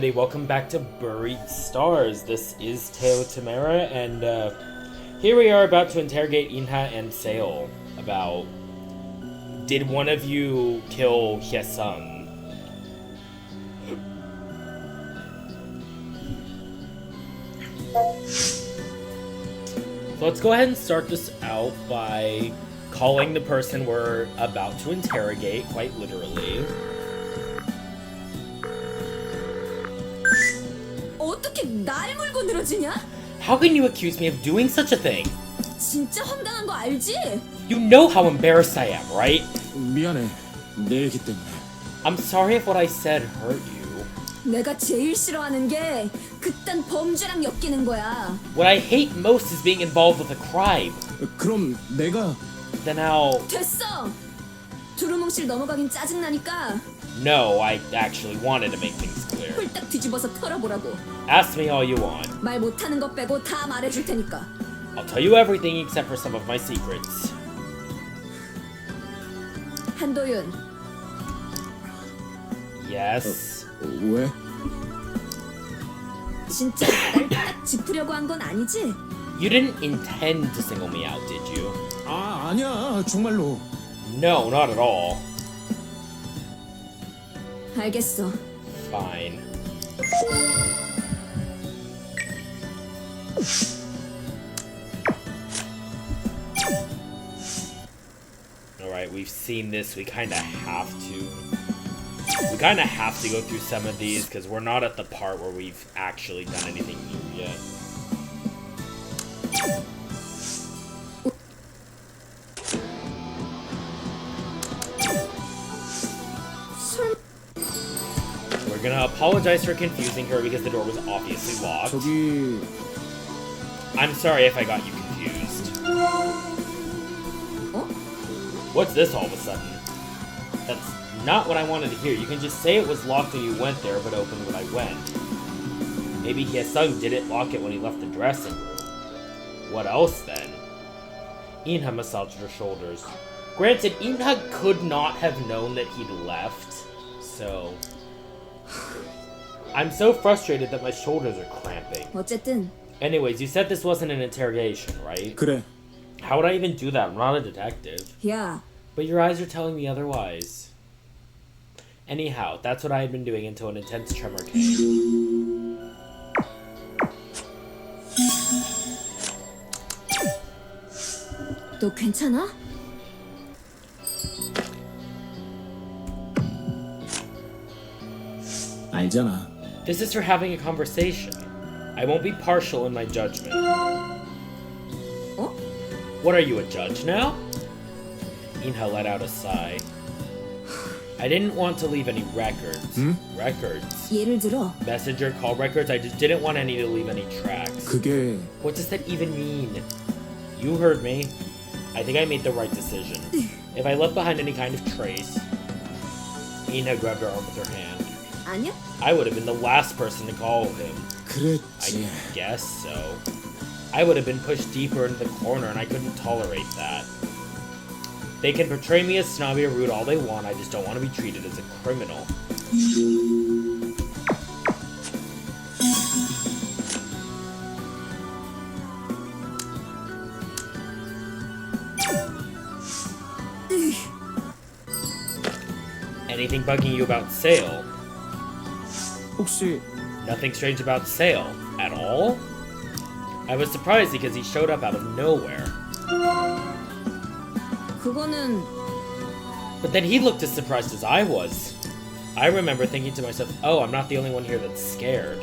Hey, welcome back to Buried Stars. This is Teo Tamara, and here we are about to interrogate Inha and Seo about, did one of you kill Hye-sung? So let's go ahead and start this out by calling the person we're about to interrogate, quite literally. 어떻게 날 물고 늘어지냐? How can you accuse me of doing such a thing? 진짜 황당한 거 알지? You know how embarrassed I am, right? 미안해. 내 얘기 때문에. I'm sorry if what I said hurt you. 내가 제일 싫어하는 게 그딴 범죄랑 엮이는 거야. What I hate most is being involved with a crime. 그럼 내가 Then how... 됐어! 두루뭉실 넘어가긴 짜증나니까 No, I actually wanted to make things clear. 홀딱 뒤집어서 털어보라고. Ask me all you want. 말 못하는 거 빼고 다 말해줄 테니까. I'll tell you everything except for some of my secrets. 한도윤, Yes? 왜? 진짜 날 딱 짚으려고 한 건 아니지? You didn't intend to single me out, did you? 아니야. 정말로. No, not at all. 알겠어. Fine. Alright, we've seen this. We kind of have to go through some of these because we're not at the part where we've actually done anything new yet. We're gonna apologize for confusing her because the door was obviously locked. 저기 I'm sorry if I got you confused. 어? What's this all of a sudden? That's not what I wanted to hear. You can just say it was locked when you went there, but opened when I went. Maybe Hye-sung didn't lock it when he left the dressing room. What else then? Inha massaged her shoulders. Granted, Inha could not have known that he'd left, so... I'm so frustrated that my shoulders are cramping. 어쨌든 Anyways, you said this wasn't an interrogation, right? 그래. How would I even do that? I'm not a detective. 야, But your eyes are telling me otherwise. Anyhow, that's what I had been doing until an intense tremor came. 너 괜찮아? 알잖아. This is for having a conversation. I won't be partial in my judgment. 어? What are you, a judge now? Inha let out a sigh. I didn't want to leave any records. Records? 예를 들어 Messenger call records? I just didn't want any to leave any tracks. 그게 What does that even mean? You heard me. I think I made the right decision. If I left behind any kind of trace... Inha grabbed her arm with her hand. 아니야? I would have been the last person to call him. I 그랬지. guess so. I would have been pushed deeper into the corner and I couldn't tolerate that. They can portray me as snobby or rude all they want, I just don't want to be treated as a criminal. Anything bugging you about Sale? 혹시 Nothing strange about Sale at all? I was surprised because he showed up out of nowhere. 그거는 But then he looked as surprised as I was. I remember thinking to myself, oh, I'm not the only one here that's scared.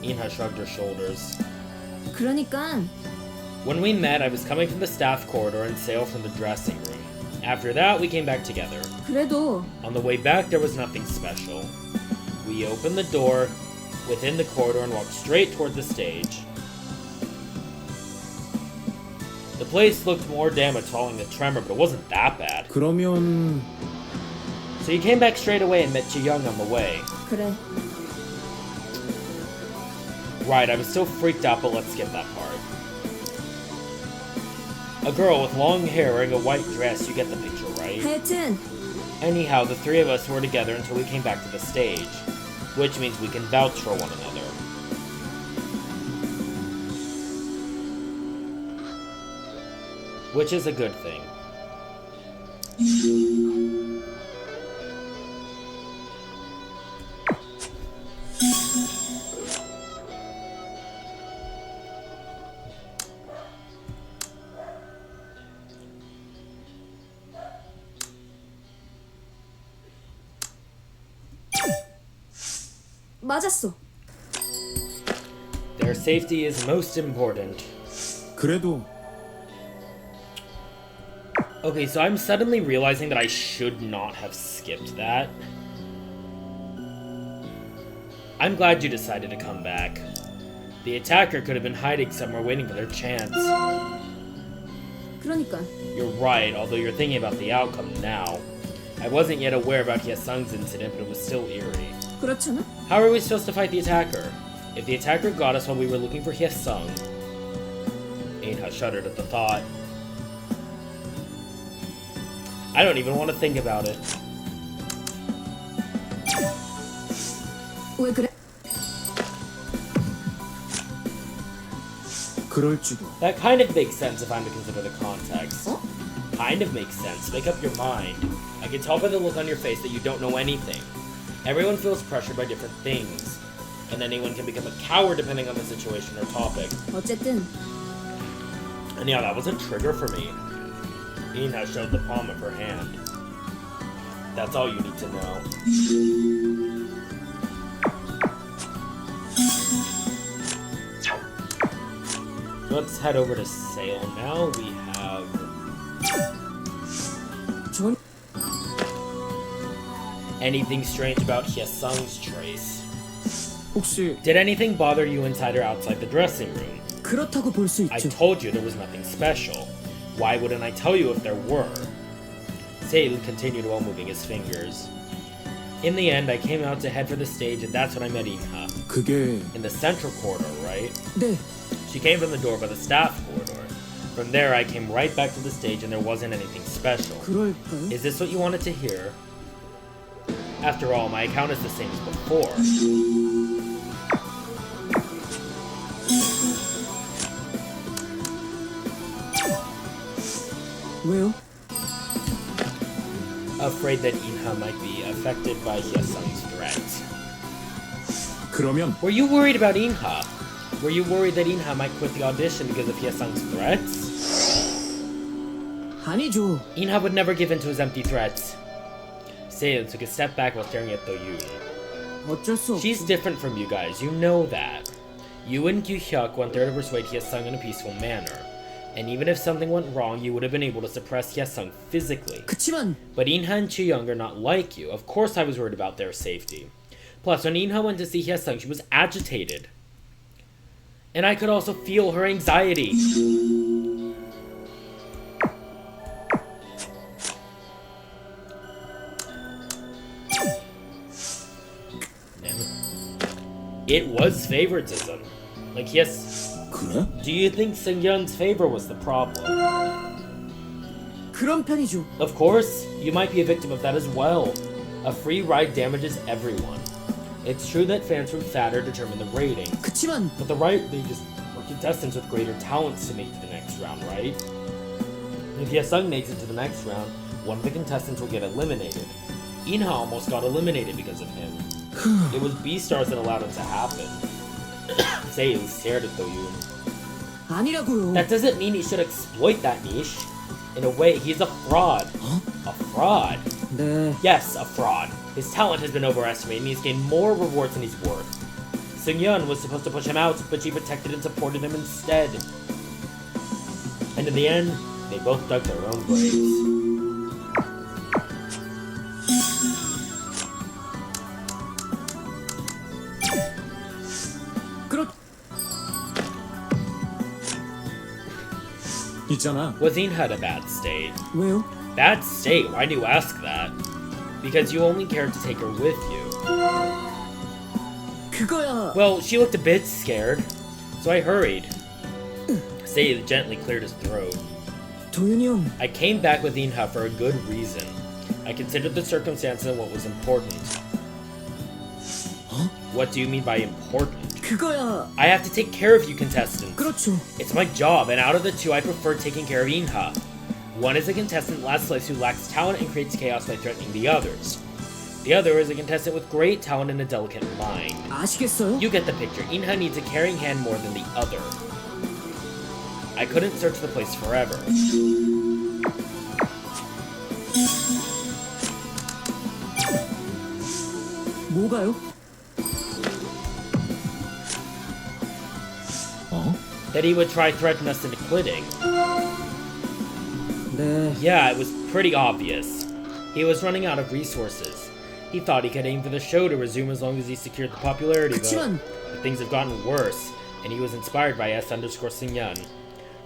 Inha shrugged her shoulders. 그러니까 When we met, I was coming from the staff corridor and Sale from the dressing room. After that, we came back together. 그래도 On the way back, there was nothing special. We opened the door within the corridor and walked straight toward the stage. The place looked more damaged following the tremor, but it wasn't that bad. 그러면 So you came back straight away and met Ji-young on the way. 그래. Right, I was so freaked out, but let's skip that part. A girl with long hair wearing a white dress, you get the picture, right? 하여튼 Anyhow, the three of us were together until we came back to the stage. which means we can vouch for one another. Which is a good thing. 맞았어. Their safety is most important. 그래도 Okay, so I'm suddenly realizing that I should not have skipped that. I'm glad you decided to come back. The attacker could have been hiding somewhere waiting for their chance. 그러니까 You're right, although you're thinking about the outcome now. I wasn't yet aware about Hyesung's incident, but it was still eerie. 그렇잖아. How are we supposed to fight the attacker? If the attacker got us while we were looking for Hyesung... Einha shuddered at the thought. I don't even want to think about it. 왜 그래? 그럴지도. That kind of makes sense if I'm to consider the context. 어? Kind of makes sense. Make up your mind. I can tell by the look on your face that you don't know anything. Everyone feels pressured by different things. And anyone can become a coward depending on the situation or topic. 어쨌든 And yeah, that was a trigger for me. Einha showed the palm of her hand. That's all you need to know. Let's head over to Sale now. We have... 전 Anything strange about Hyesung's trace? 혹시 Did anything bother you inside or outside the dressing room? 그렇다고 볼 수 I 있죠. told you there was nothing special. Why wouldn't I tell you if there were? Sale continued while moving his fingers. In the end, I came out to head for the stage, and that's when I met Einha. 그게 In the central corridor, right? 네. She came from the door by the staff corridor. From there, I came right back to the stage, and there wasn't anything special. 그럴까요? Is this what you wanted to hear? After all, my account is the same as before. 왜요? Afraid that Einha might be affected by Hyesung's threats. 그러면 Were you worried about Einha? Were you worried that Einha might quit the audition because of Hyesung's threats? 아니죠. Einha would never give in to his empty threats. Seo took a step back while staring at Do-Yoon. 어쩔 수 없어. She's different from you guys, you know that. You and Gyu-hyuk went there to persuade Hyesung in a peaceful manner. And even if something went wrong, you would have been able to suppress Hyesung physically. 그치만 But Einha and Choo-young are not like you. Of course I was worried about their safety. Plus, when Einha went to see Hyesung, she was agitated. And I could also feel her anxiety. It was favoritism. Like, yes. 그래? Do you think Seung-yeon's favor was the problem? 그런 편이죠. Of course, you might be a victim of that as well. A free ride damages everyone. It's true that fans from Fatter determine the rating, 그치만 but they just are contestants with greater talents to make it to the next round, right? If Hyesung makes it to the next round, one of the contestants will get eliminated. Einha almost got eliminated because of him. It was B-Stars that allowed it to happen. Seo stared at Do-Yoon. 아니라고요. That doesn't mean he should exploit that niche. In a way, he's a fraud. Huh? A fraud. 네. Yes, a fraud. His talent has been overestimated and he's gained more rewards than he's worth. Seung-yeon was supposed to push him out, but she protected and supported him instead. And in the end, they both dug their own graves. 있잖아. Was Einha in a bad state? 왜요? Bad state? Why do you ask that? Because you only cared to take her with you. 그거야. Well, she looked a bit scared, so I hurried. Seiyu gently cleared his throat. 도윤이 형. I came back with Einha for a good reason. I considered the circumstances and what was important. 어? What do you mean by important? 그거야. I have to take care of you contestants. 그렇죠. It's my job, and out of the two, I prefer taking care of Inha. One is a contestant last place who lacks talent and creates chaos by threatening the others. The other is a contestant with great talent and a delicate mind. 아시겠어요? You get the picture. Inha needs a caring hand more than the other. I couldn't search the place forever. 뭐가요? That he would try threaten us into quitting. 네. Yeah, it was pretty obvious. He was running out of resources. He thought he could aim for the show to resume as long as he secured the popularity vote. But things have gotten worse, and he was inspired by S_Singyun.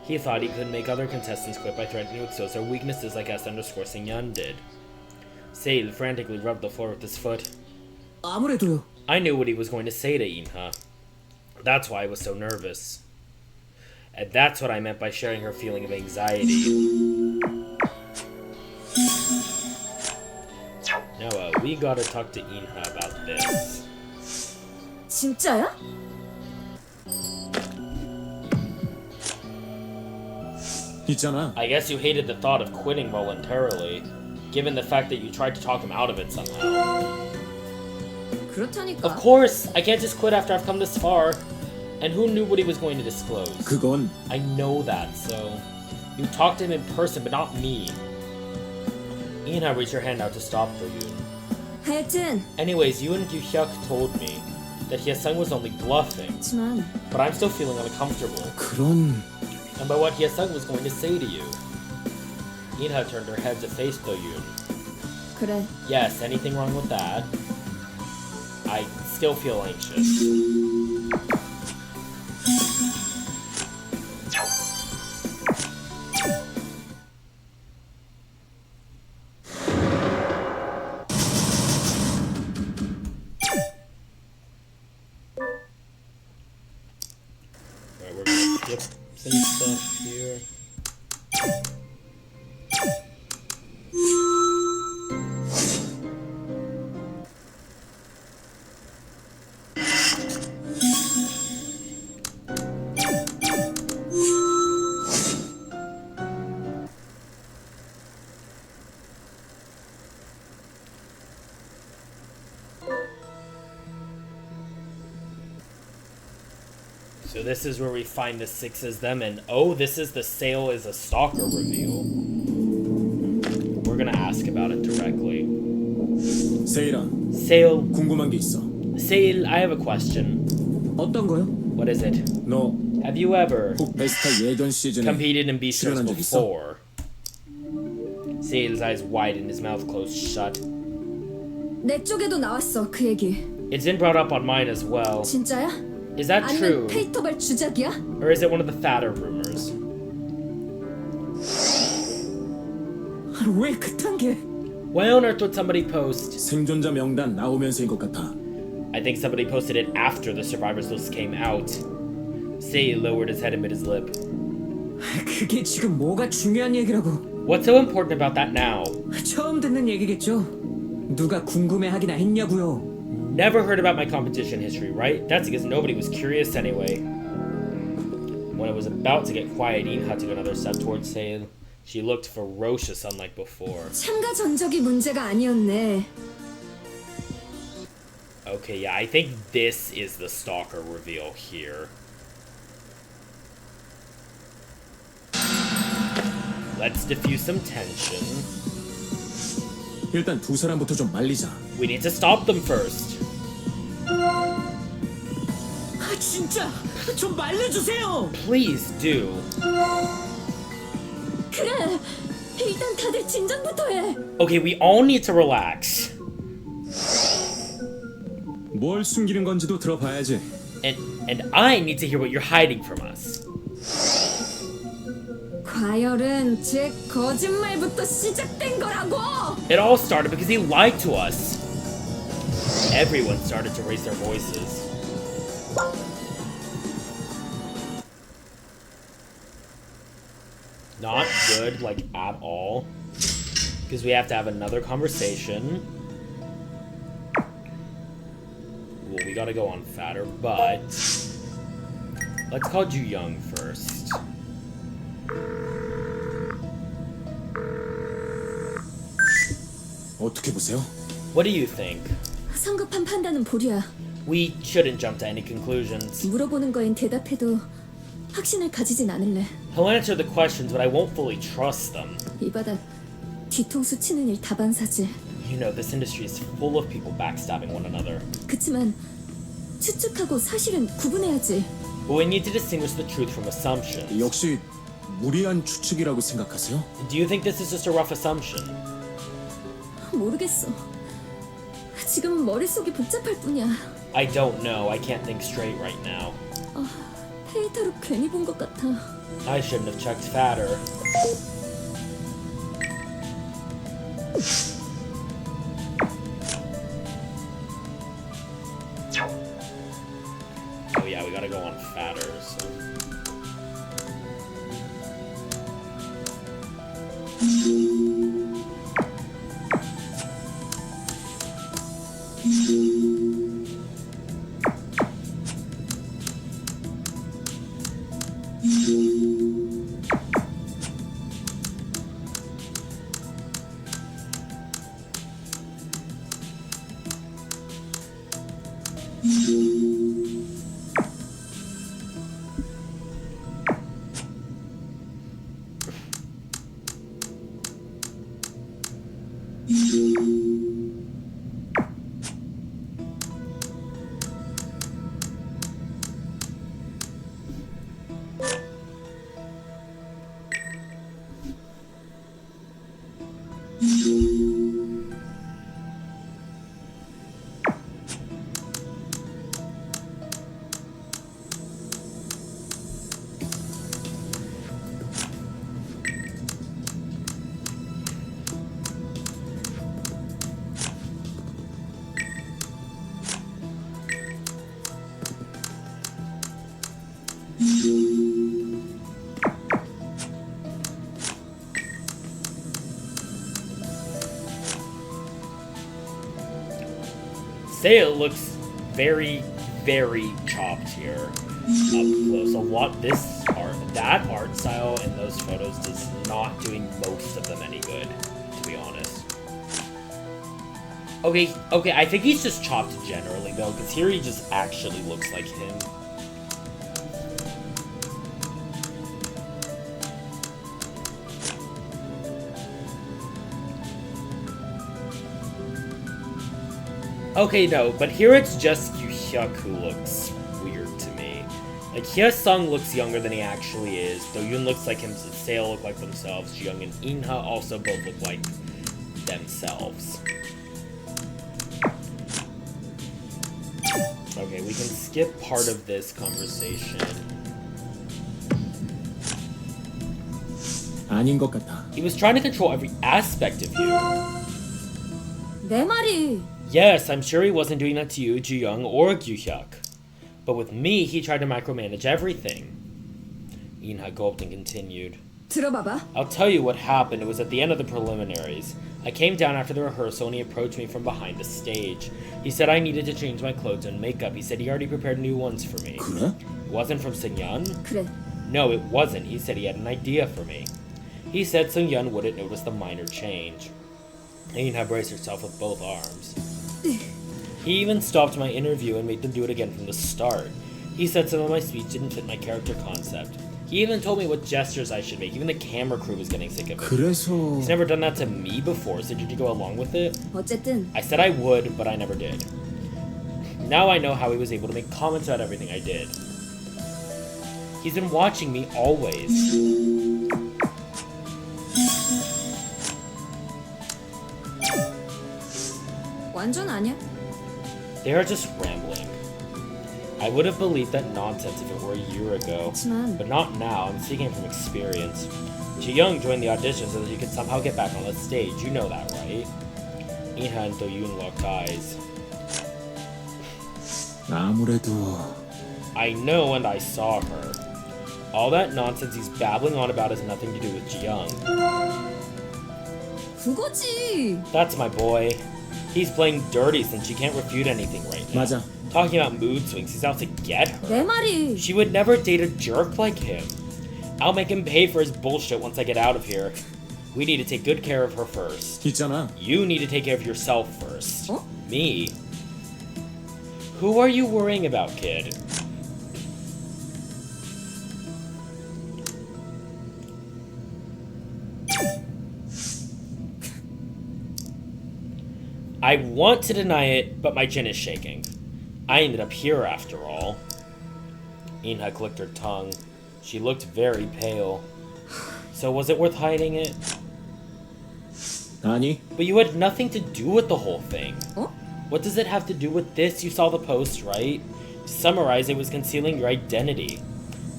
He thought he could make other contestants quit by threatening to expose their weaknesses like S_Singyun did. Sale frantically rubbed the floor with his foot. 아무래도요. I knew what he was going to say to Inha. That's why I was so nervous. And that's what I meant by sharing her feeling of anxiety. Now, we gotta talk to Inha about this. 진짜야? 있잖아. I guess you hated the thought of quitting voluntarily, given the fact that you tried to talk him out of it somehow. 그렇다니까. Of course! I can't just quit after I've come this far. And who knew what he was going to disclose? 그건 I know that, so... You talked to him in person, but not me. Inha reached her hand out to stop Do-Yoon. 하여튼 Anyways, you and Yu-hyuk told me that Hye-sung was only bluffing. 하지만 But I'm still feeling uncomfortable. 그런 And by what Hye-sung was going to say to you. Inha turned her head to face Do-Yoon. 그래. Yes, anything wrong with that? I still feel anxious. Alright, we're gonna skip some stuff here. So this is where we find the six as them, and oh, this is the Sale is a stalker reveal. We're gonna ask about it directly. 세일아, Sale, 궁금한 게 있어. Sale, I have a question. 어떤 거요? What is it? 너 Have you ever 혹 베스타 예전 시즌에 competed in Beastars 출연한 적 있어? before? Sale's eyes wide and his mouth closed shut. 내 쪽에도 나왔어 그 얘기. It's been brought up on mine as well. 진짜야? Is that true? 아니면 페이터벌 주작이야? Or is it one of the fatter rumors? 왜 그딴 게? Why on earth would somebody post? 생존자 명단 나오면서인 것 같아. I think somebody posted it after the survivors list came out. Sale lowered his head and bit his lip. 그게 지금 뭐가 중요한 얘기라고? What's so important about that now? 처음 듣는 얘기겠죠? 누가 궁금해하기나 했냐고요? Never heard about my competition history, right? That's because nobody was curious anyway. When it was about to get quiet, Inha took another step towards Sale. She looked ferocious unlike before. 참가 전적이 문제가 아니었네. Okay, yeah, I think this is the stalker reveal here. Let's diffuse some tension. 일단 두 사람부터 좀 말리자. We need to stop them first. 아 진짜 좀 말려주세요. Please do. 그래. 일단 다들 진정부터 해. Okay, we all need to relax. 뭘 숨기는 건지도 들어봐야지. And I need to hear what you're hiding from us. 과열은 제 거짓말부터 시작된 거라고. It all started because he lied to us. Everyone started to raise their voices. Not good, like, at all. Because we have to have another conversation. Well, we we gotta go on fatter, but let's call Do-Yoon first. 어떻게 보세요? What do you think? 성급한 판단은 보류야. We shouldn't jump to any conclusions. 물어보는 거엔 대답해도 확신을 가지진 않을래. He'll answer the questions, but I won't fully trust them. 이 바닥 뒤통수 치는 일 다반사지. You know, this industry is full of people backstabbing one another. 그치만 추측하고 사실은 구분해야지. But we need to distinguish the truth from assumptions. 역시 무리한 추측이라고 생각하세요? Do you think this is just a rough assumption? 모르겠어. 지금 머릿속이 복잡할 뿐이야. I don't know. I can't think straight right now. 데이터로 괜히 본 것 같아. I shouldn't have checked fatter. Oh yeah, we gotta go on fatter, so. Sale looks very, very chopped here up close. That art style in those photos is not doing most of them any good, to be honest. Okay, I think he's just chopped generally though, because here he just actually looks like him. Okay, no, but here it's just Yoo-hyuk who looks weird to me. Like, Hye-sung looks younger than he actually is. Do-Yoon looks like him, Seo look like themselves. Ji-young and In-ha also both look like themselves. Okay, we can skip part of this conversation. 아닌 것 같아. He was trying to control every aspect of you. 내 말이. Yes, I'm sure he wasn't doing that to you, Ji-young, or Yoo-hyuk. But with me, he tried to micromanage everything. In-ha gulped and continued. 들어봐봐. I'll tell you what happened. It was at the end of the preliminaries. I came down after the rehearsal and he approached me from behind the stage. He said I needed to change my clothes and makeup. He said he already prepared new ones for me. 그래? It wasn't from Seung-yeon? 그래. No, it wasn't. He said he had an idea for me. He said Seung-yeon wouldn't notice the minor change. In-ha braced herself with both arms. He even stopped my interview and made them do it again from the start. He said some of my speech didn't fit my character concept. He even told me what gestures I should make. Even the camera crew was getting sick of it. 그래서 He's never done that to me before, so did you go along with it? 어쨌든 I said I would, but I never did. Now I know how he was able to make comments about everything I did. He's been watching me always. 완전 아니야. They are just rambling. I would have believed that nonsense if it were a year ago, 그치만 but not now. I'm speaking from experience. Ji-young joined the audition so that he could somehow get back on the stage. You know that, right? In-ha and Do-Yoon locked eyes. 아무래도 I know and I saw her. All that nonsense he's babbling on about has nothing to do with Ji-young. 그거지. That's my boy. He's playing dirty since she can't refute anything right now. 맞아. Talking about mood swings, he's out to get her. 내 말이 She would never date a jerk like him. I'll make him pay for his bullshit once I get out of here. We need to take good care of her first. 있잖아. You need to take care of yourself first. 어? Me? Who are you worrying about, kid? I want to deny it, but my chin is shaking. I ended up here after all. Inha clicked her tongue. She looked very pale. So was it worth hiding it? 아니, But you had nothing to do with the whole thing. 어? What does it have to do with this? You saw the post, right? To summarize, it was concealing your identity.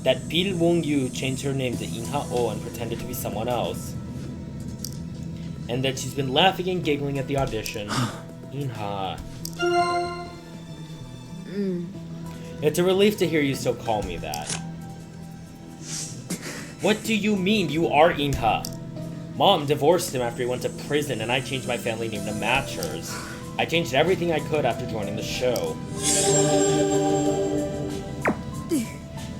That Pil Wong-yu changed her name to Inha Oh and pretended to be someone else. And that she's been laughing and giggling at the audition. Inha. It's a relief to hear you still call me that. What do you mean you are Inha? Mom divorced him after he went to prison and I changed my family name to match hers. I changed everything I could after joining the show.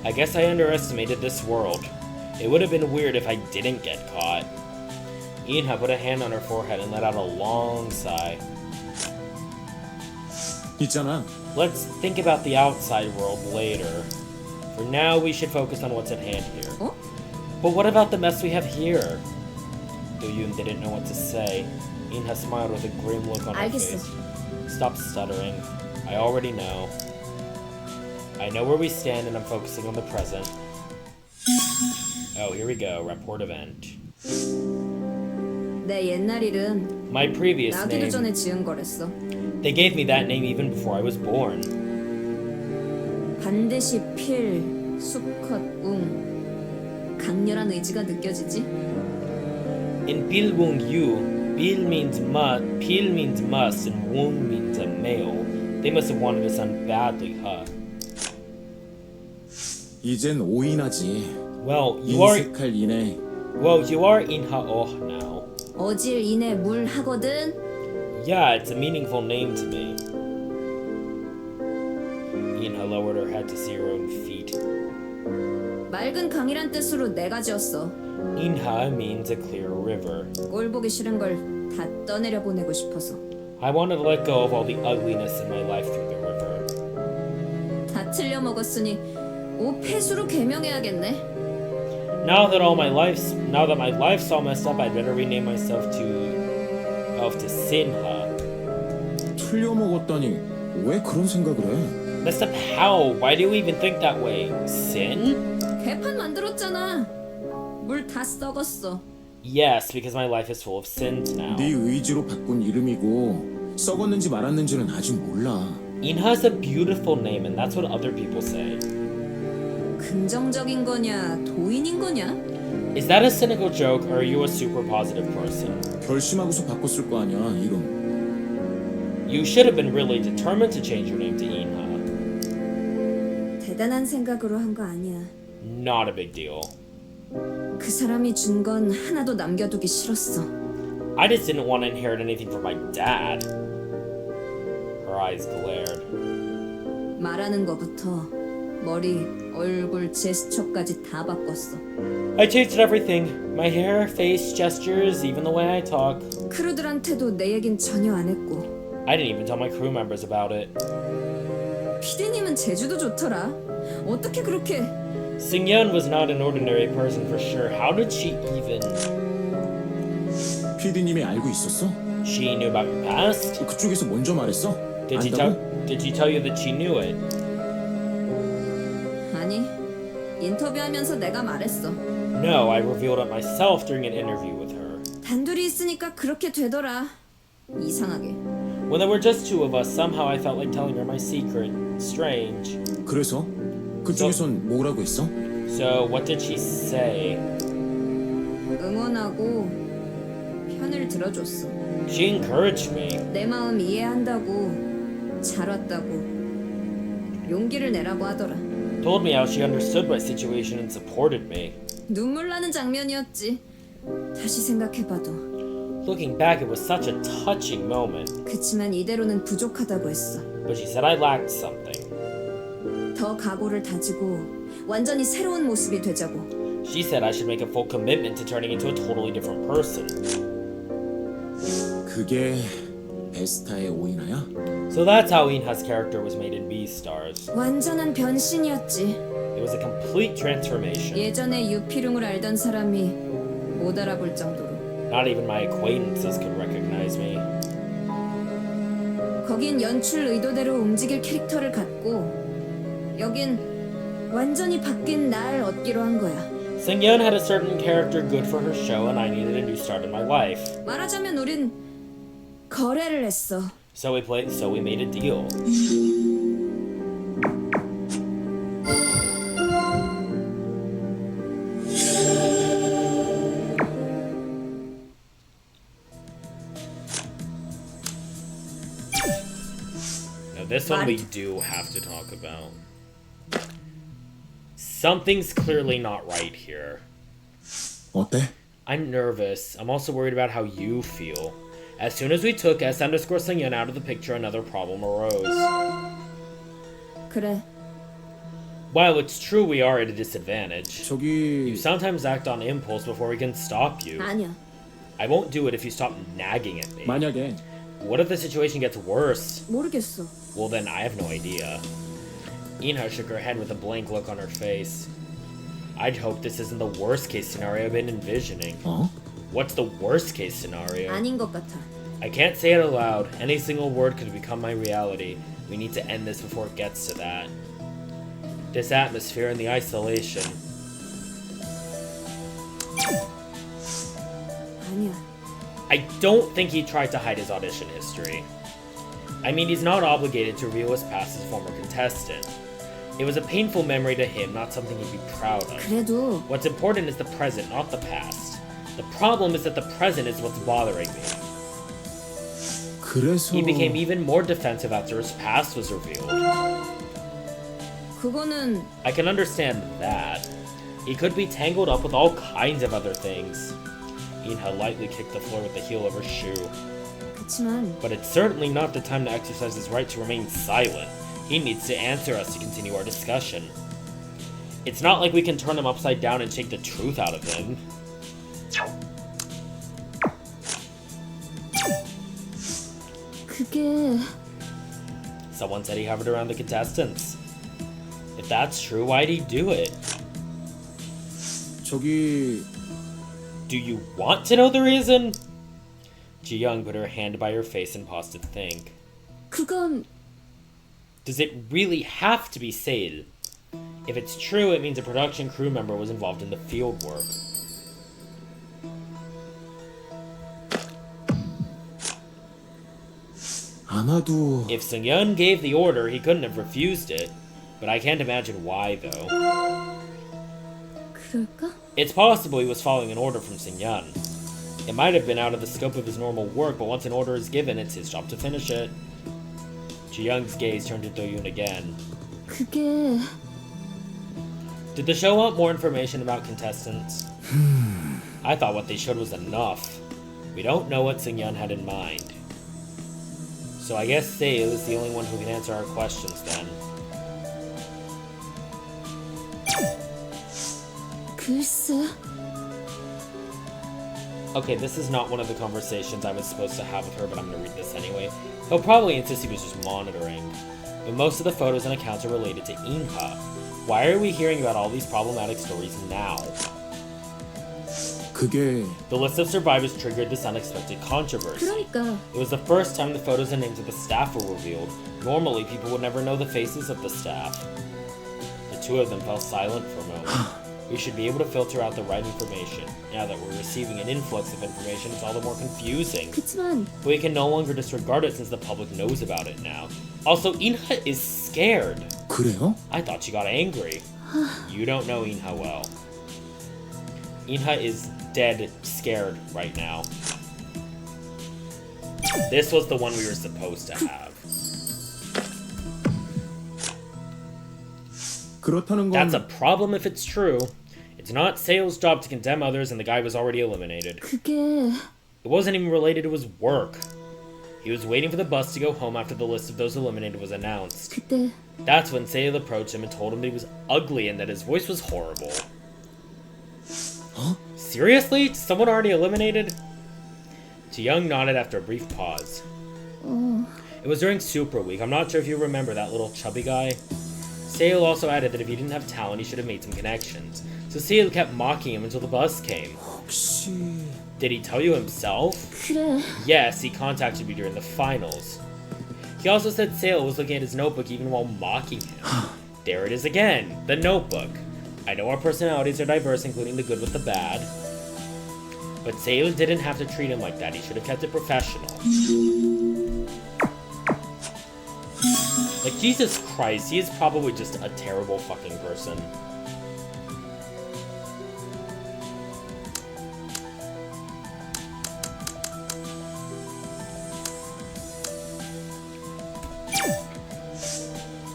I guess I underestimated this world. It would have been weird if I didn't get caught. Inha put a hand on her forehead and let out a long sigh. 있잖아. Let's think about the outside world later. For now, we should focus on what's at hand here. 어? But what about the mess we have here? Do-Yoon didn't know what to say. Inha smiled with a grim look on her 알겠어. face. Stop stuttering. I already know. I know where we stand and I'm focusing on the present. Oh, here we go. Report event. 내 옛날 이름 My previous 나기도 name. 전에 지은 거랬어. They gave me that name even before I was born. 반드시 필, 수컷, 웅. 강렬한 의지가 느껴지지? In Pil Wong-yu, Pil means must, and Wong means a male. They must have wanted a son badly, huh? 이젠 오인하지. Well, you are 인해 Inha-oh now. 어질 인해 물 하거든. Yeah, it's a meaningful name to me. Inha lowered her head to see her own feet. 맑은 강이란 뜻으로 내가 지었어. Inha means a clear river. 꼴 보기 싫은 걸 다 떠내려 보내고 싶어서. I wanted to let go of all the ugliness in my life through the river. 다 틀려 먹었으니 옷 폐수로 개명해야겠네. Now that my life's all messed up, I'd better rename myself to Sinha. 틀려 먹었다니 왜 그런 생각을 해? Messed up how? Why do you even think that way? Sin? 개판 만들었잖아. 물 다 썩었어. Yes, because my life is full of sins now. 네 의지로 바꾼 이름이고 썩었는지 말았는지는 아직 몰라. Inha's a beautiful name, and that's what other people say. 긍정적인 거냐, 도인인 거냐? Is that a cynical joke, or are you a super positive person? 결심하고서 바꿨을 거 아니야 이름. You should have been really determined to change your name to Inha. 대단한 생각으로 한 거 아니야. Not a big deal. 그 사람이 준 건 하나도 남겨두기 싫었어. I just didn't want to inherit anything from my dad. Her eyes glared. 말하는 거부터 머리, 얼굴, 제스처까지 다 바꿨어. I changed everything. My hair, face, gestures, even the way I talk. 크루들한테도 내 얘긴 전혀 안 했고. I didn't even tell my crew members about it. 피디님은 제주도 좋더라. 어떻게 그렇게... Sing-yeon was not an ordinary person for sure. How did she even... PD님이 알고 있었어? She knew about your past? 그쪽에서 먼저 말했어? 안다고? Did she tell you that she knew it? 아니, 인터뷰하면서 내가 말했어. No, I revealed it myself during an interview with her. 단둘이 있으니까 그렇게 되더라. 이상하게. When there were just two of us, somehow I felt like telling her my secret. Strange. 그래서? 그쪽에선 뭐라고 했어? So, what did she say? 응원하고 편을 들어줬어. She encouraged me. 내 마음 이해한다고, 잘 왔다고, 용기를 내라고 하더라. Told me how she understood my situation and supported me. 눈물 나는 장면이었지. 다시 생각해봐도. Looking back, it was such a touching moment. 그치만 이대로는 부족하다고 했어. But she said I lacked something. 더 각오를 다지고 완전히 새로운 모습이 되자고. She said I should make a full commitment to turning into a totally different person. 그게 에스타의 오인하야? So that's how Inha's character was made in Beastars. 완전한 변신이었지. It was a complete transformation. 예전에 유피룽을 알던 사람이 못 알아볼 정도로. Not even my acquaintances could recognize me. 거긴 연출 의도대로 움직일 캐릭터를 갖고 여긴 완전히 바뀐 날 얻기로 한 거야. Seung-yeon had a certain character good for her show and I needed a new start in my life. 말하자면 우린 거래를 했어. So we made a deal. Now this one we do have to talk about. Something's clearly not right here. 어때? I'm nervous. I'm also worried about how you feel. As soon as we took S_Seung-yeon out of the picture, another problem arose. 그래. While it's true we are at a disadvantage, 저기 you sometimes act on impulse before we can stop you. 아니야. I won't do it if you stop nagging at me. 만약에 What if the situation gets worse? 모르겠어. Well then, I have no idea. Inha shook her head with a blank look on her face. I'd hope this isn't the worst case scenario I've been envisioning. 어? What's the worst case scenario? 아닌 것 같아. I can't say it aloud. Any single word could become my reality. We need to end this before it gets to that. This atmosphere and the isolation. 아니야. I don't think he tried to hide his audition history. I mean, he's not obligated to reveal his past as a former contestant. It was a painful memory to him, not something he'd be proud of. 그래도 What's important is the present, not the past. The problem is that the present is what's bothering me. 그래서 He became even more defensive after his past was revealed. 그거는 I can understand that. He could be tangled up with all kinds of other things. Inha lightly kicked the floor with the heel of her shoe. 그치만 But it's certainly not the time to exercise his right to remain silent. He needs to answer us to continue our discussion. It's not like we can turn him upside down and shake the truth out of him. 그게 Someone said he hovered around the contestants. If that's true, why'd he do it? 저기 Do you want to know the reason? Ji-young put her hand by her face and paused to think. 그건 Does it really have to be Sale? If it's true, it means a production crew member was involved in the field work. 아마도 If Seung-yeon gave the order, he couldn't have refused it. But I can't imagine why, though. 그럴까? It's possible he was following an order from Seung-yeon. It might have been out of the scope of his normal work, but once an order is given, it's his job to finish it. Ji-young's gaze turned to Do-Yoon again. 그게 Did the show want more information about contestants? I thought what they showed was enough. We don't know what Seung-yeon had in mind. So I guess Sale is the only one who can answer our questions then. 글쎄. Okay, this is not one of the conversations I was supposed to have with her, but I'm gonna read this anyway. He'll probably insist he was just monitoring. But most of the photos and accounts are related to Inha. Why are we hearing about all these problematic stories now? 그게 The list of survivors triggered this unexpected controversy. 그러니까 It was the first time the photos and names of the staff were revealed. Normally, people would never know the faces of the staff. The two of them fell silent for a moment. We should be able to filter out the right information. Now that we're receiving an influx of information, it's all the more confusing. 그치만 But we can no longer disregard it since the public knows about it now. Also, Inha is scared. 그래요? I thought she got angry. You don't know Inha well. Inha is dead scared right now. This was the one we were supposed to have. 그렇다는 건 That's a problem if it's true. It's not Sale's job to condemn others and the guy was already eliminated. 그게 It wasn't even related to his work. He was waiting for the bus to go home after the list of those eliminated was announced. 그때 That's when Sale approached him and told him he was ugly and that his voice was horrible. Huh? Seriously? Someone already eliminated? Do-Yoon nodded after a brief pause. It was during Super Week. I'm not sure if you remember that little chubby guy. Sale also added that if he didn't have talent, he should have made some connections. So Sale kept mocking him until the bus came. 혹시 Did he tell you himself? 그래. Yes, he contacted me during the finals. He also said Sale was looking at his notebook even while mocking him. There it is again, the notebook. I know our personalities are diverse, including the good with the bad. But Sale didn't have to treat him like that. He should have kept it professional. Like, Jesus Christ, he is probably just a terrible fucking person.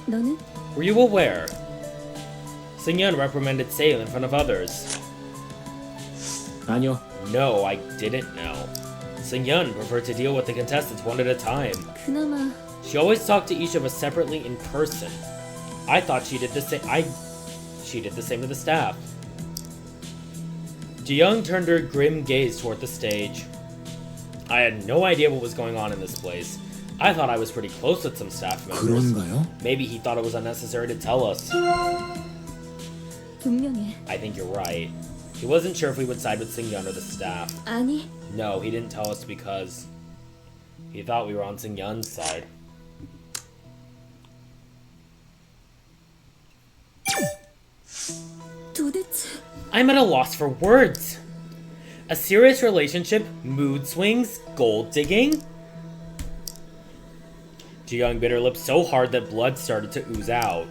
너는? Were you aware? Sing-yeon reprimanded Sale in front of others. 아니요. No, I didn't know. Sing-yeon preferred to deal with the contestants one at a time. 그나마 She always talked to each of us separately in person. I thought she did the same. She did the same to the staff. Do-Yoon turned her grim gaze toward the stage. I had no idea what was going on in this place. I thought I was pretty close with some staff members. 그런가요? Maybe he thought it was unnecessary to tell us. 분명해. I think you're right. He wasn't sure if we would side with Sing-yeon or the staff. 아니, No, he didn't tell us because he thought we were on Sing-yeon's side. 도대체 I'm at a loss for words. A serious relationship, mood swings, gold digging? Do-Yoon bit her lips so hard that blood started to ooze out.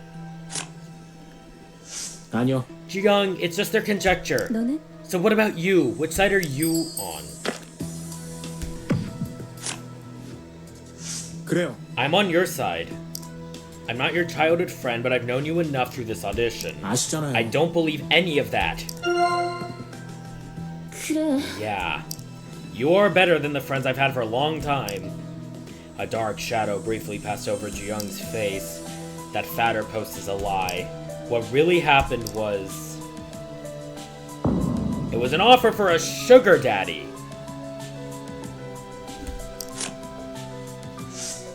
아니요. Do-Yoon, it's just their conjecture. 너는? So what about you? Which side are you on? 그래요. I'm on your side. I'm not your childhood friend, but I've known you enough through this audition. 아시잖아요. I don't believe any of that. 그래. Yeah. You're better than the friends I've had for a long time. A dark shadow briefly passed over Ji-young's face. That fatter post is a lie. What really happened was... It was an offer for a sugar daddy.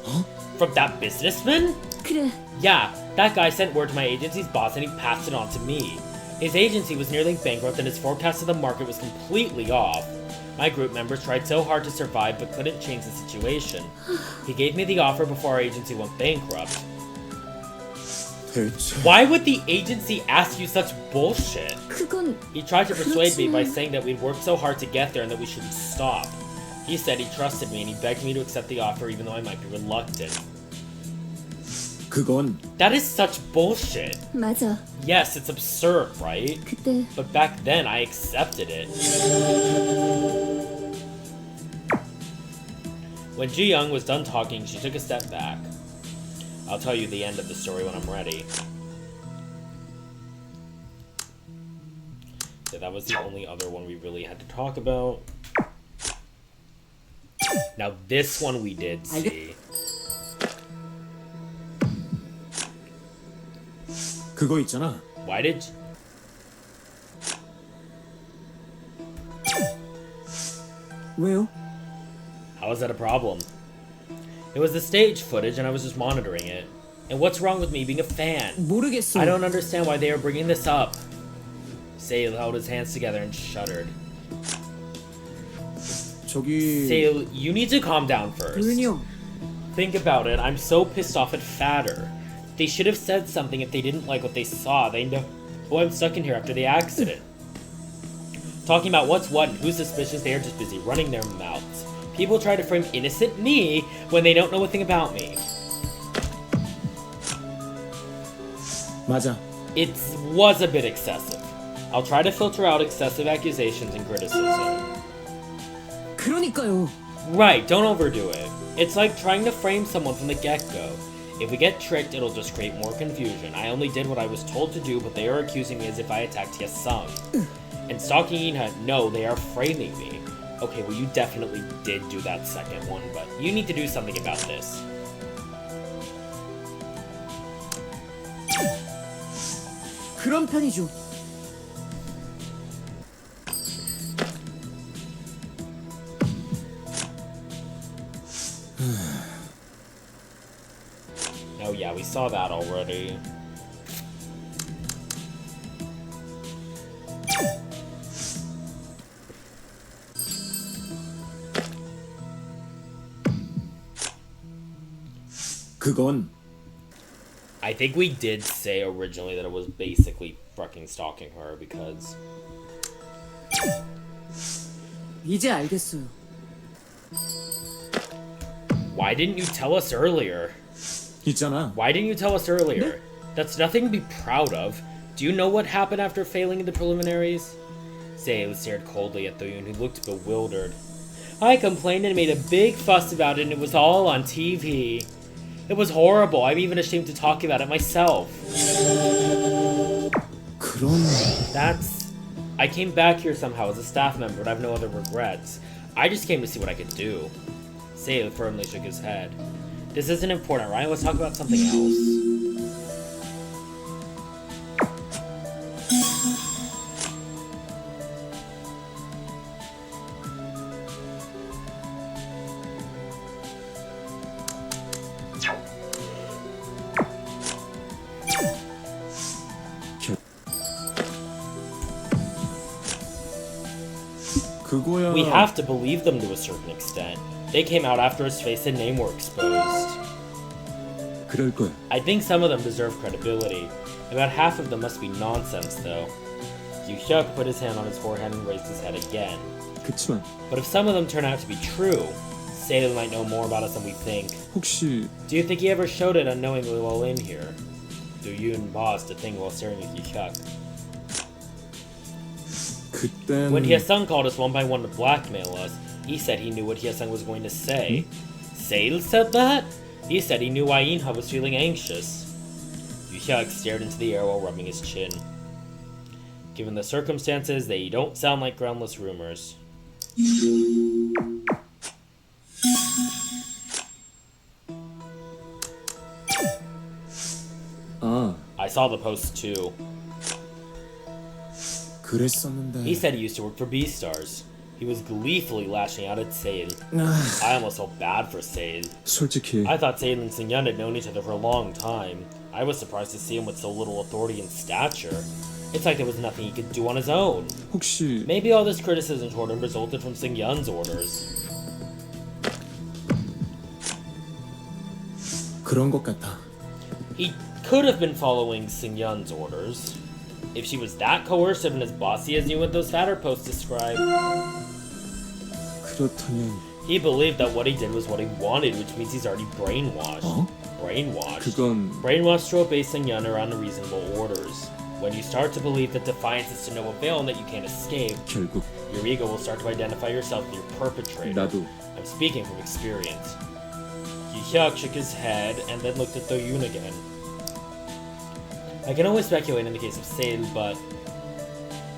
Huh? From that businessman? 그래. Yeah, that guy sent word to my agency's boss and he passed it on to me. His agency was nearly bankrupt and his forecast of the market was completely off. My group members tried so hard to survive but couldn't change the situation. He gave me the offer before our agency went bankrupt. 대체 Why would the agency ask you such bullshit? 그건 He tried to persuade me by 그렇지만- saying that we'd worked so hard to get there and that we shouldn't stop. He said he trusted me and he begged me to accept the offer even though I might be reluctant. 그건 That is such bullshit. 맞아. Yes, it's absurd, right? 그때 But back then, I accepted it. When Ji-young was done talking, she took a step back. I'll tell you the end of the story when I'm ready. So that was the only other one we really had to talk about. Now this one we did see. 그거 있잖아. Why did... 왜요? How is that a problem? It was the stage footage and I was just monitoring it. And what's wrong with me being a fan? 모르겠어. I don't understand why they are bringing this up. Sale held his hands together and shuddered. 저기 Sale, you need to calm down first. 도윤이 형. Think about it, I'm so pissed off at Fatter. They should have said something if they didn't like what they saw. They know I'm stuck in here after the accident. Talking about what's what and who's suspicious, they are just busy running their mouths. People try to frame innocent me when they don't know a thing about me. 맞아. It was a bit excessive. I'll try to filter out excessive accusations and criticism. 그러니까요. Right, don't overdo it. It's like trying to frame someone from the get-go. If we get tricked, it'll just create more confusion. I only did what I was told to do, but they are accusing me as if I attacked Hyesung. And stalking Inha, no, they are framing me. Okay, well you definitely did do that second one, but you need to do something about this. 그런 편이죠. Oh yeah, we saw that already. 그건 I think we did say originally that it was basically fucking stalking her because 이제 알겠어요. why didn't you tell us earlier? 있잖아. Why didn't you tell us earlier? That's nothing to be proud of. Do you know what happened after failing in the preliminaries? Sale stared coldly at Do-Yoon, who looked bewildered. I complained and made a big fuss about it, and it was all on TV. It was horrible. I'm even ashamed to talk about it myself. 그런 I came back here somehow as a staff member, but I have no other regrets. I just came to see what I could do. Sale firmly shook his head. This isn't important, right? Let's talk about something else. 그거야. We have to believe them to a certain extent. They came out after his face and name were exposed. 그럴 거야. I think some of them deserve credibility. About half of them must be nonsense, though. Yu-hyuk put his hand on his forehead and raised his head again. 그치만 But if some of them turn out to be true, Sale might know more about us than we think. 혹시 Do you think he ever showed it unknowingly while in here? Do-Yoon paused to think while staring at Yu-hyuk. 그땐 When Hye-sung called us one by one to blackmail us, he said he knew what Hye-sung was going to say. Sale said that? He said he knew why In-ha was feeling anxious. Yu-hyuk stared into the air while rubbing his chin. Given the circumstances, they don't sound like groundless rumors. 아, I saw the post too. 그랬었는데. He said he used to work for Beastars. He was gleefully lashing out at Sale. 아, I almost felt bad for Sale. 솔직히 I thought Sale and Seung-yeon had known each other for a long time. I was surprised to see him with so little authority and stature. It's like there was nothing he could do on his own. 혹시 Maybe all this criticism toward him resulted from Seung-yeon's orders. 그런 것 같아. He could have been following Seung-yeon's orders. If she was that coercive and as bossy as you with those fatter posts describe, 그렇다면 he believed that what he did was what he wanted, which means he's already brainwashed. 어? Brainwashed. 그건 Brainwashed to obey Seung-yeon around unreasonable orders. When you start to believe that defiance is to no avail and that you can't escape, 결국 your ego will start to identify yourself with your perpetrator. 나도 I'm speaking from experience. Yu-hyuk shook his head and then looked at Do-Yoon again. I can only speculate in the case of Sale, but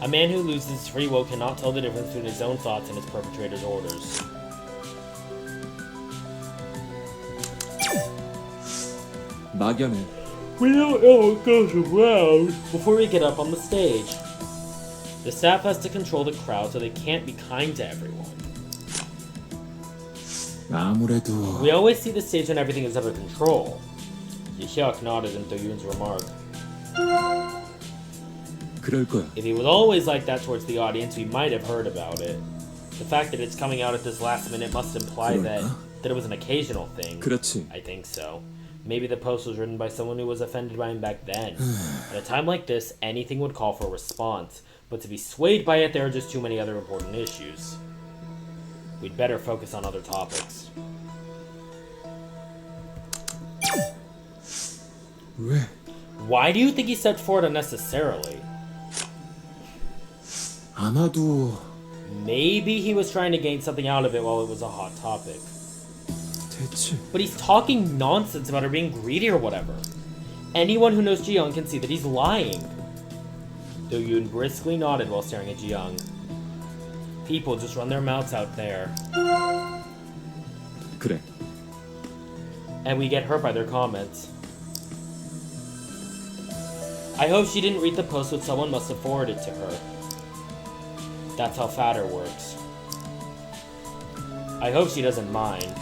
a man who loses his free will cannot tell the difference between his own thoughts and his perpetrator's orders. 막연해. We don't know what goes around before we get up on the stage. The staff has to control the crowd so they can't be kind to everyone. 아무래도 We always see the stage when everything is under control. Yu-hyuk nodded in Do-Yoon's remark. 그럴 거야. If he was always like that towards the audience, we might have heard about it. The fact that it's coming out at this last minute must imply that it was an occasional thing. 그렇지. I think so. Maybe the post was written by someone who was offended by him back then. At a time like this, anything would call for a response, but to be swayed by it, there are just too many other important issues. We'd better focus on other topics. 왜? Why do you think he stepped forward unnecessarily? 아마도 Maybe he was trying to gain something out of it while it was a hot topic. 대체 But he's talking nonsense about her being greedy or whatever. Anyone who knows Ji-young can see that he's lying. Do-Yoon briskly nodded while staring at Ji-young. People just run their mouths out there, 그래. and we get hurt by their comments. I hope she didn't read the post, but someone must have forwarded it to her. That's how fatter works. I hope she doesn't mind.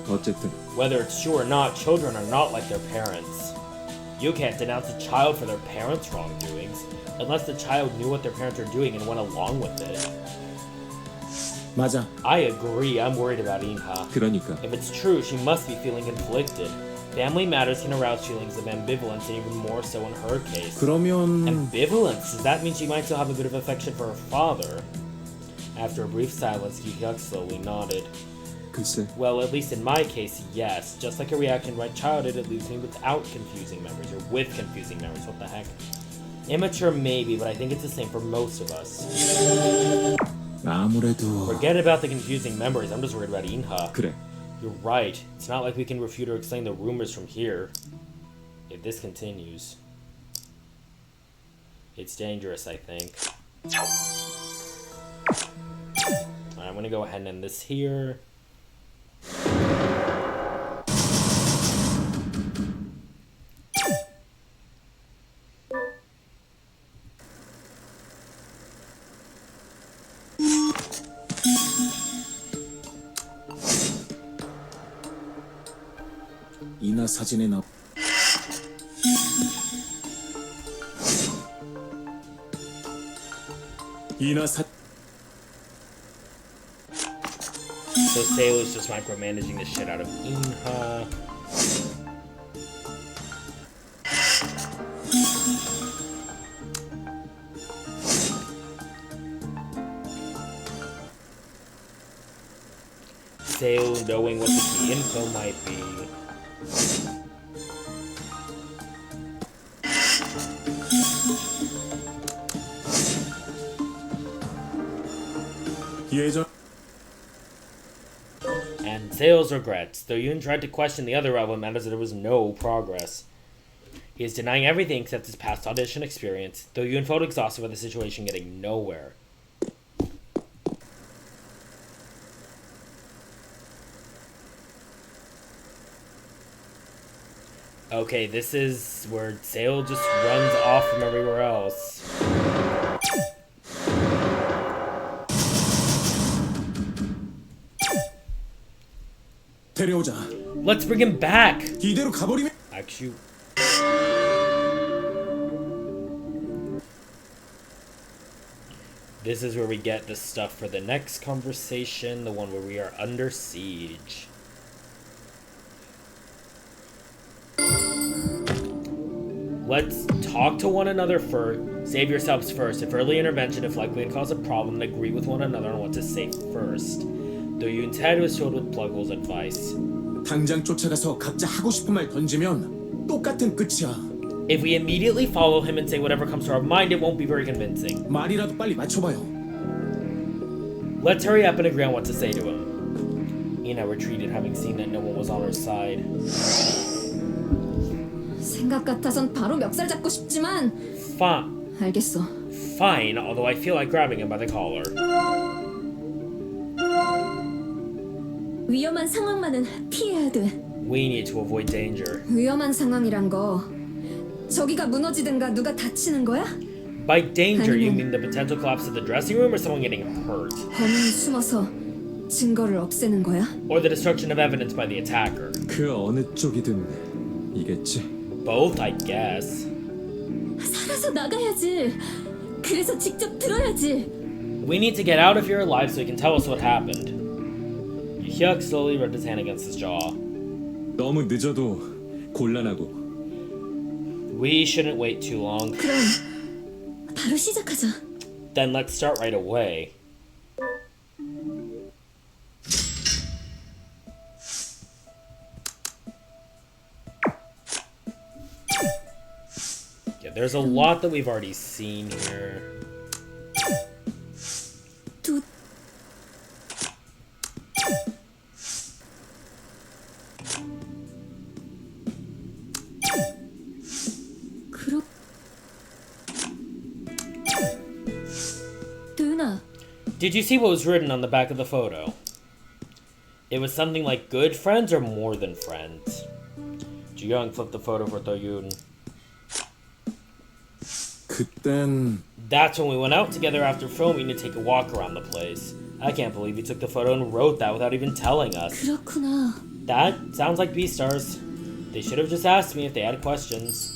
어쨌든 Whether it's true or not, children are not like their parents. You can't denounce a child for their parents' wrongdoings unless the child knew what their parents were doing and went along with it. 맞아. I agree, I'm worried about Inha. 그러니까 If it's true, she must be feeling conflicted. Family matters can arouse feelings of ambivalence, and even more so in her case. 그러면 Ambivalence? Does that mean she might still have a bit of affection for her father? After a brief silence, Yu-hyuk slowly nodded. 글쎄. Well, at least in my case, yes. Just like a reaction to my childhood, it leaves me without confusing memories, or with confusing memories, what the heck. Immature maybe, but I think it's the same for most of us. 아무래도 Forget about the confusing memories, I'm just worried about Inha. 그래. You're right. It's not like we can refute or explain the rumors from here. If this continues, it's dangerous, I think. I'm gonna go ahead and end this here. 이나 사진에 나 이나 사 So Sailor's just micromanaging the shit out of Inha. Sailor knowing what the key info might be. 예전 And Sail's regrets. Do-Yoon tried to question the other relevant matters, that there was no progress. He is denying everything except his past audition experience. Do-Yoon felt exhausted by the situation getting nowhere. Okay, this is where Sail just runs off from everywhere else. 데려오자. Let's bring him back! 이대로 가버리면 Actually... This is where we get the stuff for the next conversation, the one where we are under siege. Let's talk to one another first. Save yourselves first. If early intervention, if likely to cause a problem, then agree with one another on what to say first. Do-Yoon's head was filled with Plughole's advice. 당장 쫓아가서 각자 하고 싶은 말 던지면 똑같은 끝이야. If we immediately follow him and say whatever comes to our mind, it won't be very convincing. 말이라도 빨리 맞춰봐요. Let's hurry up and agree on what to say to him. Ina retreated, having seen that no one was on her side. 생각 같아선 바로 멱살 잡고 싶지만 알겠어. Fine, although I feel like grabbing him by the collar. 위험한 상황만은 피해야 돼. We need to avoid danger. 위험한 상황이란 거 저기가 무너지든가 누가 다치는 거야? By danger, you mean the potential collapse of the dressing room or someone getting hurt? 범인이 숨어서 증거를 없애는 거야? Or the destruction of evidence by the attacker? 그 어느 쪽이든 이겠지. Both, I guess. 살아서 나가야지. 그래서 직접 들어야지. We need to get out of here alive so he can tell us what happened. Hyuk slowly rubbed his hand against his jaw. 너무 늦어도 곤란하고. We shouldn't wait too long. 그럼 바로 시작하자. Then let's start right away. Yeah, there's a lot that we've already seen here. 두 도윤아, Did you see what was written on the back of the photo? It was something like good friends or more than friends. Ji-young flipped the photo for Do-Yoon. 그땐 That's when we went out together after filming to take a walk around the place. I can't believe you took the photo and wrote that without even telling us. 그렇구나. That sounds like B-stars. They should have just asked me if they had questions.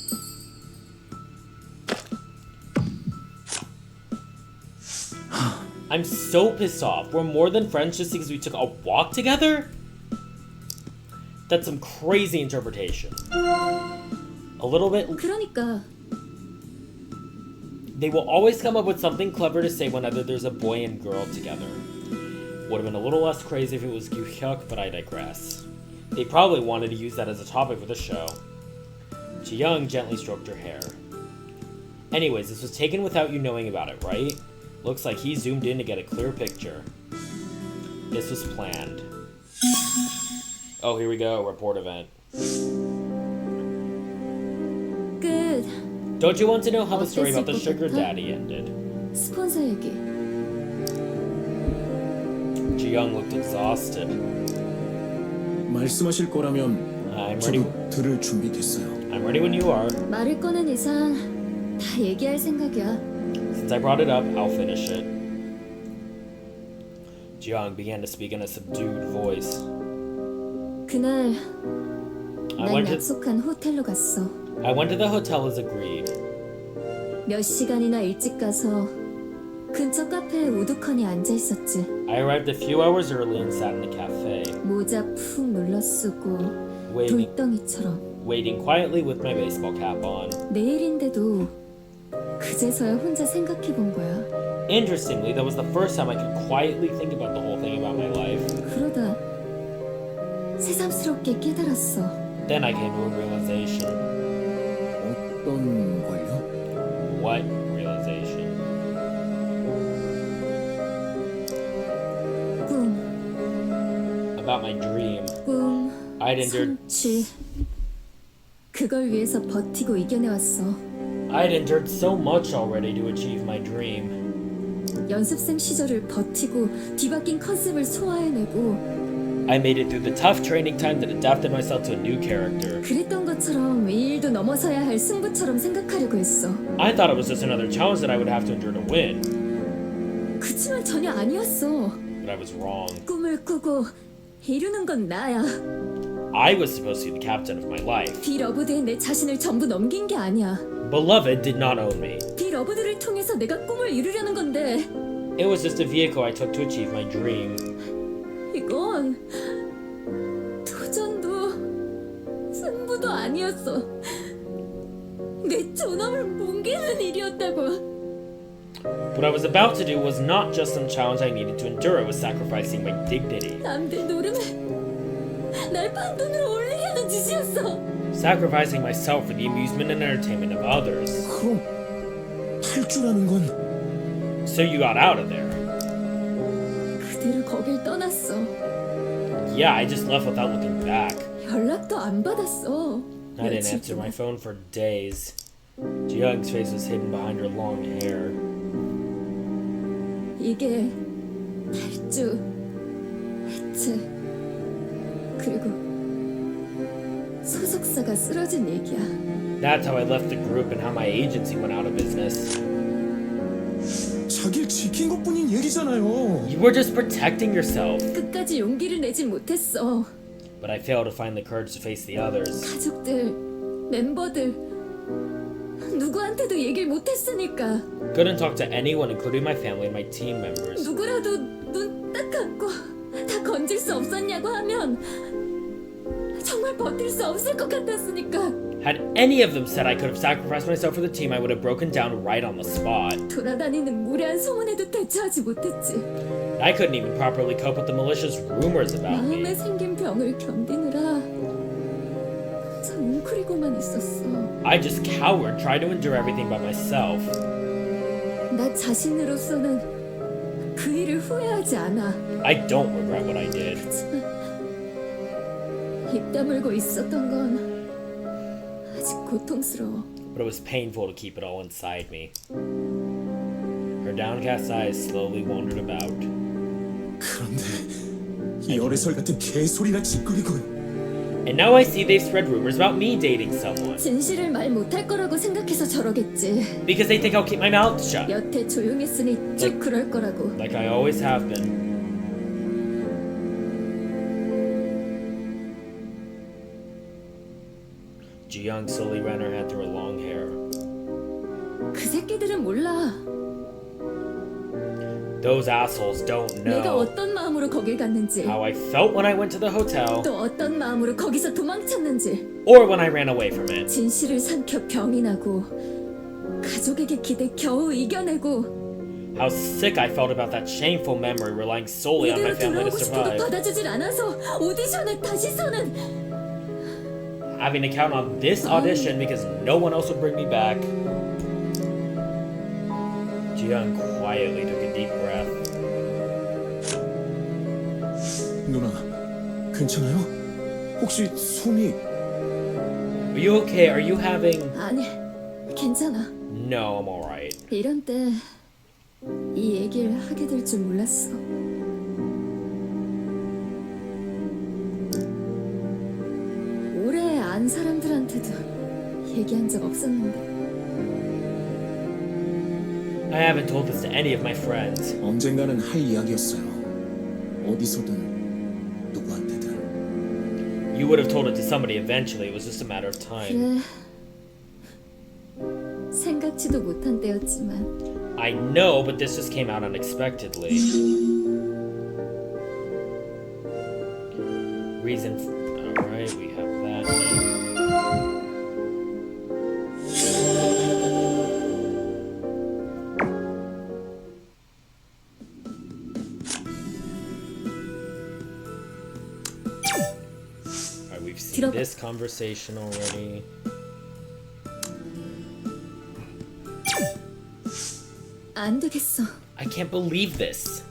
I'm so pissed off. We're more than friends just because we took a walk together? That's some crazy interpretation. A little bit. 그러니까 They will always come up with something clever to say whenever there's a boy and girl together. Would have been a little less crazy if it was Gyu-hyuk, but I digress. They probably wanted to use that as a topic for the show. Ji-young gently stroked her hair. Anyways, this was taken without you knowing about it, right? Looks like he zoomed in to get a clear picture. This was planned. Oh, here we go, report event. 끝. Don't you want to know how the story about the sugar daddy ended? 스폰서 얘기. Ji-young looked exhausted. 말씀하실 거라면 I'm ready. 저도 들을 준비됐어요. I'm ready when you are. 말을 꺼낸 이상 다 얘기할 생각이야. Since I brought it up, I'll finish it. Ji-young began to speak in a subdued voice. 그날 I 난 went to 약속한 호텔로 갔어. the hotel as agreed. 몇 시간이나 일찍 가서 근처 카페에 우두커니 앉아 있었지. I arrived a few hours early and sat in a cafe, 모자 푹 눌러 쓰고 waiting, 돌덩이처럼. waiting quietly with my baseball cap on. 내일인데도 그제서야 혼자 생각해 본 거야. Interestingly, that was the first time I could quietly think about the whole thing about my life. 그러다 새삼스럽게 깨달았어. Then I came to a realization. 어떤 걸요? What realization? 꿈, About my dream. 꿈, I'd endured 성취. 그걸 위해서 버티고 이겨내왔어. I'd endured so much already to achieve my dream. 연습생 시절을 버티고 뒤바뀐 컨셉을 소화해내고 I made it through the tough training time that adapted myself to a new character. 그랬던 것처럼 이 일도 넘어서야 할 승부처럼 생각하려고 했어. I thought it was just another challenge that I would have to endure to win, 그치만 전혀 아니었어. but I was wrong. 꿈을 꾸고 이루는 건 나야. I was supposed to be the captain of my life. 비러브드에 내 자신을 전부 넘긴 게 아니야. Beloved did not own me. 비러브드를 통해서 내가 꿈을 이루려는 건데 It was just a vehicle I took to achieve my dream. 이건 도전도 승부도 아니었어. 내 존엄을 뭉개는 일이었다고. What I was about to do was not just some challenge I needed to endure, it was sacrificing my dignity. 남들 노름에 날 판돈으로 올리려는 짓이었어. Sacrificing myself for the amusement and entertainment of others. 그럼 탈주라는 건 So you got out of there. 그대로 거길 떠났어. Yeah, I just left without looking back. 연락도 안 받았어. I didn't 며칠 answer 동안. my phone for days. Ji-young's face was hidden behind her long hair. 이게 탈주, 해체, 그리고 소속사가 쓰러진 얘기야. That's how I left the group and how my agency went out of business. 자기를 지킨 것뿐인 얘기잖아요. You were just protecting yourself. 끝까지 용기를 내진 못했어. But I failed to find the courage to face the others. 가족들, 멤버들 누구한테도 얘기를 못했으니까. Couldn't talk to anyone, including my family and my team members. 누구라도 눈 딱 감고 다 건질 수 없었냐고 하면 정말 버틸 수 없을 것 같았으니까. Had any of them said I could have sacrificed myself for the team, I would have broken down right on the spot. 돌아다니는 무례한 소문에도 대처하지 못했지. I couldn't even properly cope with the malicious rumors about 마음에 me. 생긴 병을 견디느라 혼자 웅크리고만 있었어. I just cowered, tried to endure everything by myself. 나 자신으로서는 그 일을 후회하지 않아. I don't regret what I did. 하지만 입 다물고 있었던 건 아직 고통스러워. But it was painful to keep it all inside me. Her Her downcast eyes slowly wandered about. 그런데 이 어레설 같은 개소리나 짓거리군. And now I see they've spread rumors about me dating someone. 진실을 말 못할 거라고 생각해서 저러겠지. Because they think I'll keep my mouth shut. 여태 조용했으니 쭉 그럴 거라고. Like I always have been. Ji-young slowly ran her hand through her long hair. 그 새끼들은 몰라. Those assholes don't 내가 know 어떤 마음으로 거길 갔는지, how I felt when I went to the hotel 또 어떤 마음으로 거기서 도망쳤는지. or when I ran away from it. 진실을 삼켜 병이 나고 가족에게 기대 겨우 이겨내고 How sick I felt about that shameful memory relying solely on my 이대로 family to 돌아오고 싶어도 survive. 받아주질 않아서 오디션을 다시 서는. Having to count on this audition because no one else would bring me back. Ji-young quietly took a deep breath. 누나, 괜찮아요? 혹시 손이... Are you okay? Are you having... 아니, 괜찮아. No, I'm alright. 이런 때 이 얘기를 하게 될 줄 몰랐어. 오래 안 사람들한테도 얘기한 적 없었는데. I haven't told this to any of my friends. 언젠가는 할 이야기였어요. 어디서든 누구한테든. You would have told it to somebody eventually. It was just a matter of time. 그래, 생각지도 못한 때였지만. I know, but this just came out unexpectedly. Reason. Alright, we have that now. Alright, we've seen this conversation already. 안 되겠어. I can't believe this.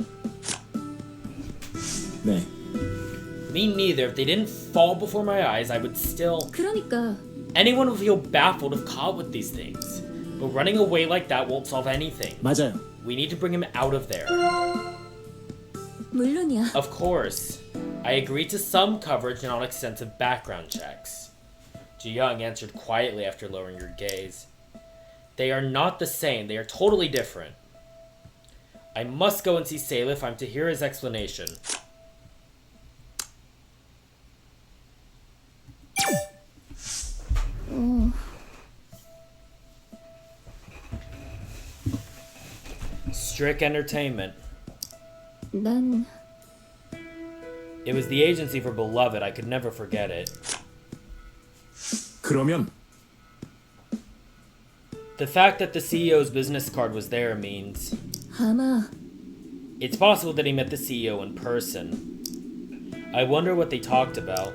네, Me neither. If they didn't fall before my eyes, I would still. 그러니까 Anyone would feel baffled if caught with these things. But running away like that won't solve anything. 맞아요. We need to bring him out of there. 물론이야. Of course. I agreed to some coverage and non-extensive background checks. Ji-young answered quietly after lowering her gaze. They are not the same. They are totally different. I must go and see Sale if I'm to hear his explanation. Strict entertainment. 난 It was the agency for Beloved. I could never forget it. 그러면 The fact that the CEO's business card was there means 아마 it's possible that he met the CEO in person. I wonder what they talked about,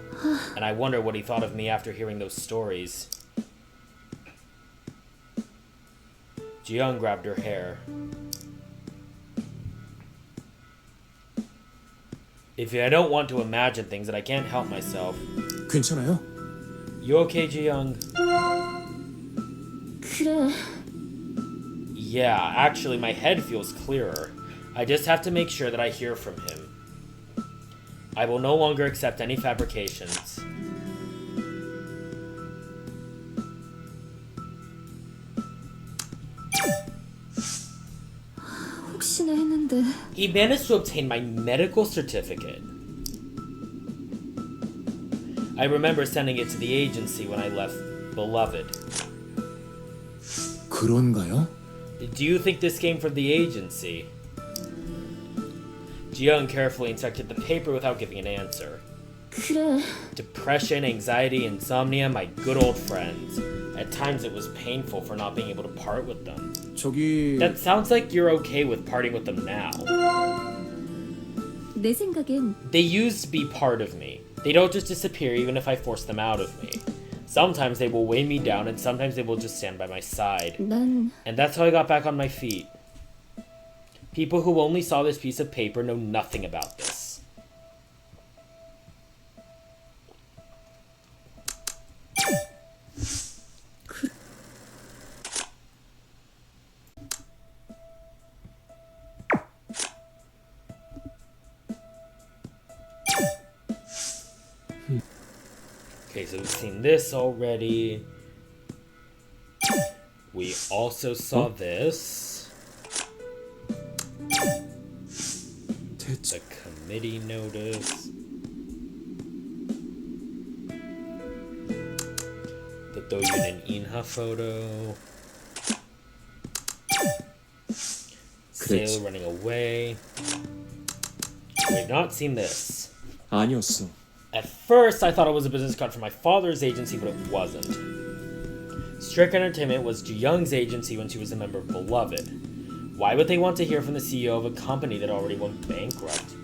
and I wonder what he thought of me after hearing those stories. Ji-young grabbed her hair. If I don't want to imagine things that I can't help myself. 괜찮아요? You okay, Ji-young? 그래. Yeah, actually my head feels clearer. I just have to make sure that I hear from him. I will no longer accept any fabrications. 혹시나 했는데 He managed to obtain my medical certificate. I remember sending it to the agency when I left Beloved. 그런가요? Do you think this came from the agency? Ji-young carefully inspected the paper without giving an answer. 그래. Depression, anxiety, insomnia, my good old friends. At times it was painful for not being able to part with them. 저기... That sounds like you're okay with parting with them now. 내 생각엔 They used to be part of me. They don't just disappear even if I force them out of me. Sometimes they will weigh me down and sometimes they will just stand by my side. 난 And that's how I got back on my feet. People who only saw this piece of paper know nothing about this. Okay, so we've seen this already. We also saw this. The committee notice. The Do-Yoon and Inha photo. Sailor running away. We've not seen this. 아니었어. At first, I thought it was a business card for my father's agency, but it wasn't. Strict Entertainment was Do-Young's agency when she was a member of Beloved. Why would they want to hear from the CEO of a company that already went bankrupt?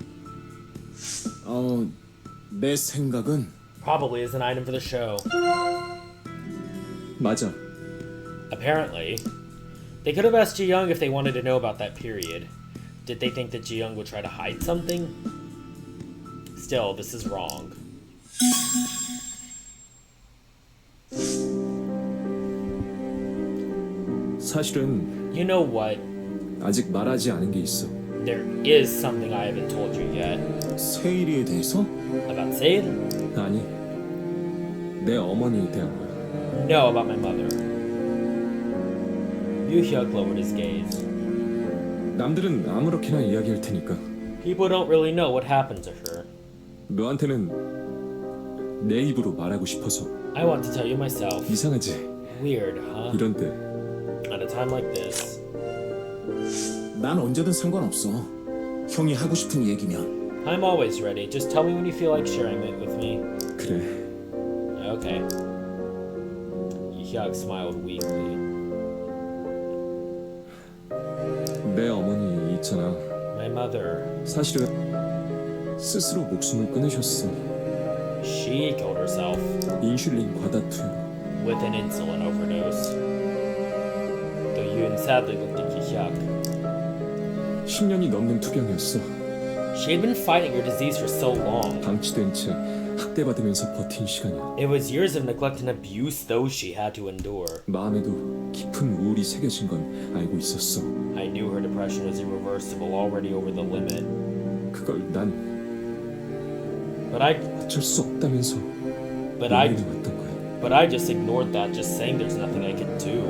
내 생각은 Probably as an item for the show. 맞아. Apparently. They could have asked Do-Young if they wanted to know about that period. Did they think that Do-Young would try to hide something? Still, this is wrong. 사실은 You know what? 아직 말하지 않은 게 있어. There is something I haven't told you yet. 세일이에 대해서? About Sade? 아니, 내 어머니에 대한 거야. No, about my mother. Yoo-hyuk lowered his gaze. 남들은 아무렇게나 이야기할 테니까 People don't really know what happened to her. 너한테는 내 입으로 말하고 싶어서. I want to tell you myself. 이상하지? Weird, huh? 이런 때 At a time like this. 난 언제든 상관없어. 형이 하고 싶은 얘기면. I'm always ready. Just tell me when you feel like sharing it with me. 그래. Okay. Yoo-hyuk smiled weakly. 내 어머니 있잖아. My mother. 사실은 스스로 목숨을 끊으셨어. She killed herself 인슐린 과다투. with an insulin overdose. Do-Yoon sadly looked at Yoo-hyuk. 10년이 넘는 투병이었어. She had been fighting her disease for so long. 방치된 채 학대받으면서 버틴 시간이야. It was years of neglect and abuse those she had to endure. 마음에도 깊은 우울이 새겨진 건 알고 있었어. I knew her depression was irreversible, already over the limit. 그걸 난 But I 어쩔 수 없다면서 왔던 거야. But I just ignored that, just saying there's nothing I could do.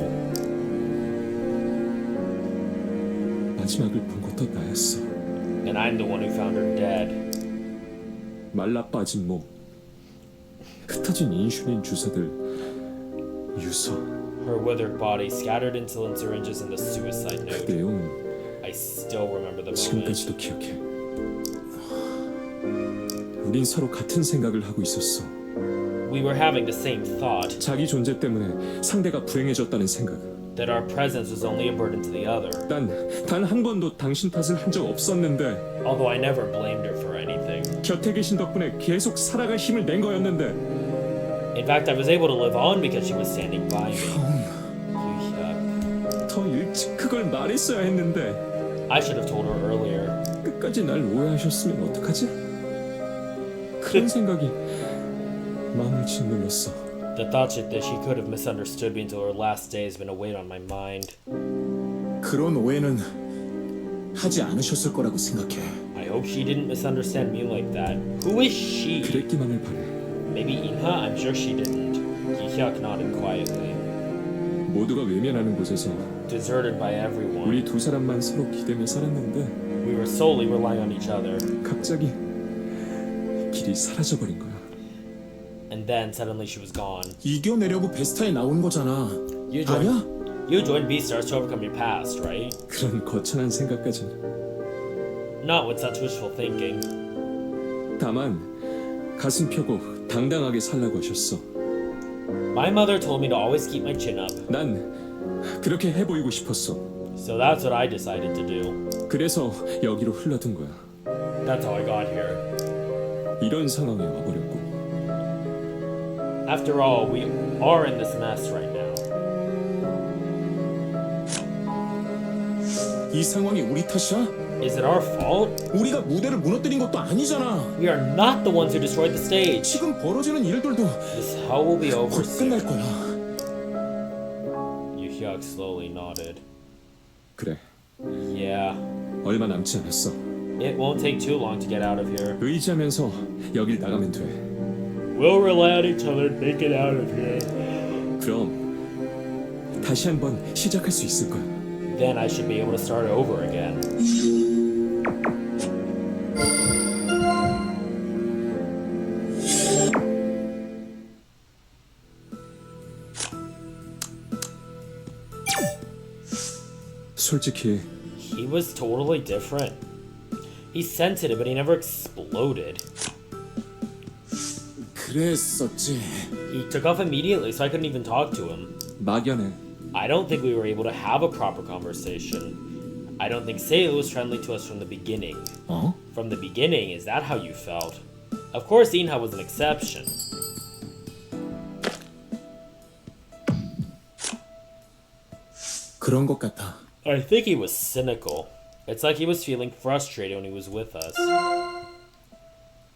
마지막을 본 것도 나였어. And I'm the one who found her dead. 말라 빠진 몸, 흩어진 인슐린 주사들, 유서. Her withered body, scattered insulin syringes, and the suicide 그 note. 내용은 I still remember the moment. 지금까지도 기억해. 우린 서로 같은 생각을 하고 있었어. We were having the same thought, 자기 존재 때문에 상대가 불행해졌다는 생각. that our presence was only a burden to the other. 단 한 번도 당신 탓을 한 적 없었는데 Although I never blamed her for anything. 곁에 계신 덕분에 계속 살아갈 힘을 낸 거였는데. In fact, I was able to live on because she was standing by me. Yoo-hyuk. 더 일찍 그걸 말했어야 했는데. I should have told her earlier. 끝까지 날 오해하셨으면 어떡하지? 그런 생각이 마음을 짓눌렀어. The thought that she could have misunderstood me until her last day has been a weight on my mind. 그런 오해는 하지 않으셨을 거라고 생각해. I hope she didn't misunderstand me like that. Who is she? 그랬기만을 바래. Maybe Inha? I'm sure she didn't. Yoo-hyuk nodded quietly. 모두가 외면하는 곳에서 Deserted by everyone. 우리 두 사람만 서로 기대며 살았는데 We were solely relying on each other. 갑자기 길이 사라져버린 거야. And then suddenly she was gone. 이겨내려고 베스타에 나온 거잖아. You 아니야? joined B-Stars to overcome your past, right? 그런 거창한 생각까진. Not with such wishful thinking. 다만 가슴 펴고 당당하게 살라고 하셨어. My mother told me to always keep my chin up. 난 그렇게 해보이고 싶었어. So that's what I decided to do. 그래서 여기로 흘러든 거야. That's how I got here. 이런 상황에 와버렸고. After all, we are in this mess right now. 이 상황이 우리 탓이야? Is it our fault? 우리가 무대를 무너뜨린 것도 아니잖아. We are not the ones who destroyed the stage. 지금 벌어지는 일들도 This hell will be over 곧 끝날 soon. 거야. Yoo-hyuk slowly nodded. 그래, Yeah. 얼마 남지 않았어. It won't take too long to get out of here. 의지하면서 여길 나가면 돼. We'll rely on each other to make it out of here. 그럼 다시 한번 시작할 수 있을 거야. Then I should be able to start over again. 솔직히 He was totally different. He's sensitive, but he never exploded. 그랬었지. He took off immediately, so I couldn't even talk to him. 막연해. I don't think we were able to have a proper conversation. I don't think Sale was friendly to us from the beginning. 어? From the beginning, is that how you felt? Of course, Inha was an exception. 그런 것 같아. I think he was cynical. It's like he was feeling frustrated when he was with us.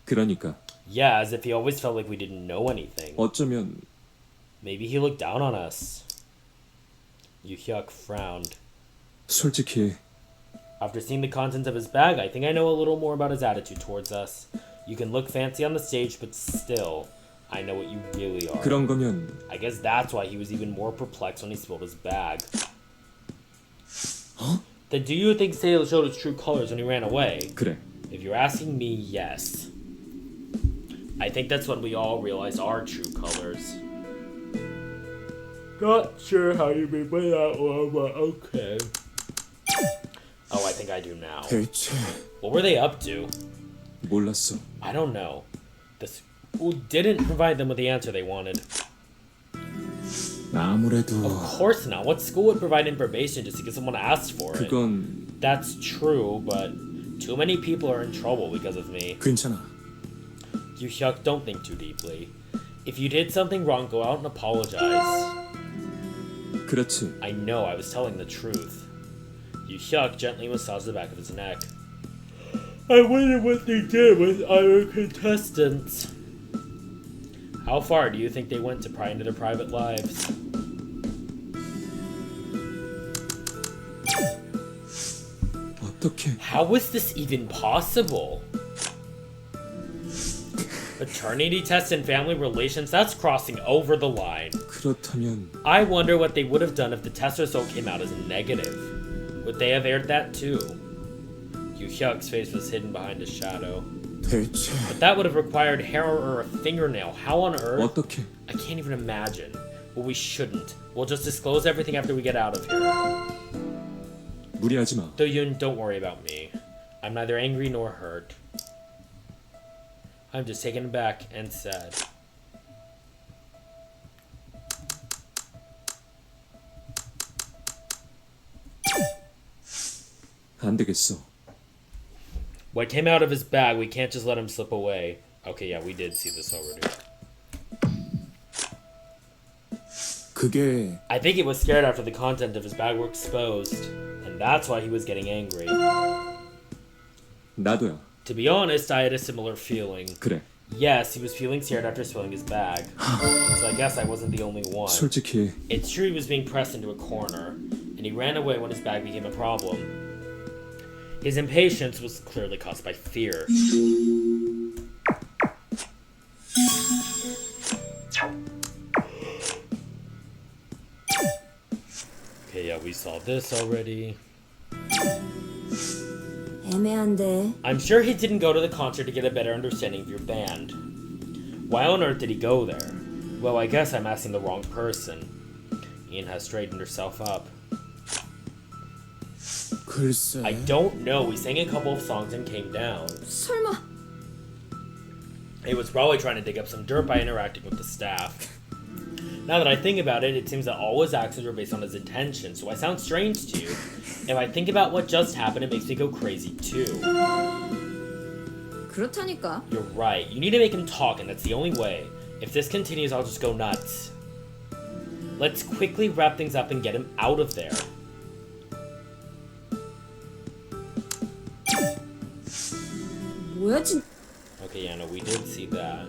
그러니까 Yeah, as if he always felt like we didn't know anything. 어쩌면 Maybe he looked down on us. Yu-hyuk frowned. 솔직히 After seeing the contents of his bag, I think I know a little more about his attitude towards us. You can look fancy on the stage, but still, I know what you really are. 그런 거면 I guess that's why he was even more perplexed when he spilled his bag. Huh? Then do you think Sale showed his true colors when he ran away? 그래. If you're asking me, yes. I think that's when we all realize our true colors. Not sure how you mean by that one, but okay. Oh, I think I do now. 대체 What were they up to? 몰랐어. I don't know. The school didn't provide them with the answer they wanted. 아무래도 Of course not. What school would provide information just because someone asked for it? 그건 That's true, but too many people are in trouble because of me. 괜찮아. Yu-hyuk, don't think too deeply. If you did something wrong, go out and apologize. 그렇지. I know, I was telling the truth. Yu-hyuk gently massaged the back of his neck. I wonder what they did with other contestants. How far do you think they went to pry into their private lives? 어떻게? How was this even possible? Paternity tests and family relations, that's crossing over the line. 그렇다면 I wonder what they would have done if the test result came out as negative. Would they have aired that too? Yu-hyuk's face was hidden behind a shadow. 대체 But that would have required hair or a fingernail. How on earth? 어떻게? I can't even imagine. Well, we shouldn't. We'll just disclose everything after we get out of here. 무리하지 마. Do-Yoon, don't worry about me. I'm neither angry nor hurt. I'm just taken aback and sad. 안 되겠어. What came out of his bag, we can't just let him slip away. Okay, yeah, we did see this already. 그게 I think he was scared after the content of his bag were exposed, and that's why he was getting angry. 나도야. To be honest, I had a similar feeling. 그래. Yes, he was feeling scared after spilling his bag. So I guess I wasn't the only one. 솔직히 It's true he was being pressed into a corner, and he ran away when his bag became a problem. His impatience was clearly caused by fear. Okay, yeah, we saw this already. 애매한데. I'm sure he didn't go to the concert to get a better understanding of your band. Why on earth did he go there? Well, I guess I'm asking the wrong person. Ian has straightened herself up. 글쎄. I don't know. We sang a couple of songs and came down. 설마 He was probably trying to dig up some dirt by interacting with the staff. Now that I think about it, it seems that all his actions were based on his intentions, so I sound strange to you. If I think about what just happened, it makes me go crazy too. 그렇다니까. You're right. You need to make him talk, and that's the only way. If this continues, I'll just go nuts. Let's quickly wrap things up and get him out of there. 뭐야 진? Okay, yeah, no, we did see that.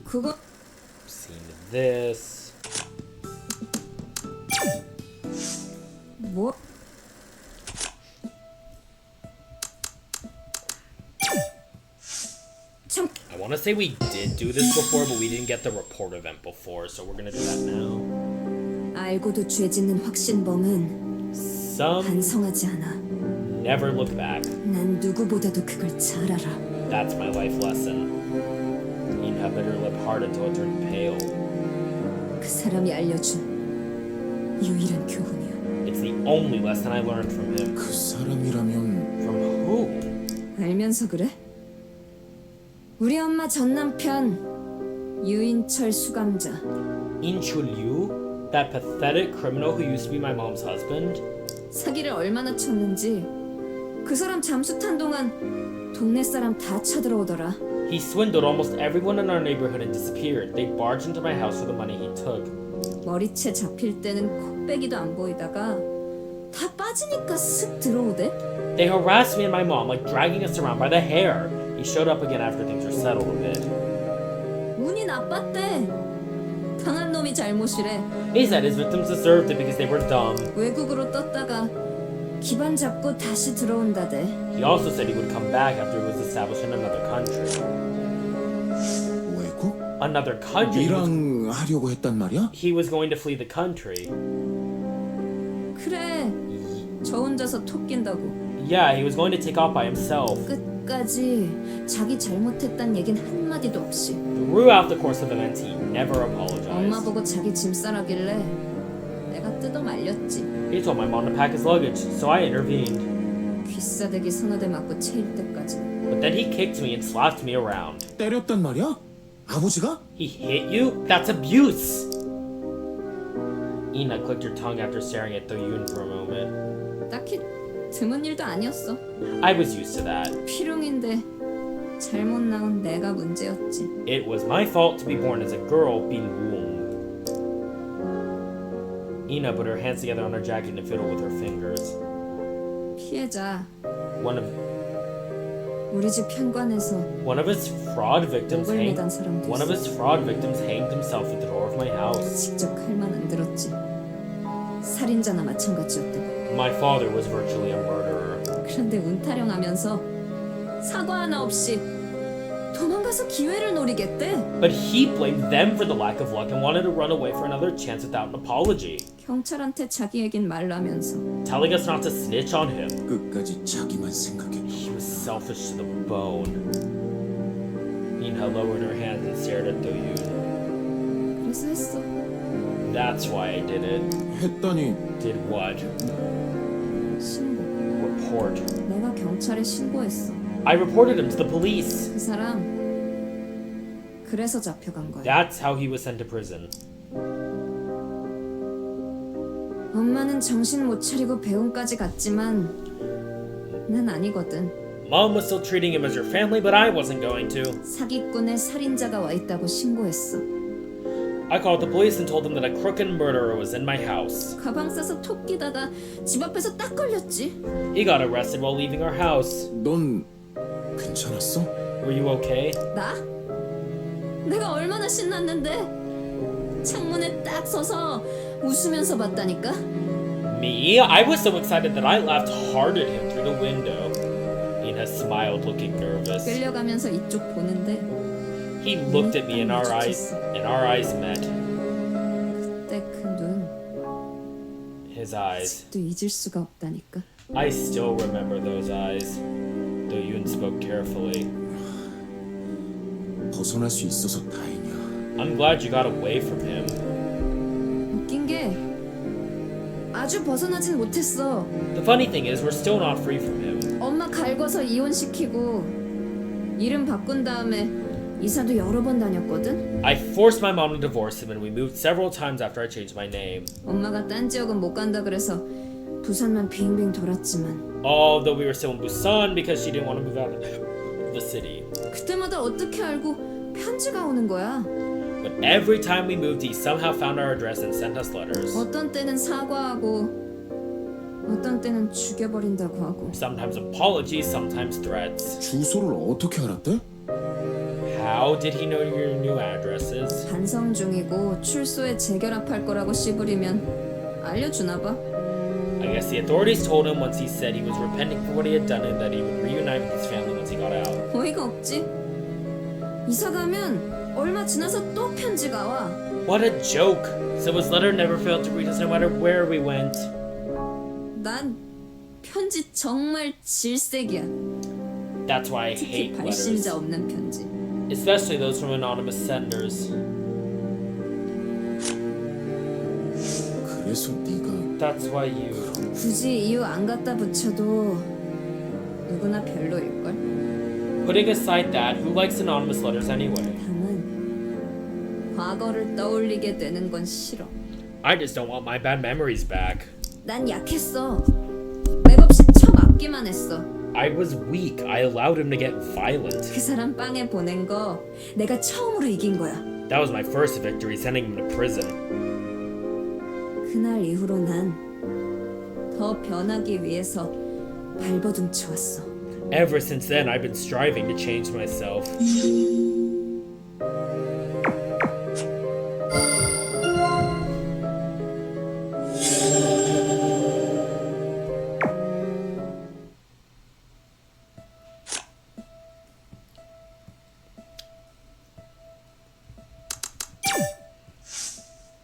그거 Seen this. 뭐? want to say we did do this before, but we didn't get the report event before, so we're gonna do that now. 알고도 죄 짓는 확신범은 Some 반성하지 않아. never look back. 난 누구보다도 그걸 잘 알아. That's my life lesson. Ina bit her lip hard until it turned pale. 그 사람이 알려준 유일한 교훈이야. It's the only lesson I learned from him. 그 사람이라면 From who? 알면서 그래? 우리 엄마 전 남편 유인철 수감자. In-chul Yu? That pathetic criminal who used to be my mom's husband? 사기를 얼마나 쳤는지 그 사람 잠수 탄 동안 동네 사람 다 쳐들어오더라. He swindled almost everyone in our neighborhood and disappeared. They barged into my house for the money he took. 머리채 잡힐 때는 코빼기도 안 보이다가 다 빠지니까 쓱 들어오대. They harassed me and my mom, like dragging us around by the hair. He showed up again after things were settled a bit. 운이 나빴대. 당한 놈이 잘못이래. He said his victims deserved it because they were dumb. 외국으로 떴다가 기반 잡고 다시 들어온다대. He also said he would come back after he was established in another country. 외국? Another country? 니랑 하려고 했단 말이야? He was going to flee the country. 그래. 저 혼자서 톡 낀다고. Yeah, he was going to take off by himself. 끝까지 자기 잘못했단 얘긴 한마디도 없이. Throughout the course of events, he never 엄마 apologized. 보고 자기 짐 싸라길래 내가 뜯어 말렸지. He told my mom to pack his luggage, so I intervened. 귀싸대기 서너 대 맞고 체일 때까지. But then he kicked me and slapped me around. 때렸단 말이야? 아버지가? He hit you? That's abuse! Ina clicked her tongue after staring at Do-Yoon for a moment. 딱히 드문 일도 아니었어. I was used to that. 피룡인데 잘못 나온 내가 문제였지. It was my fault to be born as a girl being wombed. Ina put her hands together on her jacket and fiddled with her fingers. 피해자. One of 우리 집 현관에서 his fraud victims 목을 hanged. 매단 사람도 One of 있어. his fraud victims hanged himself at the door of my house. 직접 칼만 안 들었지. 살인자나 마찬가지였다고. My father was virtually a murderer. 그런데 운타령하면서 사과 하나 없이 도망가서 기회를 노리겠대. But he blamed them for the lack of luck and wanted to run away for another chance without an apology, 경찰한테 자기 얘긴 말라면서. telling us not to snitch on him. 끝까지 자기만 생각했다. He was selfish to the bone. Ina lowered her hands and stared at Do-Yoon. 그래서 했어. That's why I did it. 했더니 Did what? 신고. Report. 내가 경찰에 신고했어. I reported him to the police. 그 사람 그래서 잡혀간 거야. That's how he was sent to prison. 엄마는 정신 못 차리고 배움까지 갔지만 난 아니거든. Mom was still treating him as your family, but I wasn't going to. 사기꾼의 살인자가 와 있다고 신고했어. I called the police and told them that a crooked murderer was in my house. 가방 싸서 톡 끼다가 집 앞에서 딱 걸렸지. He got arrested while leaving our house. 넌 괜찮았어? Were you okay? 나? 내가 얼마나 신났는데 창문에 딱 서서 웃으면서 봤다니까. Me? I was so excited that I laughed hard at him through the window. Ina smiled, looking nervous. 끌려가면서 이쪽 보는데 He looked at me and our eyes met. 그때 그 눈 His eyes. 또 잊을 수가 없다니까. I still remember those eyes. Do-Yoon spoke carefully. 벗어날 수 있어서 다행이야. I'm glad you got away from him. 웃긴 게 아주 벗어나진 못했어. The funny thing is, we're still not free from him. 엄마 갈궈서 이혼시키고 이름 바꾼 다음에 이사도 여러 번 다녔거든. I forced my mom to divorce him and we moved several times after I changed my name. 엄마가 딴 지역은 못 간다 그래서 부산만 빙빙 돌았지만 Although we were still in Busan because she didn't want to move out of the city. 그때마다 어떻게 알고 편지가 오는 거야. But every time we moved, he somehow found our address and sent us letters. 어떤 때는 사과하고 어떤 때는 죽여버린다고 하고. Sometimes apologies, sometimes threats. 주소를 어떻게 알았대? How did he know your new addresses? 반성 중이고 출소에 재결합할 거라고 씨부리면 알려주나 봐. I guess the authorities told him once he said he was repenting for what he had done and that he would reunite with his family once he got out. 어이가 없지. 이사 가면 얼마 지나서 또 편지가 와. What a joke! So his letter never failed to reach us no matter where we went. 난 편지 정말 질색이야. That's why I 특히 hate letters. 발신자 없는 편지. Especially those from anonymous senders. 그래서 네가 That's why you... 굳이 이유 안 갖다 붙여도 누구나 별로일걸? Putting aside that, who likes anonymous letters anyway? 다만 과거를 떠올리게 되는 건 싫어. I just don't want my bad memories back. 난 약했어. 맥없이 쳐맞기만 했어. I was weak. I allowed him to get violent. 그 사람 빵에 보낸 거 내가 처음으로 이긴 거야. That was my first victory, sending him to prison. 그날 이후로 난 더 변하기 위해서 발버둥쳐 왔어. Ever since then, I've been striving to change myself.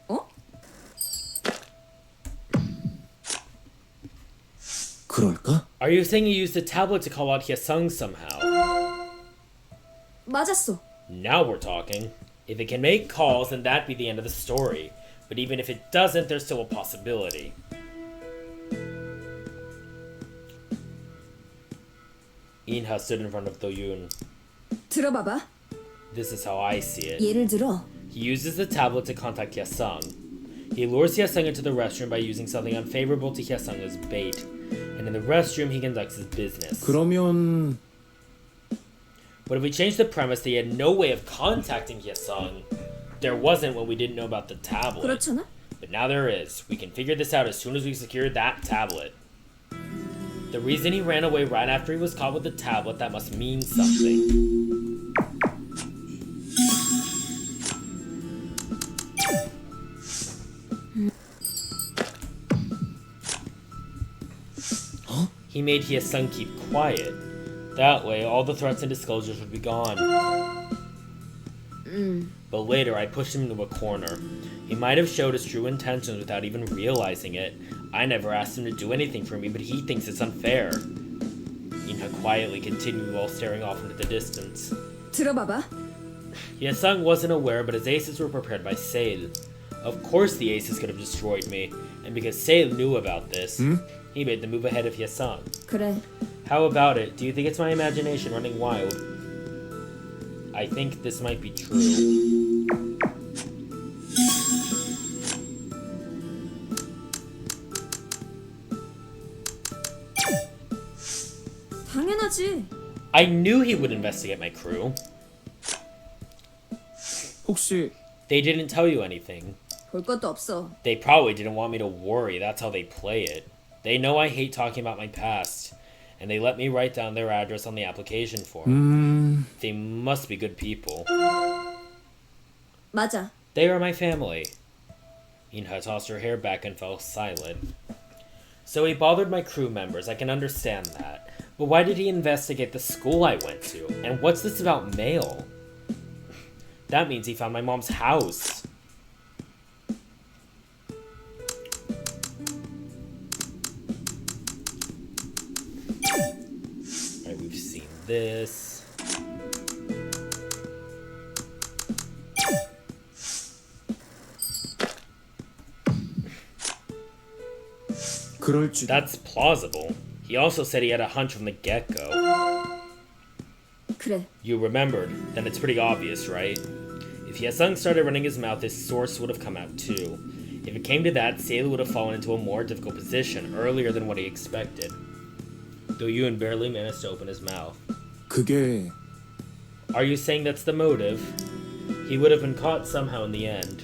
어? 그럴까? Are you saying you used the tablet to call out Hyesung somehow? 맞았어. Now we're talking. If it can make calls, then that'd be the end of the story. But even if it doesn't, there's still a possibility. In-ha stood in front of Do-Yoon. 들어봐봐. This is how I see it. 예를 들어 He uses the tablet to contact Hyesung. He lures Hyesung into the restroom by using something unfavorable to Hyesung as bait. And in the restroom, he conducts his business. 그러면 But if we change the premise that he had no way of contacting Hyesung, there wasn't when we didn't know about the tablet. 그렇잖아? But now there is. We can figure this out as soon as we secure that tablet. The reason he ran away right after he was caught with the tablet, that must mean something. He made Hyesung keep quiet. That way, all the threats and disclosures would be gone. But later, I pushed him into a corner. He might have showed his true intentions without even realizing it. I never asked him to do anything for me, but he thinks it's unfair. Inha quietly continued while staring off into the distance. 들어봐봐. Hyesung wasn't aware, but his aces were prepared by Sale. Of course the aces could have destroyed me, and because Sale knew about this, he made the move ahead of Hyesung. 그래. How about it? Do you think it's my imagination running wild? I think this might be true. 당연하지. I knew he would investigate my crew. 혹시 They didn't tell you anything. 볼 것도 없어. They probably didn't want me to worry. That's how they play it. They know I hate talking about my past, and they let me write down their address on the application form. They must be good people. 맞아. They are my family. Inha tossed her hair back and fell silent. So he bothered my crew members, I can understand that. But why did he investigate the school I went to? And what's this about mail? That means he found my mom's house. Alright, we've seen this. 그럴지 That's plausible. He also said he had a hunch from the get-go. 그래. You remembered. Then it's pretty obvious, right? If Hyesung started running his mouth, his source would have come out too. If it came to that, Sale would have fallen into a more difficult position earlier than what he expected. Do-Yoon barely managed to open his mouth. 그게 Are you saying that's the motive? He would have been caught somehow in the end.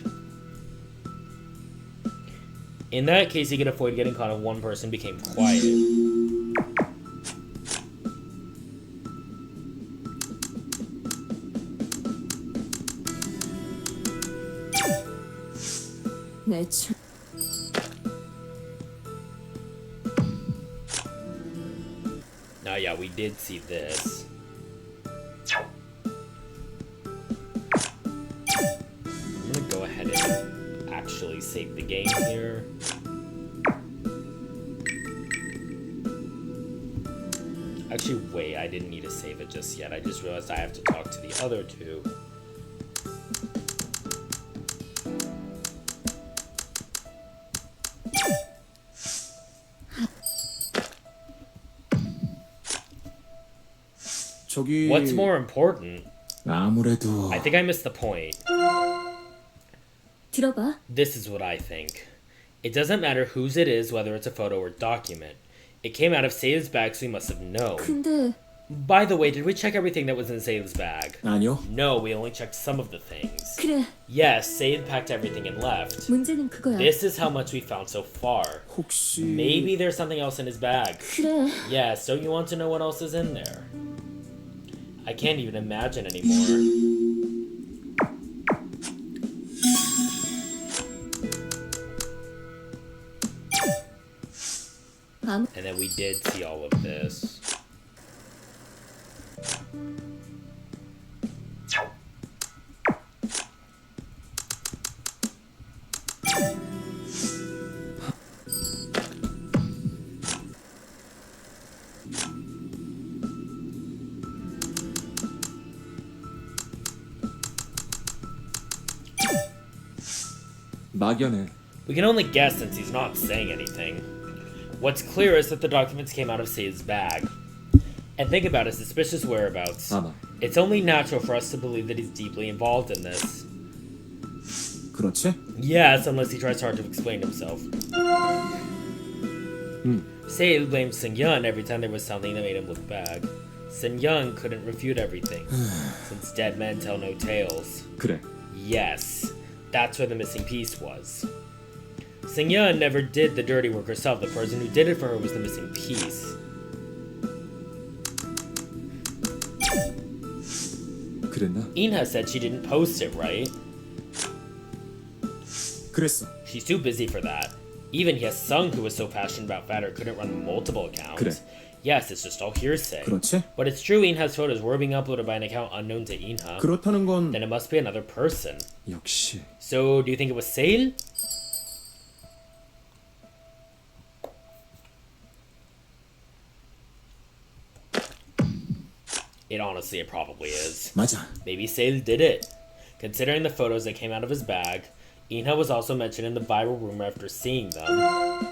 In that case, he could avoid getting caught if one person became quiet. 내 참. Now, yeah, we did see this. save the game here. Actually, wait, I didn't need to save it just yet. I just realized I have to talk to the other two. 저기 What's more important? 아무래도 I think I missed the point. 들어봐. This is what I think. It doesn't matter whose it is, whether it's a photo or document. It came out of Sei's bag, so he must have known. 근데 By the way, did we check everything that was in Sei's bag? 아니요. No, we only checked some of the things. 그래. Yes, Sei packed everything and left. 문제는 그거야. This is how much we found so far. 혹시 Maybe there's something else in his bag. 그래. Yes, don't you want to know what else is in there? I can't even imagine anymore. 아무 And then we did see all of this. 막연해. We can only guess since he's not saying anything. What's clear is that the documents came out of Sei's bag. And think about his suspicious whereabouts. 아마. It's only natural for us to believe that he's deeply involved in this. 그렇지? Yes, unless he tries hard to explain himself. Sei blamed Seung-yeon every time there was something that made him look bad. Seung-yeon couldn't refute everything, since dead men tell no tales. 그래. Yes, that's where the missing piece was. Seung-yeon never did the dirty work herself. The person who did it for her was the missing piece. 그랬나? Inha said she didn't post it, right? 그랬어. She's too busy for that. Even Hyesung, who was so passionate about Fatter, couldn't run multiple accounts. 그래. Yes, it's just all hearsay. 그렇지? But it's true Inha's photos were being uploaded by an account unknown to Inha. 그렇다는 건 Then it must be another person. 역시. So, do you think it was Sale? It probably is. 맞아. Maybe Sale did it. Considering the photos that came out of his bag, Inha was also mentioned in the viral rumor after seeing them.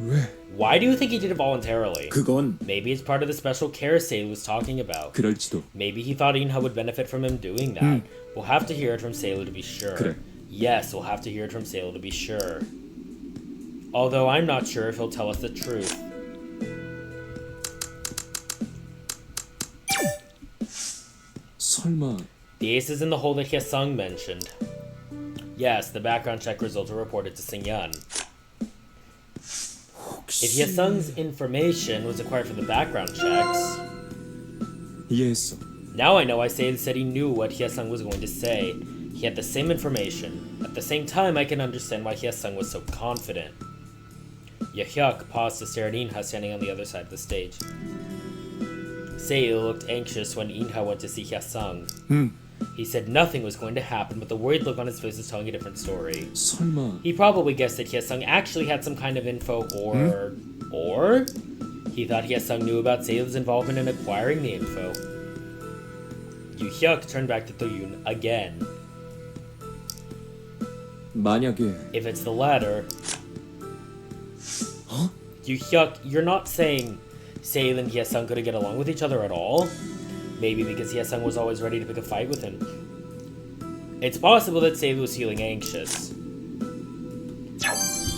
왜? Why do you think he did it voluntarily? 그건 Maybe it's part of the special care Sale was talking about. 그럴지도. Maybe he thought Inha would benefit from him doing that. We'll have to hear it from Sale to be sure. 그래. Yes, we'll have to hear it from Sale to be sure. Although I'm not sure if he'll tell us the truth. 설마. The ace is in the hole that Hyesung mentioned. Yes, the background check results were reported to Seung-yeon. If Hyesung's information was acquired from the background checks, 이해했어. now I know why Sale said he knew what Hyesung was going to say. He had the same information. At the same time, I can understand why Hyesung was so confident. Yahyuk paused to stare at Inha standing on the other side of the stage. Sale looked anxious when Inha went to see Hyesung. He said nothing was going to happen, but the worried look on his face was telling a different story. 설마. He probably guessed that Hyesung actually had some kind of info, or he thought Hyesung knew about Sale's involvement in acquiring the info. Yu-hyuk turned back to Do-Yoon again. 만약에. If it's the latter, Huh? Yu-hyuk, you're not saying Sale and Hyesung couldn't get along with each other at all? Maybe because Hyesung was always ready to pick a fight with him. It's possible that Sale was feeling anxious.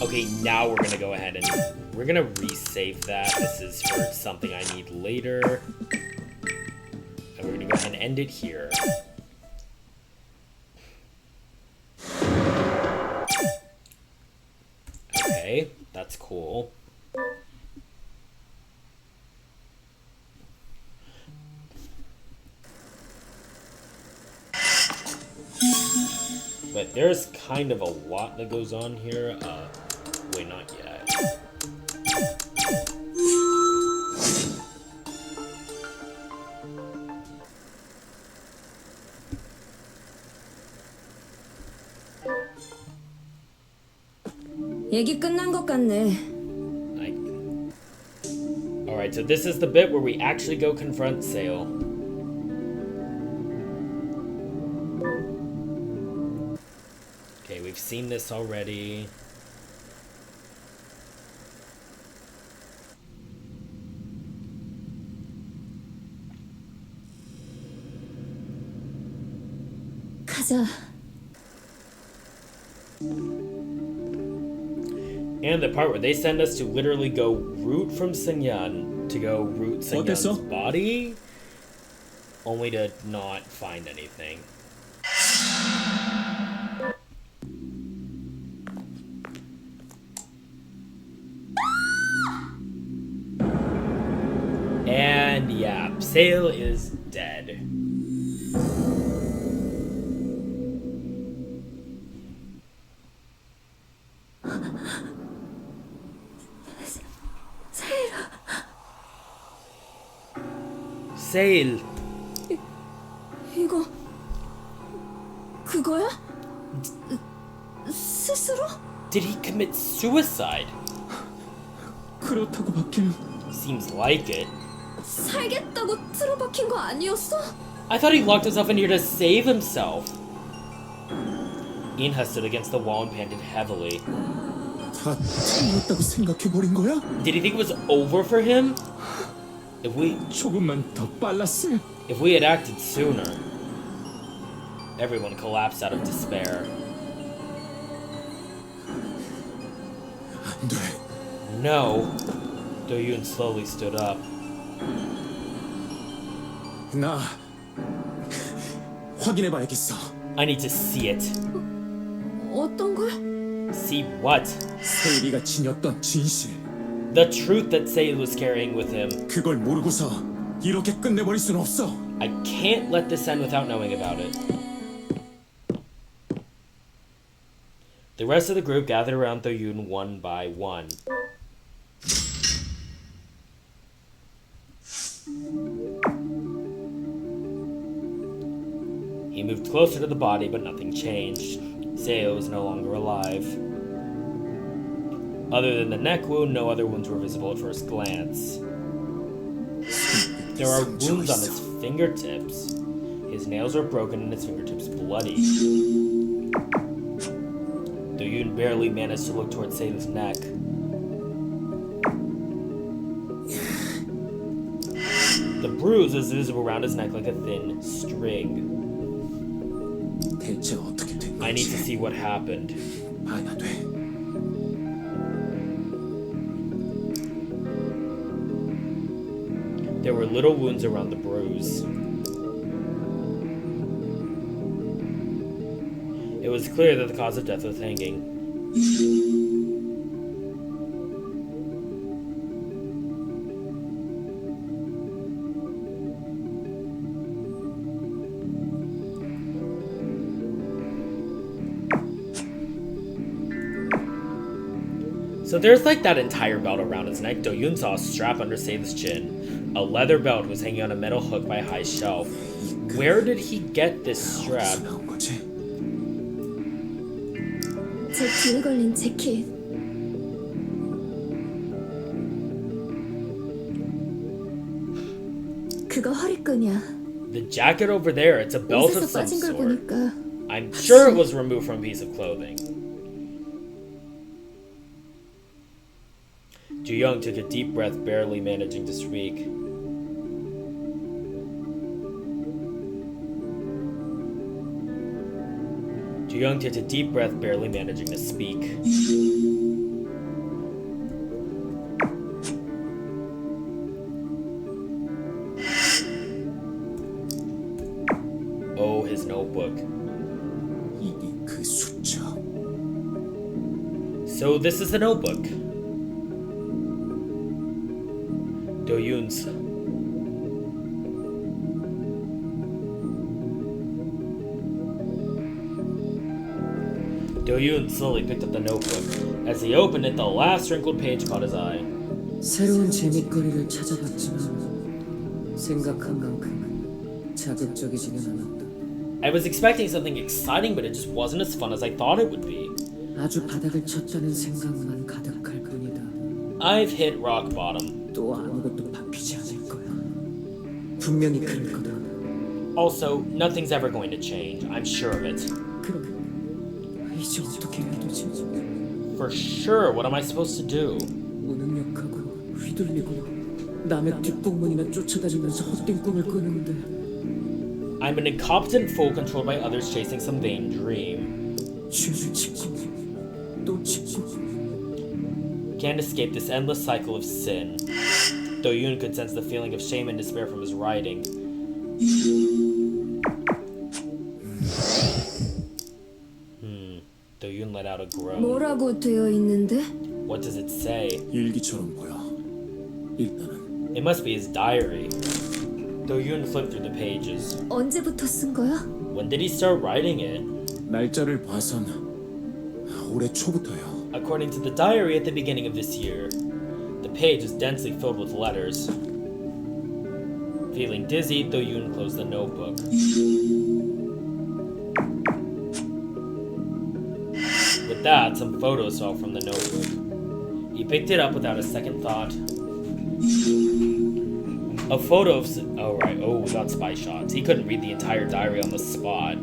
Okay, now we're gonna go ahead and we're gonna resave that. This is for something I need later. And we're gonna go ahead and end it here. Okay, that's cool. But there's kind of a lot that goes on here. Wait, not yet. 얘기 끝난 것 같네. Alright, so this is the bit where we actually go confront Sale. Okay, we've seen this already. 가자. And the part where they send us to literally go root from Senyan to go root Senyan's 어땠어? body, only to not find anything. And yeah, Sale is dead. Sale. 이거 그거야? 스스로? Did he commit suicide? 그렇다고 받기는 Seems like it. 살겠다고 틀어박힌 거 아니었어? I thought he locked himself in here to save himself. Inha stood against the wall and panted heavily. 다 틀렸다고 생각해버린 거야? Did he think it was over for him? 조금만 더 빨랐으면. If we had acted sooner. Everyone collapsed out of despair. 안 돼. No. Do-Yoon slowly stood up. 나 확인해봐야겠어. I need to see it. 어떤 걸? See what? 세일이가 지녔던 진실. The truth that Sale was carrying with him. 그걸 모르고서 이렇게 끝내버릴 순 없어. I can't let this end without knowing about it. The rest of the group gathered around Do-Yoon one by one. He moved closer to the body, but nothing changed. Seo was no longer alive. Other than the neck wound, no other wounds were visible at first glance. There are wounds on his fingertips. His nails are broken and his fingertips bloody. Do-Yoon barely managed to look towards Seo's neck. The bruise is visible around his neck like a thin string. 대체 어떻게 된 I need to 건지 see what happened. 봐야 돼. There were little wounds around the bruise. It was clear that the cause of death was hanging. So there's like that entire belt around his neck. Do-Yoon saw a strap under Seo's chin. A leather belt was hanging on a metal hook by a high shelf. Where did he get this strap? 어디서 나온 거지? 제 뒤에 걸린 재킷. 그거 허리끈이야. The jacket over there, it's a belt of 옷에서 some 빠진 걸 sort. 보니까 I'm sure it was removed from a piece of clothing. Do-Young took a deep breath, barely managing to speak. Do-Young took a deep breath, barely managing to speak. Oh, his notebook. 이게 그 숫자. So this is a notebook. Do-Yoon's. Do-Yoon slowly picked up the notebook. As he opened it, the last wrinkled page caught his eye. 새로운 재밌거리를 찾아봤지만 생각한 만큼 자극적이지는 않았다. I was expecting something exciting, but it just wasn't as fun as I thought it would be. 아주 바닥을 쳤다는 생각만 가득할 뿐이다. I've hit rock bottom. 또 아무것도 바뀌지 않을 거야. 분명히 그럴 거다. Also, nothing's ever going to change. I'm sure of it. 그럼 이제 어떻게 해야 되지? For sure, what am I supposed to do? 무능력하고 휘둘리고 남의 뒷공문이나 쫓아다니면서 헛된 꿈을 꾸는데 I'm an incompetent fool controlled by others chasing some vain dream. 죄를 짓고 또 짓고 Can't escape this endless cycle of sin. Do-Yoon could sense the feeling of shame and despair from his writing. Do-Yoon let out a groan. 뭐라고 되어 있는데? What does it say? 일기처럼 보여. 일단은 It must be his diary. Do-Yoon flipped through the pages. 언제부터 쓴 거야? When did he start writing it? 날짜를 봐선 올해 초부터요. According to the diary, at the beginning of this year. The page is densely filled with letters. Feeling dizzy, Do-Yoon closed the notebook. With that, some photos fell from the notebook. He picked it up without a second thought. A photo of... Oh, right. Oh, we got spy shots. He couldn't read the entire diary on the spot.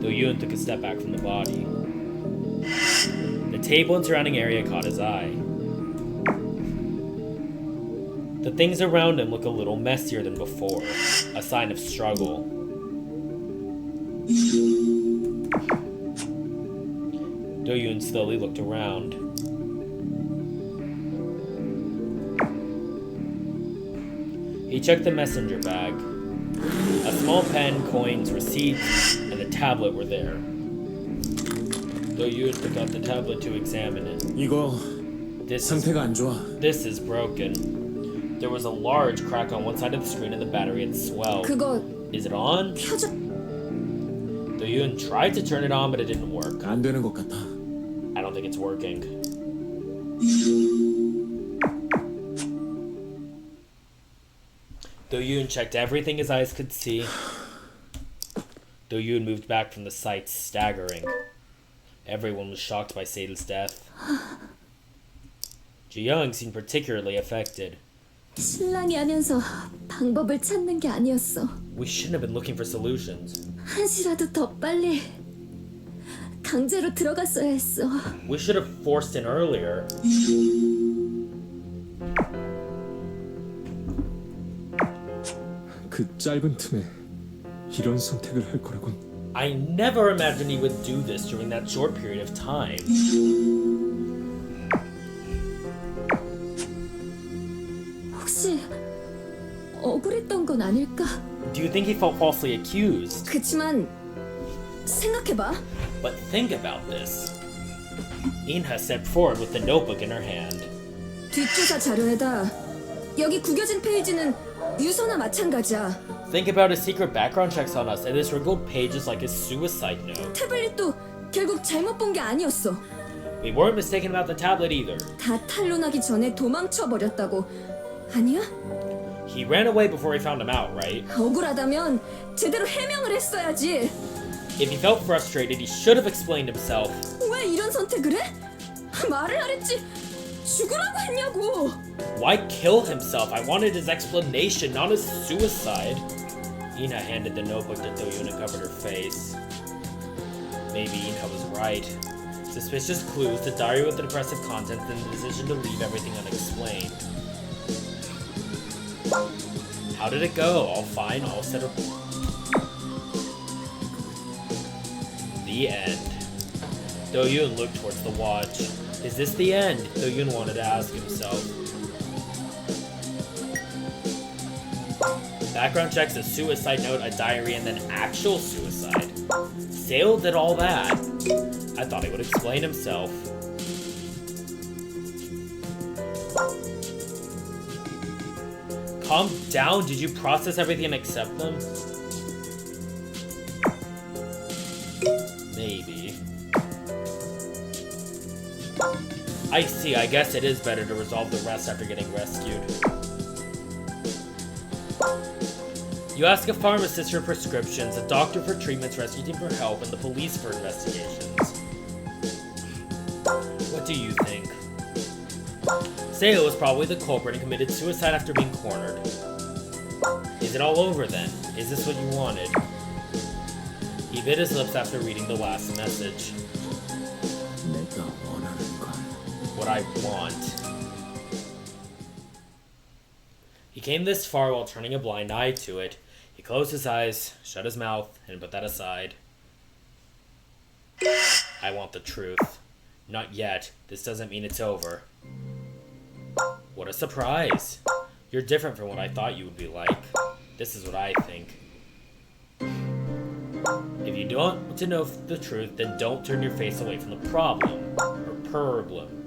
Do-Yoon took a step back from the body. The table and surrounding area caught his eye. The things around him look a little messier than before, a sign of struggle. Do-Yoon slowly looked around. He checked the messenger bag. A small pen, coins, receipts, and a tablet were there. Do-Yoon took out the tablet to examine it. 이거 This 상태가 안 좋아. is broken. There was a large crack on one side of the screen and the battery had swelled. 그거 Is it on? 켜져. Do-Yoon tried to turn it on, but it didn't work. 안 되는 것 같아. I don't think it's working. Do-Yoon checked everything his eyes could see. Do-Yoon moved back from the sight, staggering. Everyone was shocked by Sail's death. Ji-young seemed particularly affected. 신랑이 하면서 방법을 찾는 게 아니었어. We shouldn't have been looking for solutions. 한시라도 더 빨리 강제로 들어갔어야 했어. We should have forced in earlier. 그 짧은 틈에 이런 선택을 할 거라곤. I never imagined he would do this during that short period of time. 혹시 억울했던 건 아닐까? Do you think he felt falsely accused? 그치만 생각해봐. But think about this. Inha stepped forward with the notebook in her hand. 뒷조사 자료에다 여기 구겨진 페이지는 유서나 마찬가지야. Think about his secret background checks on us, and this wrinkled page is like his suicide note. 태블릿도 결국 잘못 본 게 아니었어. We weren't mistaken about the tablet either. 다 탄로나기 전에 도망쳐 버렸다고. 아니야? He ran away before we found him out, right? 억울하다면 제대로 해명을 했어야지. If he felt frustrated, he should have explained himself. 왜 이런 선택을 해? 말을 하랬지. 죽으라고 했냐고. Why kill himself? I wanted his explanation, not his suicide. Inha handed the notebook to Do-Yoon and covered her face. Maybe Inha was right. Suspicious clues, the diary with the depressive contents, and the decision to leave everything unexplained. How did it go? All fine, all settled. The end. Do-Yoon looked towards the watch. Is this the end? Do-Yoon wanted to ask himself. Background checks, a suicide note, a diary, and then actual suicide. Sale did all that. I thought he would explain himself. Calm down. Did you process everything and accept them? Maybe. I see. I guess it is better to resolve the rest after getting rescued. You ask a pharmacist for prescriptions, a doctor for treatments, rescue team for help, and the police for investigations. What do you think? Seo was probably the culprit and committed suicide after being cornered. Is it all over then? Is this what you wanted? He bit his lips after reading the last message. 내가 원하는 건 What I want. He came this far while turning a blind eye to it. He closed his eyes, shut his mouth, and put that aside. I want the truth. Not yet. This doesn't mean it's over. What a surprise! You're different from what I thought you would be like. This is what I think. If you don't want to know the truth, then don't turn your face away from the problem. Or problem.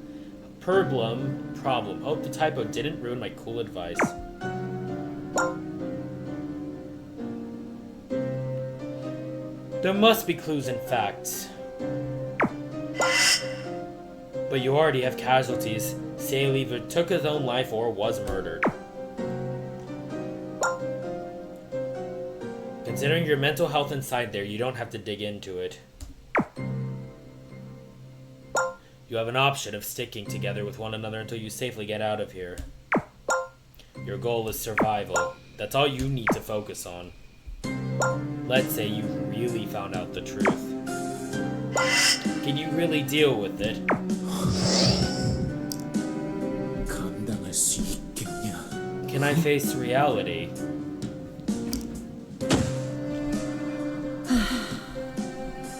Problem. Hope the typo didn't ruin my cool advice. There must be clues and facts. But you already have casualties. Sale either took his own life or was murdered. Considering your mental health inside there, you don't have to dig into it. You have an option of sticking together with one another until you safely get out of here. Your goal is survival. That's all you need to focus on. Let's say you really found out the truth. Can you really deal with it? 감당할 수 있겠냐? Can I face reality?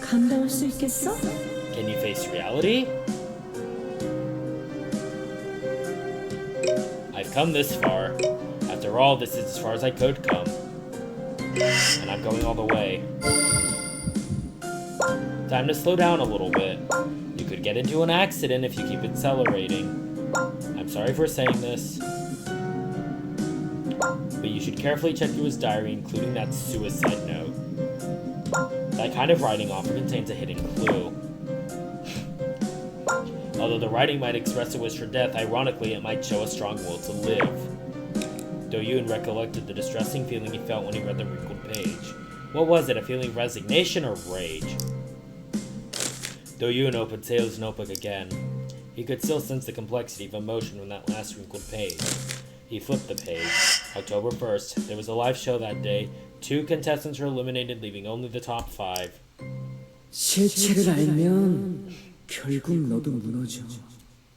감당할 수 있겠어? Can you face reality? I've come this far. After all, this is as far as I could come. And I'm going all the way. Time to slow down a little bit. You could get into an accident if you keep accelerating. I'm sorry for saying this. But you should carefully check through his diary, including that suicide note. That kind of writing often contains a hidden clue. Although the writing might express a wish for death, ironically it might show a strong will to live. Do-Yoon recollected the distressing feeling he felt when he read the wrinkled page. What was it, a feeling of resignation or rage? Do-Yoon opened Seo's notebook again. He could still sense the complexity of emotion from that last wrinkled page. He flipped the page. October 1st, there was a live show that day. 2 contestants were eliminated, leaving only the top 5. 실체를 알면 결국 너도 무너져.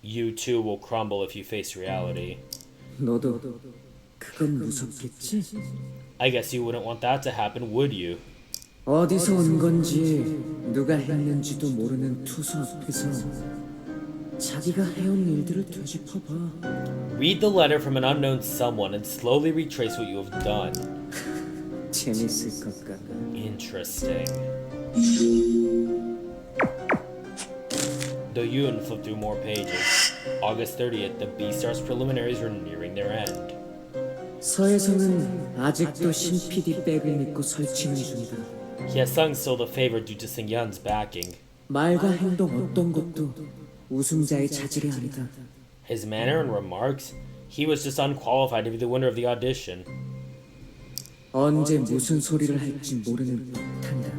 You too will crumble if you face reality. 너도 그건 무섭겠지? I guess you wouldn't want that to happen, would you? 어디서 온 건지 누가 했는지도 모르는 투수 앞에서 자기가 해온 일들을 되짚어봐. Read the letter from an unknown someone and slowly retrace what you have done. 재밌을 것 같아. Interesting. Do-Yoon flipped through more pages. August 30th, the B-Stars preliminaries were nearing their end. 서혜성은 아직도 신 PD 백을 믿고 설치는 중이다. Hye-sung stole the favor due to Sung-yeon's backing. 말과 행동 어떤 것도 우승자의 차질이 아니다. His manner and remarks, he was just unqualified to be the winner of the audition. 언제 무슨 소리를 할지 모르는 폭탄다.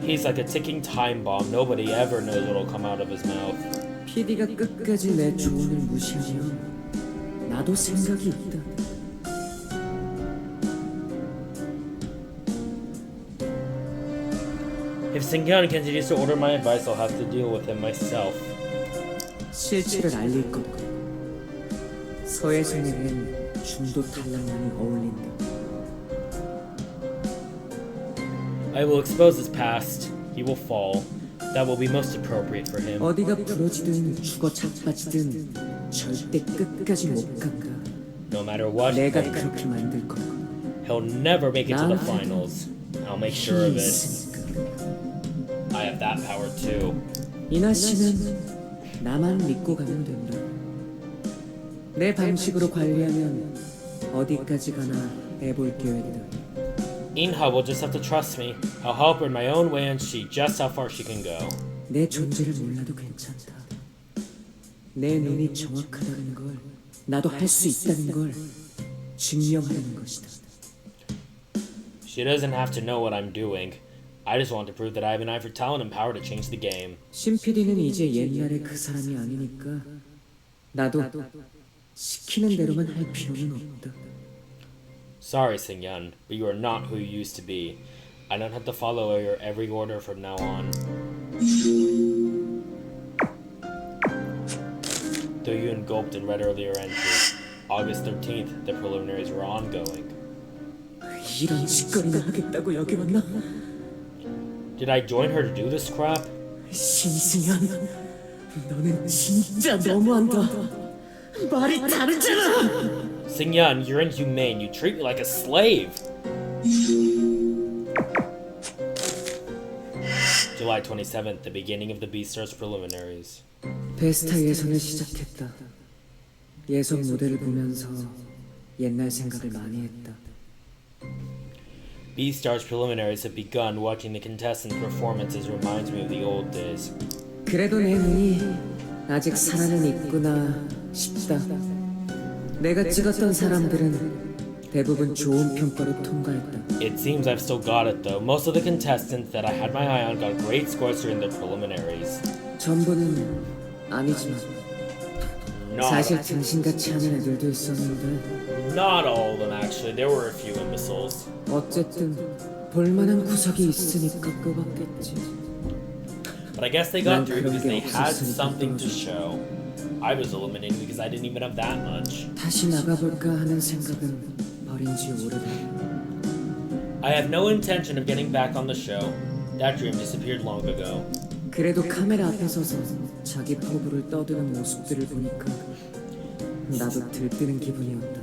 He's like a ticking time bomb. Nobody ever knows what'll come out of his mouth. PD가 끝까지 내 조언을 무시하면 나도 생각이 있다. If Sung-yeon continues to order my advice, I'll have to deal with him myself. 실체를 알릴 거고 서혜성에겐 중도 탈락만이 어울린다. I will expose his past. He will fall. That will be most appropriate for him. 어디가 부러지든 죽어 자빠지든 절대 끝까지 못 간다. No matter what, 내가 그렇게 만들 거고 he'll never make it to the 나한테도 finals. I'll make sure of 힘이 it. 있으니까. I have that power too. 이나 씨는 나만 믿고 가면 된다. 내 방식으로 관리하면 어디까지 가나 해볼 계획이다. In-ha will just have to trust me. I'll help her in my own way and see just how far she can go. 내 존재를 몰라도 괜찮다. 내 눈이 정확하다는 걸, 나도 할 수 있다는 걸 증명하는 것이다. She doesn't have to know what I'm doing. I just want to prove that I have an eye for talent and power to change the game. 신 PD는 이제 옛날의 그 사람이 아니니까 나도 시키는 대로만 할 필요는 없다. Sorry, Sing-yeon, but you are not who you used to be. I don't have to follow your every order from now on. Do-Yoon gulped and read earlier entry. August 13th, the preliminaries were ongoing. 이런 짓거리나 하겠다고 여기 왔나? Did I join her to do this crap? 신승현, 너는 진짜 너무한다. 말이 다르잖아. Sing-yeon, you're inhumane. You treat me like a slave. July 27th, the beginning of the Beastars preliminaries. 베스타 예선을 시작했다. 예선 무대를 보면서 옛날 생각을 많이 했다. Beastars preliminaries have begun. Watching the contestants' performances reminds me of the old days. 그래도 내 눈이 아직 살아는 있구나 싶다. 내가 찍었던 사람들은 대부분 좋은 평가로 통과했다. It seems I've still got it though. Most of the contestants that I had my eye on got great scores during the preliminaries. 전부는 아니지만 사실 등신같이 하는 애들도 있었는데 Not all of them actually. There were a few imbeciles. 어쨌든 볼만한 구석이 있으니까 꼽았겠지. But I guess they got through because they had something to show. I was eliminated because I didn't even have that much. 다시 나가볼까 하는 생각은 버린 지 오래다. I have no intention of getting back on the show. That dream disappeared long ago. 그래도 카메라 앞에 서서 자기 포부를 떠드는 모습들을 보니까 나도 들뜨는 기분이었다.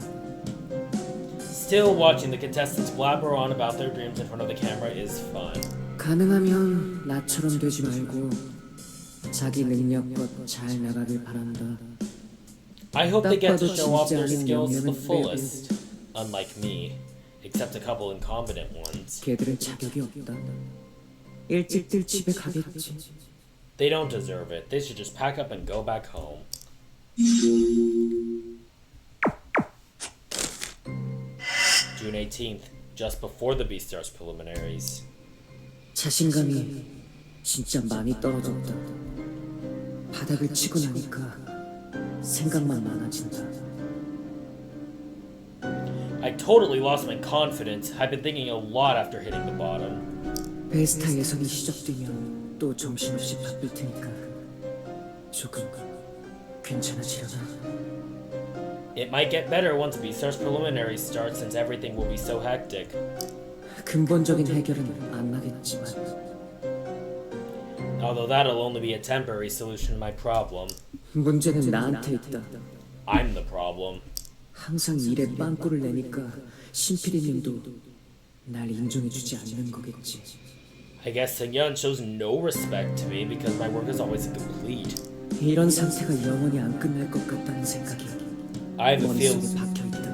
Still, watching the contestants blabber on about their dreams in front of the camera is fun. 가능하면 나처럼 되지 말고 자기 능력껏 잘 나가길 바란다. I hope they get to 딱 봐도 show off their 진짜 skills to the 아닌 fullest. Unlike me, except a couple incompetent ones. 걔들은 자격이 없다. 일찍들 집에 가겠지. They don't deserve it. They should just pack up and go back home. June 18th, just before the Beastars preliminaries. 자신감이 진짜 많이 떨어졌다. 바닥을 치고 나니까 생각만 많아진다. I totally lost my confidence. I've been thinking a lot after hitting the bottom. 베스타 예선이 시작되면 또 정신없이 바쁠 테니까 조금 괜찮아지려나? It might get better once Beastars preliminaries start since everything will be so hectic. 근본적인 해결은 안 나겠지만 Although that'll only be a temporary solution to my problem. 문제는 나한테 있다. I'm the problem. 항상 일에 빵꾸를 내니까 신피디님도 날 인정해주지 않는 거겠지. I guess Sing-yeon shows no respect to me because my work is always incomplete. 이런 상태가 영원히 안 끝날 것 같다는 생각이 I have a 머릿속에 feeling. 박혀있다.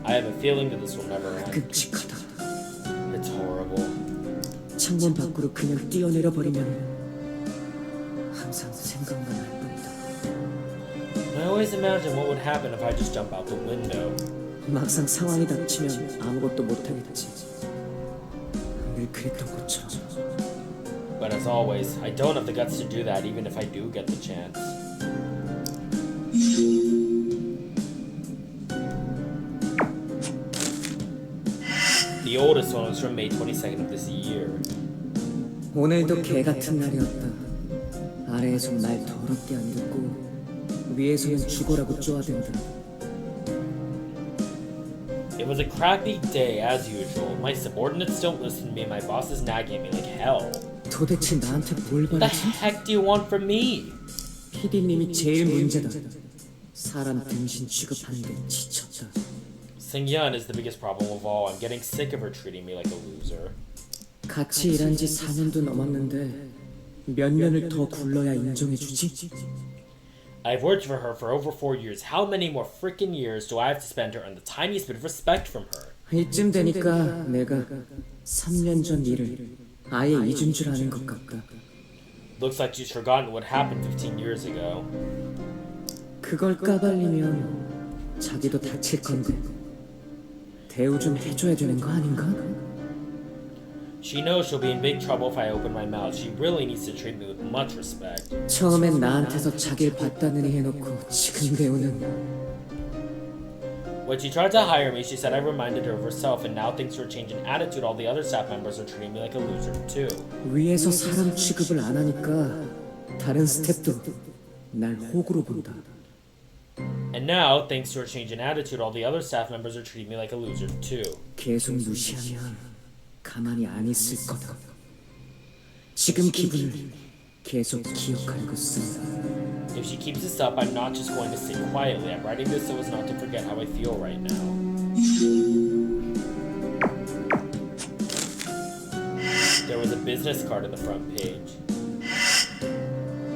I have a feeling that this will never end. 끔찍하다. It's horrible. 창문 밖으로 그냥 뛰어내려 버리면 항상 생각만 할 뿐이다. I always imagine what would happen if I just jump out the window. 막상 상황이 닥치면 아무것도 못하겠지. 늘 그랬던 것처럼. But as always, I don't have the guts to do that even if I do get the chance. The oldest one was from May 22nd of this year. 오늘도 개 같은 날이었다. 아래에서 날 더럽게 안 듣고 위에서는 죽어라고 쪼아댄다. It was a crappy day as usual. My subordinates don't listen to me and my boss is nagging at me like hell. 도대체 나한테 뭘 What the 바라지? heck do you want from me? PD님이 제일 문제다. 사람 등신 취급하는데 지쳤다. Sing-yeon is the biggest problem of all. I'm getting sick of her treating me like a loser. 같이 일한 지 4년도 넘었는데 몇 년을 더 굴러야 인정해주지? I've worked for her for over 4 years. How many more freaking years do I have to spend to earn the tiniest bit of respect from her? 이쯤 되니까 내가 3년 전 일을 아예 잊은 줄 아는 것 같다. Looks like she's forgotten what happened 15 years ago. 그걸 까발리면 자기도 다칠 건데 대우 좀 해줘야 되는 거 아닌가? She knows she'll be in big trouble if I open my mouth. She really needs to treat me with much respect. 처음엔 나한테서 자기를 봤다느니 해놓고 지금 배우는 When she tried to hire me, she said I reminded her of herself, and now thanks to her change in attitude, all the other staff members are treating me like a loser too. 위에서 사람 취급을 안 하니까 다른 스태프도 날 호구로 본다. And now, thanks to her change in attitude, all the other staff members are treating me like a loser too. 계속 무시하면 가만히 안 있을 거다. 지금 기분을 계속 기억하려고 쓴다. If she keeps this up, I'm not just going to sit quietly. I'm writing this so as not to forget how I feel right now. There was a business card on the front page.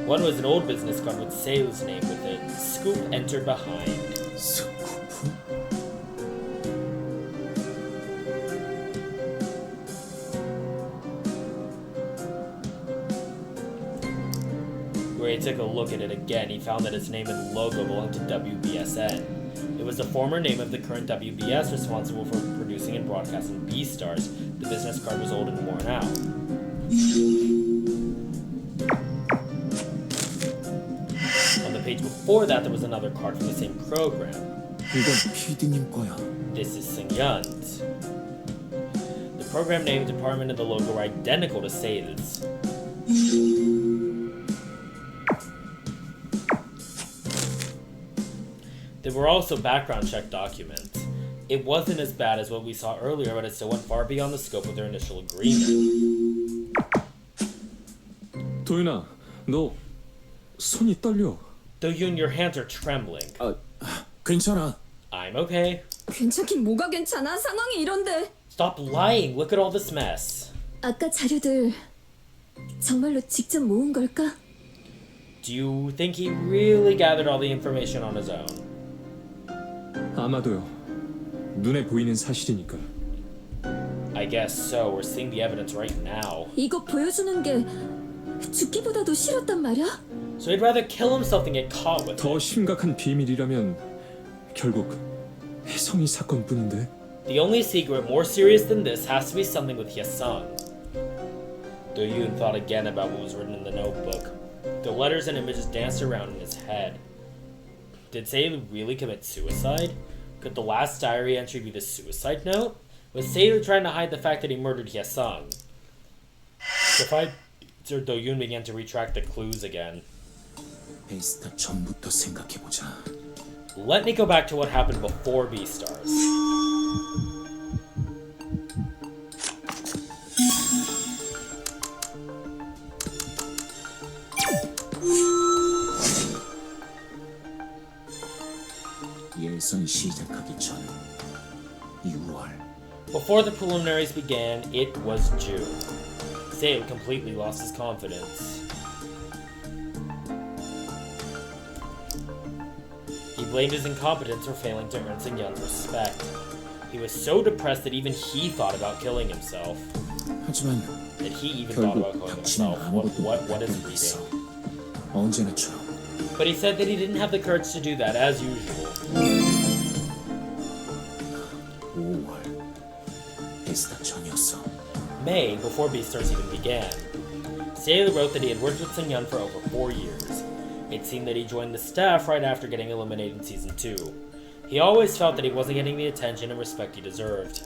One was an old business card with Sei's name with it. Scoop entered behind. 스쿠프? Where he took a look at it again, he found that its name and logo belonged to WBSN. It was the former name of the current WBS responsible for producing and broadcasting B-Stars. The business card was old and worn out. On the page before that, there was another card from the same program. 이건 PD님 거야. This is Seung-yeon's. The program name, department, and the logo were identical to Sei's. There were also background check documents. It wasn't as bad as what we saw earlier, but it still went far beyond the scope of their initial agreement. 도윤아, 너 손이 떨려. Do-Yoon, your hands are trembling. 괜찮아. I'm okay. 괜찮긴 뭐가 괜찮아? 상황이 이런데. Stop lying. Look at all this mess. 아까 자료들 정말로 직접 모은 걸까? Do you think he really gathered all the information on his own? 아마도요. 눈에 보이는 사실이니까. I guess so. We're seeing the evidence right now. 이거 보여주는 게 죽기보다도 싫었단 말이야? So he'd rather kill himself than get caught with 더 it. 심각한 비밀이라면 결국 혜성이 사건뿐인데. The only secret more serious than this has to be something with Hyesung. Do-Yoon thought again about what was written in the notebook. The letters and images danced around in his head. Did Seiyu really commit suicide? Could the last diary entry be the suicide note? Was Seiyu trying to hide the fact that he murdered Hyesung? Sir Do-Yoon began to retract the clues again. 베이스타 전부터 생각해보자. Let me go back to what happened before B-Stars. 예선 시작하기 전 6월. Before the preliminaries began, it was June. Seiyu completely lost his confidence. He blamed his incompetence for failing to earn Seung-yeon's respect. He was so depressed that even he thought about killing himself. 하지만 That he even thought about 결국 killing 닥치는 himself. 아무것도 What is 못하고 있어. reading? 언제나처럼. But he said that he didn't have the courage to do that, as usual. 5월. 베이스타 전이었어. May, before B-Stars even began. Seiyu wrote that he had worked with Seung-yeon for over 4 years. It seemed that he joined the staff right after getting eliminated in Season 2. He always felt that he wasn't getting the attention and respect he deserved.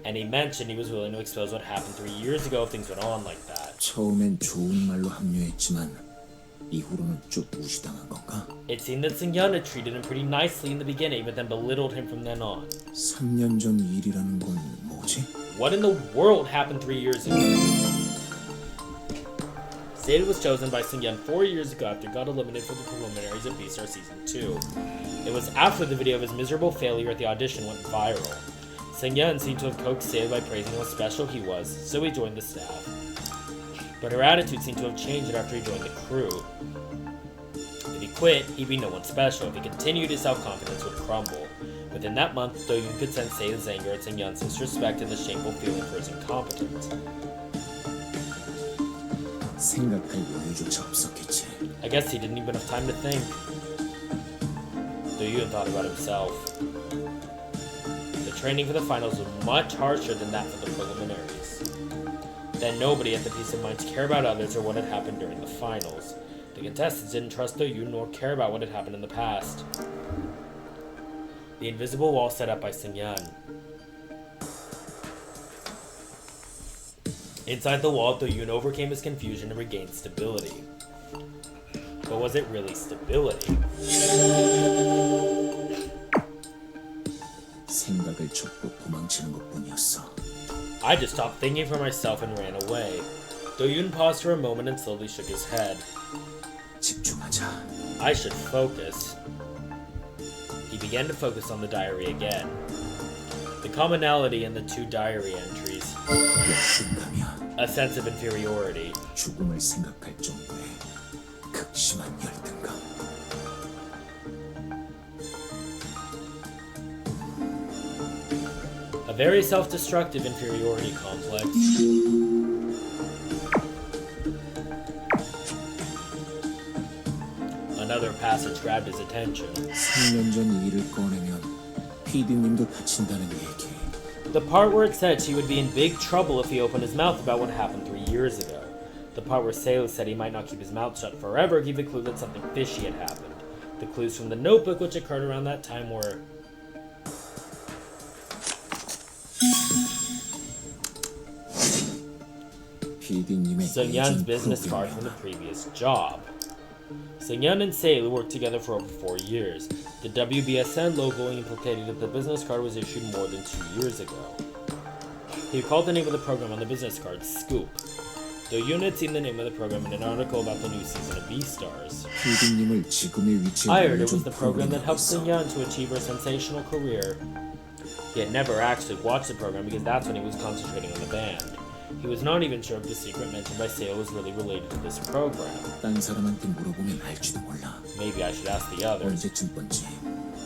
And he mentioned he was willing to expose what happened 3 years ago if things went on like that. 처음엔 좋은 말로 합류했지만 이후로는 쭉 무시당한 건가? It seemed that Seung-yeon had treated him pretty nicely in the beginning, but then belittled him from then on. 3년 전 일이라는 건 뭐지? What in the world happened 3 years ago? Seiyu was chosen by Seung-yeon 4 years ago after he got eliminated from the preliminaries of B-Star Season 2. It was after the video of his miserable failure at the audition went viral. Seung-yeon seemed to have coaxed Seiyu by praising how special he was, so he joined the staff. But her attitude seemed to have changed after he joined the crew. If he quit, he'd be no one special. If he continued, his self-confidence would crumble. Within that month, Do-Yoon could sense Seiyu's anger at Seung-yeon's disrespect and the shameful feeling for his incompetence. 생각할 여유조차 없었겠지. I guess he didn't even have time to think. Do-Yoon thought about himself. The training for the finals was much harsher than that for the preliminaries. Then nobody had the peace of mind to care about others or what had happened during the finals. The contestants didn't trust Do-Yoon nor care about what had happened in the past. The invisible wall set up by Seung-yeon. Inside the wall, Do-Yoon overcame his confusion and regained stability. But was it really stability? 생각을 쫓고 도망치는 것뿐이었어. I just stopped thinking for myself and ran away. Do-Yoon paused for a moment and slowly shook his head. 집중하자. I should focus. He began to focus on the diary again. The commonality in the two diary entries. 열등감이야. A sense of inferiority. 죽음을 생각할 정도의 극심한 열등감. A very self-destructive inferiority complex. Another passage grabbed his attention. 3년 전 일을 꺼내면 PD님도 다친다는 얘기. The part where it said she would be in big trouble if he opened his mouth about what happened 3 years ago. The part where Seo said he might not keep his mouth shut forever gave the clue that something fishy had happened. The clues from the notebook which occurred around that time were... PD님의 Seung-yeon's business card from the previous job. Seung-yeon and Seo worked together for over 4 years. The WBSN logo implicated that the business card was issued more than 2 years ago. He recalled the name of the program on the business card, Scoop. Do-Yoon had seen the name of the program in an article about the new season of Beastars. PD님을 지금의 위치에 I heard it was 올려준 the program that helped 프로그램이었어. Seung-yeon to achieve her sensational career. He had never actually watched the program because that's when he was concentrating on the band. He was not even sure if the secret mentioned by Seo was really related to this program. 딴 사람한테 물어보면 알지도 몰라. Maybe I should ask the others 언제쯤 건지.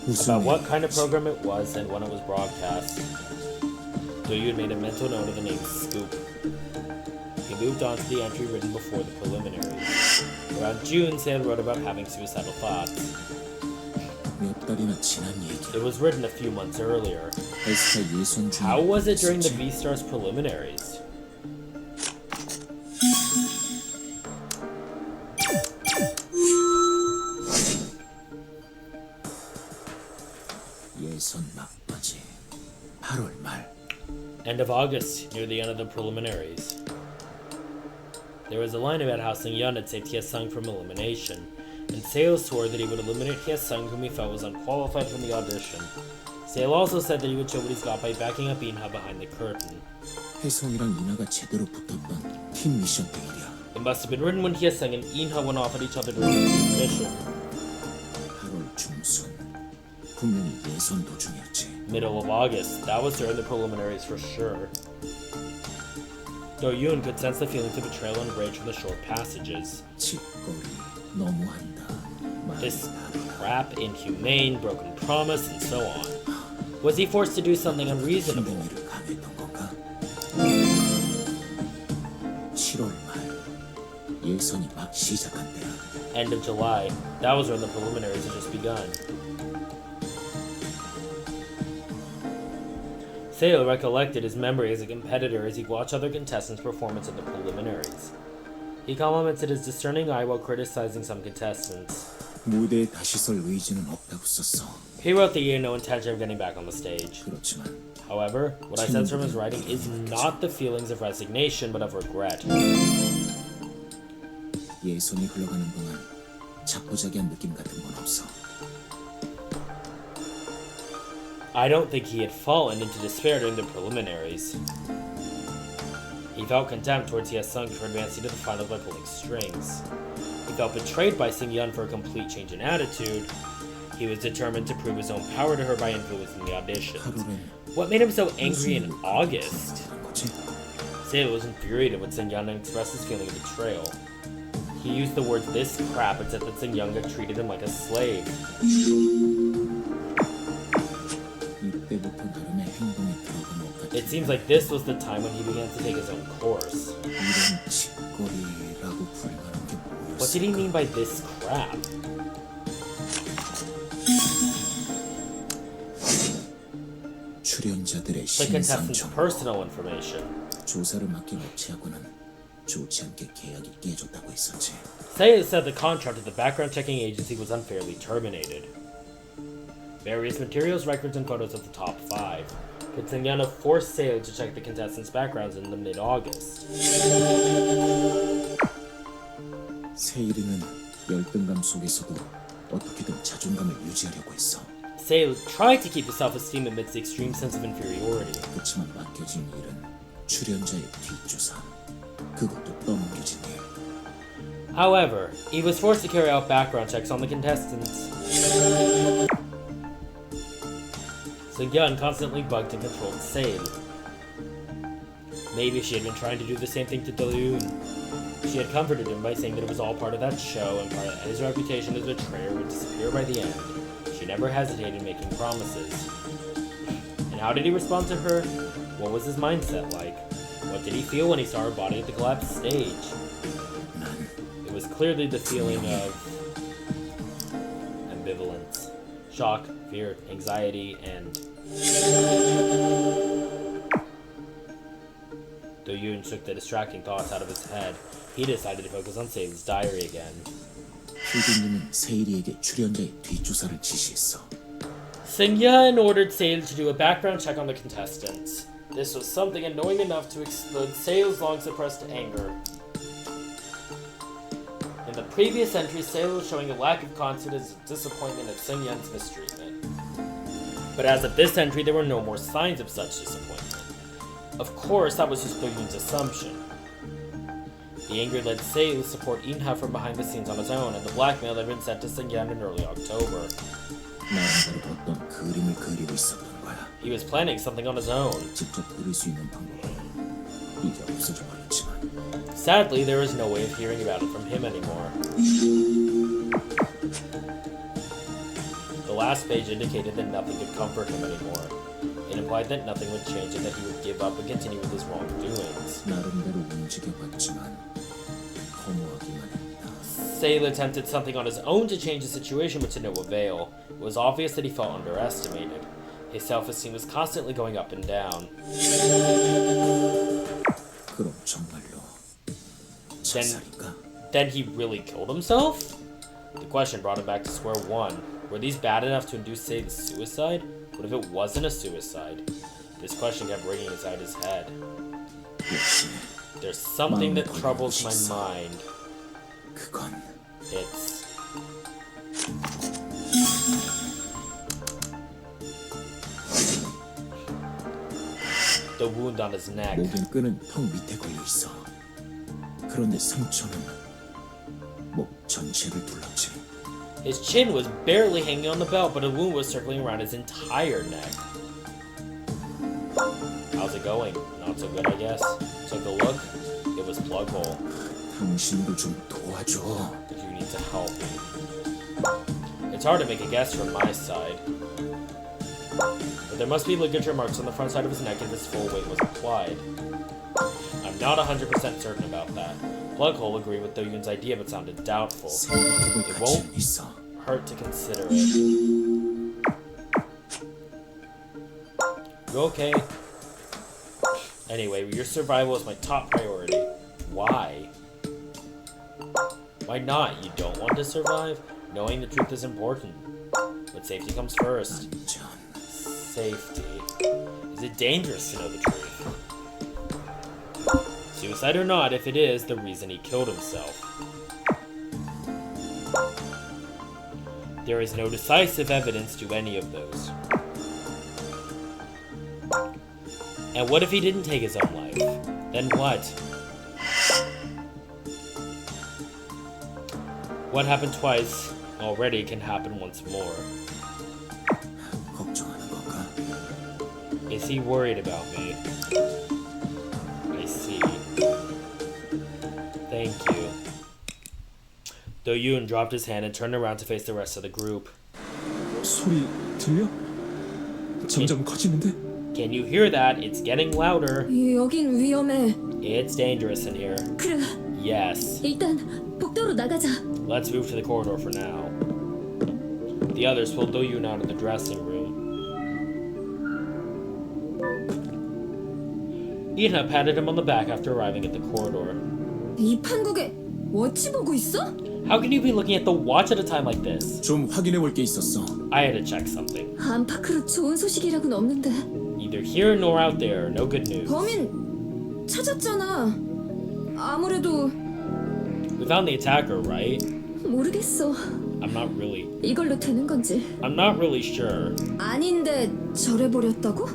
about what kind of program it was and when it was broadcast. Do-Yoon made a mental note of the name Scoop. He moved on to the entry written before the preliminaries. Around June, Seo wrote about having suicidal thoughts. 몇 달이나 지난 얘기. It was written a few months earlier. 에스타 예선 중에 How was it during the 있었지. Beastars preliminaries? 예선 막바지 8월 말. End of August, near the end of the preliminaries. There was a line about how Seung-yeon had saved Hye-sung from elimination, and Seo swore that he would eliminate Hye-sung, whom he felt was unqualified from the audition. Seo also said that he would show what he's got by backing up In-ha behind the curtain. 혜성이랑 이나가 제대로 붙었던 팀 미션 때일이야. It must have been written when Hye-sung and In-ha went off at each other during the team mission. 8월 중순. 분명히 예선 도중이었지. Middle of August, that was during the preliminaries for sure. Do-Yoon could sense the feelings of betrayal and rage from the short passages. 짓거리 너무한다. This crap, inhumane, broken promise, and so on. Was he forced to do something unreasonable? 힘든 일을 강요했던 건가? 7월 말. 예선이 막 시작한 때야. End of July. That was when the preliminaries had just begun. Seo recollected his memory as a competitor as he watched other contestants' performance at the preliminaries. He commented his discerning eye while criticizing some contestants. 무대에 다시 설 의지는 없다고 썼어. He wrote that he had no intention of getting back on the stage. 그렇지만 However, what I sense from his writing is not the feelings of resignation, but of regret. 예선이 흘러가는 동안 자포자기한 느낌 같은 건 없어. I don't think he had fallen into despair during the preliminaries. He felt contempt towards Hye-sung for advancing to the finals by pulling strings. He felt betrayed by Seung-yeon for a complete change in attitude. He was determined to prove his own power to her by influencing the auditions. What made him so angry in August? Seo was infuriated when Seung-yeon expressed his feeling of betrayal. He used the words "this crap" and said that Seung-yeon had treated him like a slave. 이때부터 나름의 행동에 들어간 것 같아. It seems like this was the time when he began to take his own course. 이런 짓거리라고 불만한 게 What did he 뭐였을까? mean by this crap? 출연자들의 The contestants' 신상정보. personal information. 조사를 맡긴 업체하고는 좋지 않게 계약이 깨졌다고 했었지. Say said the contract of the background checking agency was unfairly terminated. Various materials, records, and photos of the top 5. Kitsungyana forced Seo to check the contestants' backgrounds in the mid-August. 세일이는 열등감 속에서도 어떻게든 자존감을 유지하려고 했어. Seo tried to keep his self-esteem amidst the extreme sense of inferiority. 그렇지만 맡겨진 일은 출연자의 뒷조사. 그것도 떠넘겨진 일. However, he was forced to carry out background checks on the contestants. Seung-yeon constantly bugged and controlled Sale. Maybe she had been trying to do the same thing to Do-Yoon. She had comforted him by saying that it was all part of that show and part of his reputation as a betrayer would disappear by the end. She never hesitated making promises. And how did he respond to her? What was his mindset like? What did he feel when he saw her body at the collapsed stage? It was clearly the feeling of ambivalence, shock, fear, anxiety, and Do-Yoon shook the distracting thoughts out of his head. He decided to focus on Sale's diary again. 필드님은 세일이에게 출연자의 뒷조사를 지시했어. Seung-yeon ordered Sale to do a background check on the contestants. This was something annoying enough to explode Sale's long-suppressed anger. In the previous entry, Sale was showing a lack of confidence and disappointment at Seung-yeon's mistreatment. But as of this entry, there were no more signs of such disappointment. Of course, that was just Do-Yoon's assumption. The anger led Sale to support In-ha from behind the scenes on his own, and the blackmail had been sent to Seung-yeon in early October. 나름대로 어떤 그림을 그리고 있었던 거야. He was planning something on his own. 직접 그릴 수 있는 방법은 이제 없어져 버렸지만. Sadly, there is no way of hearing about it from him anymore. The last page indicated that nothing could comfort him anymore. It implied that nothing would change and that he would give up and continue with his wrongdoings. 나름대로 움직여봤지만 허무하기만 했다. Sale attempted something on his own to change the situation, but to no avail. It was obvious that he felt underestimated. His self-esteem was constantly going up and down. 그럼 정말로 자살인가? Then he really killed himself? The question brought him back to square one. Were these bad enough to induce Sale's suicide? What if it wasn't a suicide? This question kept ringing inside his head. 역시 There's something that troubles my mind. 그건 It's... the wound on his neck. 목의 끈은 턱 밑에 걸려 있어. 그런데 상처는 목 전체를 둘렀지. His chin was barely hanging on the belt, but a wound was circling around his entire neck. How's it going? Not so good, I guess. Took a look. It was plug hole. 당신도 좀 도와줘. You need to help me. It's hard to make a guess from my side. But there must be ligature marks on the front side of his neck if his full weight was applied. I'm not 100% certain about that. Plug hole agreed with Do-Yoon's idea but sounded doubtful. 생각해볼 It won't 가치는 있어. hurt to consider it. You okay? Anyway, your survival is my top priority. Why? Why not? You don't want to survive? Knowing the truth is important. But safety comes first. 안전. Safety. Is it dangerous to know the truth? Suicide or not, if it is, the reason he killed himself. There is no decisive evidence to any of those. And what if he didn't take his own life? Then what? What happened twice already can happen once more. 걱정하는 건가? Is he worried about me? I see. Thank you. Do-Yoon dropped his hand and turned around to face the rest of the group. 소리 들려? 점점 커지는데? Can you hear that? It's getting louder. 여긴 위험해. It's dangerous in here. 그래, Yes. 일단 복도로 나가자. Let's move to the corridor for now. The others pulled Do-Yoon out of the dressing room. Ina patted him on the back after arriving at the corridor. 이 판국에 워치 보고 있어? How can you be looking at the watch at a time like this? 좀 확인해 볼 게 있었어. I had to check something. 안팎으로 좋은 소식이라고는 없는데. Neither here nor out there. No good news. 범인 찾았잖아. 아무래도 We found the attacker, right? 모르겠어. I'm not really sure. 아닌데 저래버렸다고?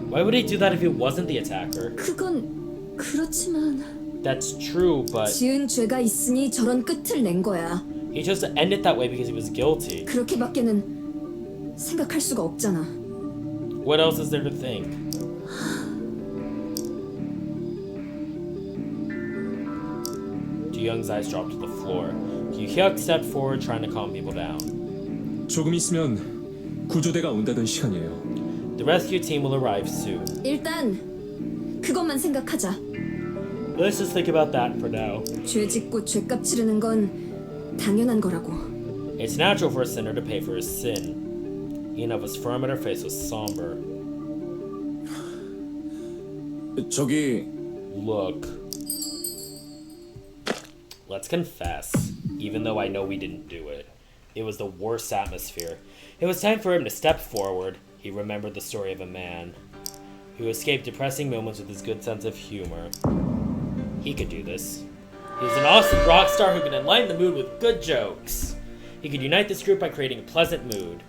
Why would he do that if he wasn't the attacker? 그건 그렇지만 That's true, but 지은 죄가 있으니 저런 끝을 낸 거야. he chose to end it that way because he was guilty. 그렇게밖에는 생각할 수가 없잖아. What else is there to think? Do-Young's eyes dropped to the floor. Hyuk stepped forward, trying to calm people down. 조금 있으면 구조대가 온다던 시간이에요. The rescue team will arrive soon. 일단 그것만 생각하자. Let's just think about that for now. 죄 짓고 죄값 치르는 건 당연한 거라고. It's natural for a sinner to pay for his sin. Ina was firm and her face was somber. 저기 Look. Let's confess, even though I know we didn't do it. It was the worst atmosphere. It was time for him to step forward. He remembered the story of a man who escaped depressing moments with his good sense of humor. He could do this. He was an awesome rock star who could enlighten the mood with good jokes. He could unite this group by creating a pleasant mood.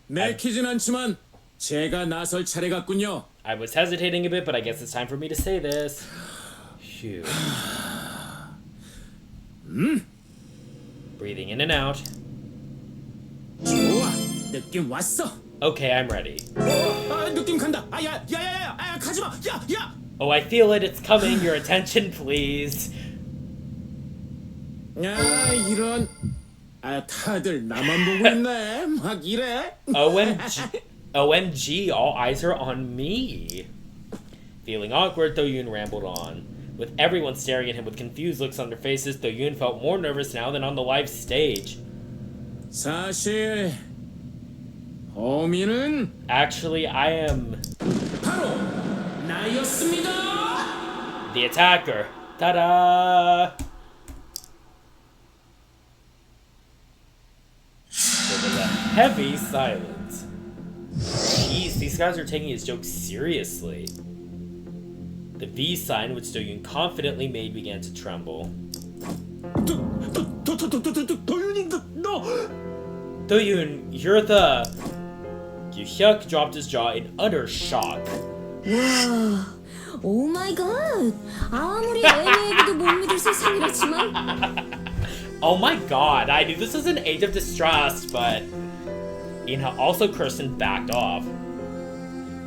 내키진 않지만 제가 나설 차례 같군요. I was hesitating a bit, but I guess it's time for me to say this. Phew. Breathing in and out. 좋아, 느낌 왔어. Okay, I'm ready. 느낌 간다. 야야야야, 가지마. 야. Oh, I feel it. It's coming. Your attention, please. 야, 이런. 다들 나만 보고 있네. 막 이래. OMG, all eyes are on me. Feeling awkward, Do-Yoon rambled on. With everyone staring at him with confused looks on their faces, Do-Yoon felt more nervous now than on the live stage. 사실 범인은 Actually, I am 바로 나였습니다. the attacker. Ta-da! There was a heavy silence. Jeez, these guys are taking his jokes seriously. The V sign, which Do-Yoon confidently made, began to tremble. 도윤이 너. Do-Yoon, you're the... Hyuk dropped his jaw in utter shock. 와, 오 마이 갓. 아무리 애매해도 못 믿을 세상이라지만. Oh my god, I knew this was an age of distrust, but... Inha also cursed and backed off.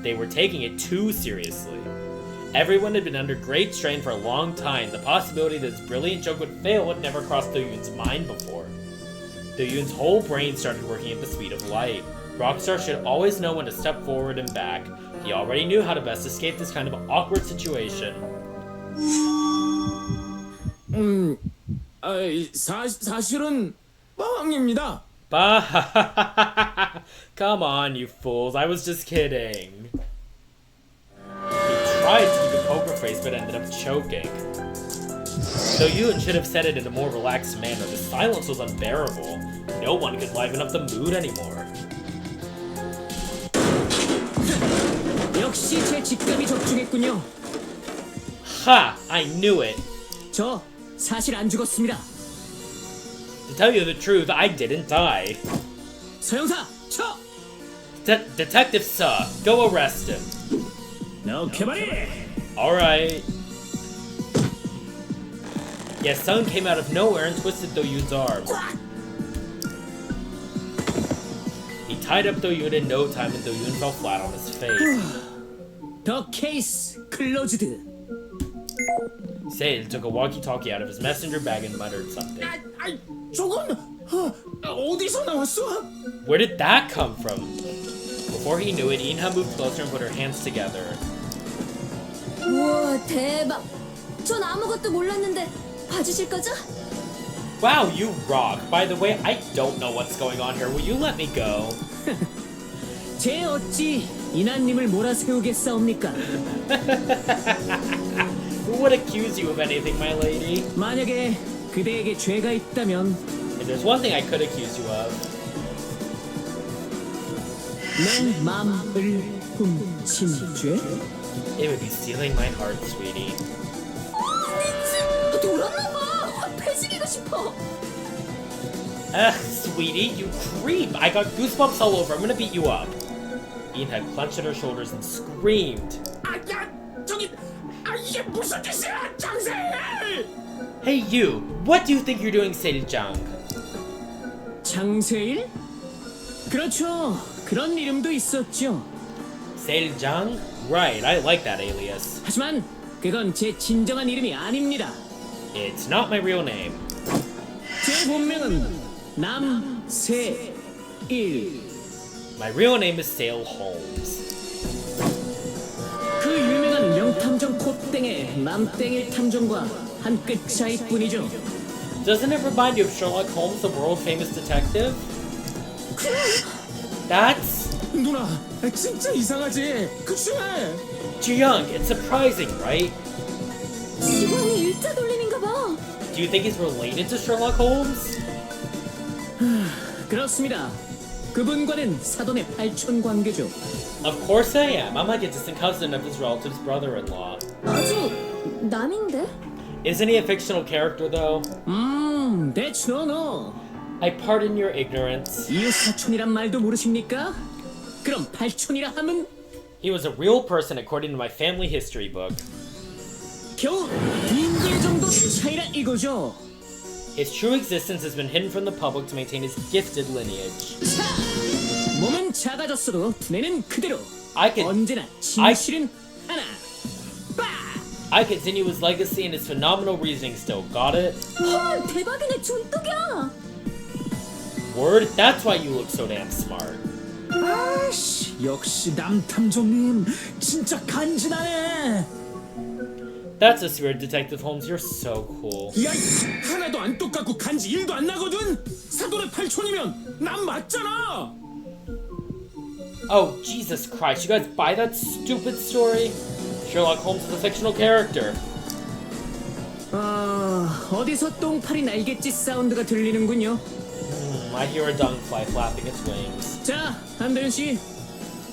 They were taking it too seriously. Everyone had been under great strain for a long time. The possibility that this brilliant joke would fail had never crossed Do-Yoon's mind before. Do-Yoon's whole brain started working at the speed of light. Rockstar should always know when to step forward and back. He already knew how to best escape this kind of awkward situation. 사실은 뻥입니다. Bah! Come on, you fools. I was just kidding. He tried to keep a poker face but ended up choking. Do-Yoon should have said it in a more relaxed manner. The silence was unbearable. No one could liven up the mood anymore. 역시 제 직감이 적중했군요. Ha! I knew it. 저 사실 안 죽었습니다. To tell you the truth, I didn't die. 서영사, 쳐! Detective Suh, go arrest him. 너 개발이. Alright. Yes, Sung came out of nowhere and twisted Do-Yoon's arm. He tied up Do-Yoon in no time and Do-Yoon fell flat on his face. 더 케이스 클로즈드. Sane took a walkie-talkie out of his messenger bag and muttered something. 저건 어디서 나왔어? Where did that come from? Before he knew it, Inha moved closer and put her hands together. 우와, 대박. 전 아무것도 몰랐는데 봐주실 거죠? Wow, you rock. By the way, I don't know what's going on here. Will you let me go? 제 어찌 이난님을 몰아세우겠사옵니까? Who would accuse you of anything, my lady? 만약에 그대에게 죄가 있다면 If there's one thing I could accuse you of, 내 맘을 훔친 죄? it would be stealing my heart, sweetie. 돌았나봐. 배지기고 싶어. Ugh, sweetie, you creep! I got goosebumps all over. I'm gonna beat you up. Ian had clenched at her shoulders and screamed. 이게 무슨 짓이야, 장세일! Hey, you! What do you think you're doing, Seiljang? 장세일? 그렇죠. 그런 이름도 있었죠. Seiljang? Right, I like that alias. 하지만 그건 제 진정한 이름이 아닙니다. It's not my real name. 제 본명은 남세일. My real name is Sale Holmes. 그 유명한 명탐정 콧땡의 남땡일 탐정과 한 끗 차이뿐이죠. Doesn't it remind you of Sherlock Holmes, the world-famous detective? That's... 누나, 진짜 이상하지? 그치? Ji-young, it's surprising, right? 직원이 일자 돌림인가 봐. Do you think he's related to Sherlock Holmes? 그렇습니다. 그분과는 사돈의 팔촌 관계죠. Of course I am. I'm like a distant cousin of his relative's brother-in-law. 아주 남인데? Isn't he a fictional character, though? That's no. I pardon your ignorance. 이웃 사촌이란 말도 모르십니까? 그럼 팔촌이라 하면 He was a real person according to my family history book. 겨우 빙글 정도 차이라 이거죠. His true existence has been hidden from the public to maintain his gifted lineage. 자, 몸은 작아졌어도 뇌는 그대로. I can- 언제나 진실은 하나. I continue his legacy and his phenomenal reasoning still. Got it? 헐, 대박이네. 존뚝이야. Word? That's why you look so damn smart. 아씨, 역시 남탐정님 진짜 간지나네. That's a spirit, Detective Holmes. You're so cool. 야, 하나도 안 똑같고 간지 1도 안 나거든. 사돈의 팔촌이면 난 맞잖아. Oh, Jesus Christ. You guys buy that stupid story? Sherlock Holmes is a fictional character. 어디서 똥파리 날갯짓 사운드가 들리는군요. I hear a dungfly flapping its wings. 자, 한도현 씨,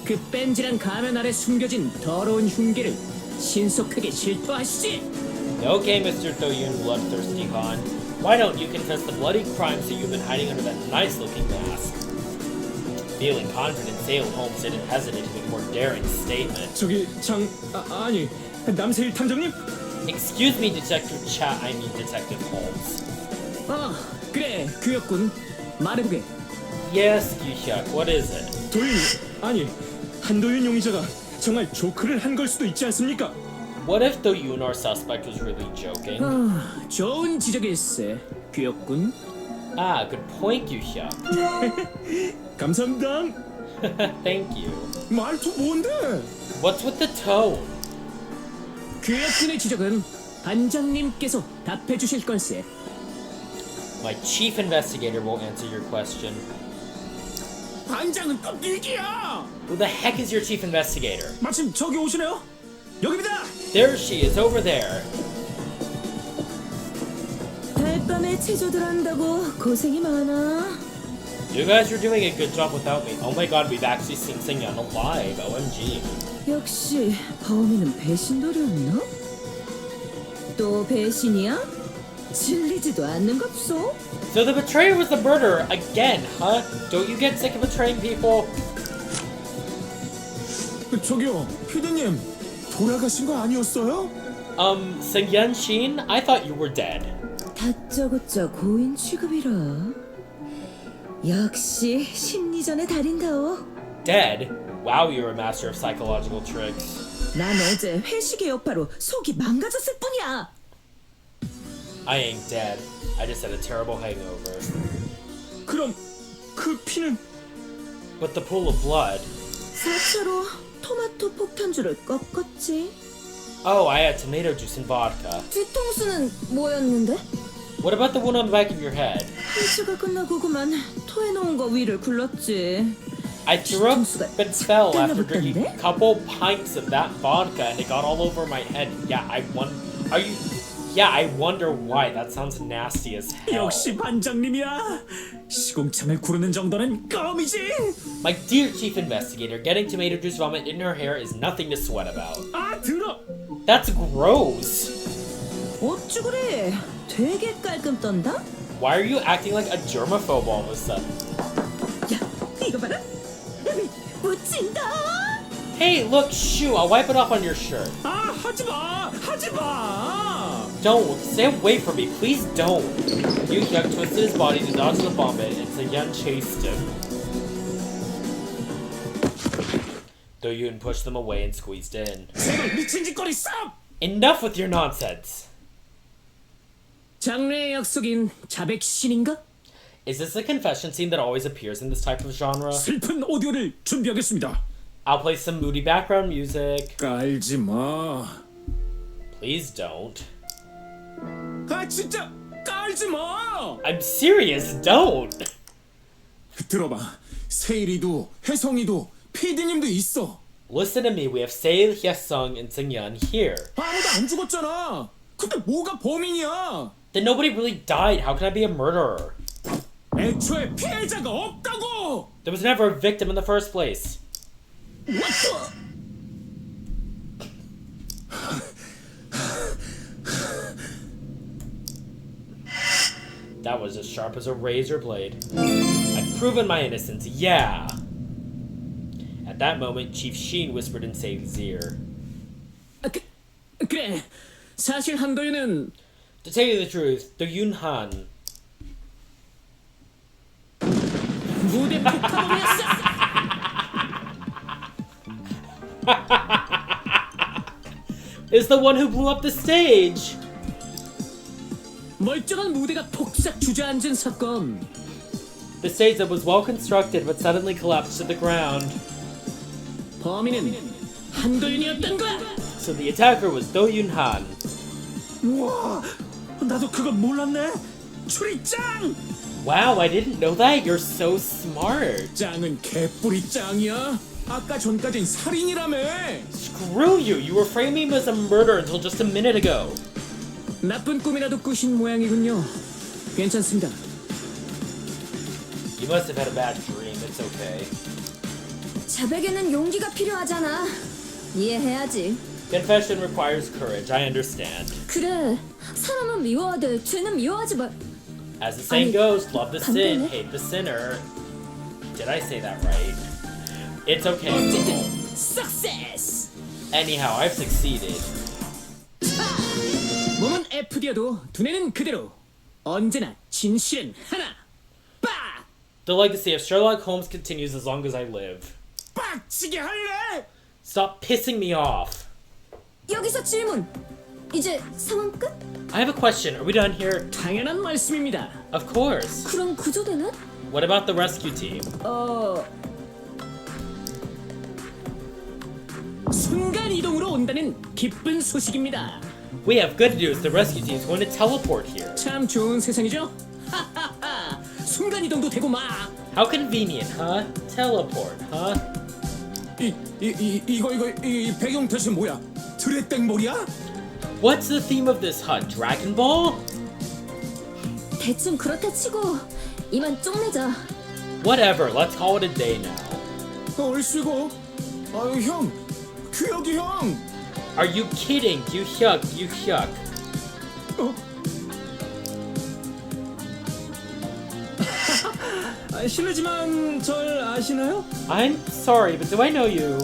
그 뺀질한 가면 아래 숨겨진 더러운 흉기를 신속하게 실토하시지. Okay, Mr. Do-Yoon, bloodthirsty Khan. Why don't you confess the bloody crimes that you've been hiding under that nice-looking mask? Feeling confident, Sale Holmes didn't hesitate to make a more daring statement. 저기 아니 남세일 탐정님? Excuse me, Detective I mean Detective Holmes. 그래, 그였군. 말해보게. Yes, Gi-hyuk, what is it? 도윤이 아니 한도윤 용의자가 정말 조크를 한 걸 수도 있지 않습니까? What if Do-Yoon, our suspect, was really joking? 좋은 지적일세. 귀엽군. Ah, good point, Gi-hyuk. 감사합니다. Thank you. 말투 뭔데? What's with the tone? 귀엽군의 지적은 반장님께서 답해 주실 걸세. My chief investigator will answer your question. 반장은 또 니기야. Who the heck is your chief investigator? 마침 저기 오시네요. 여기입니다. There she is, over there. 달밤에 체조들 한다고 고생이 많아. You guys are doing a good job without me. Oh my god, we've actually seen Seungyeon alive. OMG. 역시 범인은 배신돌이었나? 또 배신이야? 질리지도 않는 겁소? So the betrayer was the murderer again, huh? Don't you get sick of betraying people? 저기요, 피디님 돌아가신 거 아니었어요? Seungyeon Shin? I thought you were dead. 다짜고짜 고인 취급이라. 역시 심리전의 달인다워. Dead? Wow, you're a master of psychological tricks. 난 어제 회식의 여파로 속이 망가졌을 뿐이야. I ain't dead. I just had a terrible hangover. 그럼 그 피는 But the pool of blood. 4차로 토마토 폭탄주를 꺾었지. Oh, I had tomato juice and vodka. 뒤통수는 뭐였는데? What about the wound on the back of your head? 헬스가 끝나고 그만 토해놓은 거 위를 굴렀지. I threw up 뒤통수가 and fell after drinking 붙던데? a couple pints of that vodka and it got all over my head. Yeah, I wonder why. That sounds nasty as hell. 역시 반장님이야. 시궁창을 구르는 정도는 껌이지. My dear chief investigator, getting tomato juice vomit in her hair is nothing to sweat about. 아 들어. That's gross. 어쭈 그래? 되게 깔끔 떤다? Why are you acting like a germaphobe all of a sudden? 야, 이거 봐라. 묻힌다. Hey, look, shoo, I'll wipe it off on your shirt. 아 하지마, 하지마. Don't, stay away from me, please don't. Yu Hyuk twisted his body to dodge the vomit and Sung-yeon chased him. Do-Yoon pushed them away and squeezed in. 제발 미친 짓거리 stop. Enough with your nonsense! 장래의 약속인 자백신인가? Is this a confession scene that always appears in this type of genre? 슬픈 오디오를 준비하겠습니다. I'll play some moody background music. 깔지 마. Please don't. 아 진짜 깔지 마. I'm serious, don't! 들어봐. 세일이도 혜성이도 피디님도 있어. Listen to me, we have Seo, Hye-sung, and Sung-yeon here. 아무도 안 죽었잖아. 근데 뭐가 범인이야? Then nobody really died, how can I be a murderer? 애초에 피해자가 없다고. There was never a victim in the first place. That was as sharp as a razor blade. I've proven my innocence, yeah! At that moment, Chief Sheen whispered in Sei's ear. 그래. 사실 한도윤은 To tell you the truth, Do-Yoon Han. 무대 폭파범이었어. Is the one who blew up the stage! 멀쩡한 무대가 폭삭 주저앉은 사건. The stage that was well constructed but suddenly collapsed to the ground. 범인은 한도윤이었던 거야. So the attacker was Do-Yoon Han. 우와, 나도 그건 몰랐네. 추리짱. Wow, I didn't know that. You're so smart. 짱은 개뿌리 짱이야. 아까 전까진 살인이라며. Screw you! You were framing him as a murderer until just a minute ago. 나쁜 꿈이라도 꾸신 모양이군요. 괜찮습니다. You must have had a bad dream. It's okay. 자백에는 용기가 필요하잖아. 이해해야지. Confession requires courage. I understand. 그래. 사람은 미워하되 죄는 미워하지 말. As the saying 아니, goes, love the sin, 반대네. hate the sinner. Did I say that right? It's okay. 어쨌든 success. Anyhow, I've succeeded. 몸은 F디어도 두뇌는 그대로. 언제나 진실은 하나. 빠! The legacy of Sherlock Holmes continues as long as I live. 빡치게 할래? Stop pissing me off. 여기서 질문. 이제 상황 끝? I have a question. Are we done here? 당연한 말씀입니다. Of course. 그럼 구조대는? What about the rescue team? 순간 이동으로 온다는 기쁜 소식입니다. We have good news. The rescue team is going to teleport here. 참 좋은 세상이죠? 하하하. 순간 이동도 되고 막. How convenient, huh? Teleport, huh? 이거 배경 대체 뭐야? 드레땡볼이야? What's the theme of this hut? Dragon Ball? 대충 그렇다 치고 이만 쪽내자. Whatever. Let's call it a day now. 얼씨구. 아유 형, 규혁이 형. Are you kidding? You Hyuk, you Hyuk. 실례지만 절 아시나요? I'm sorry, but do I know you?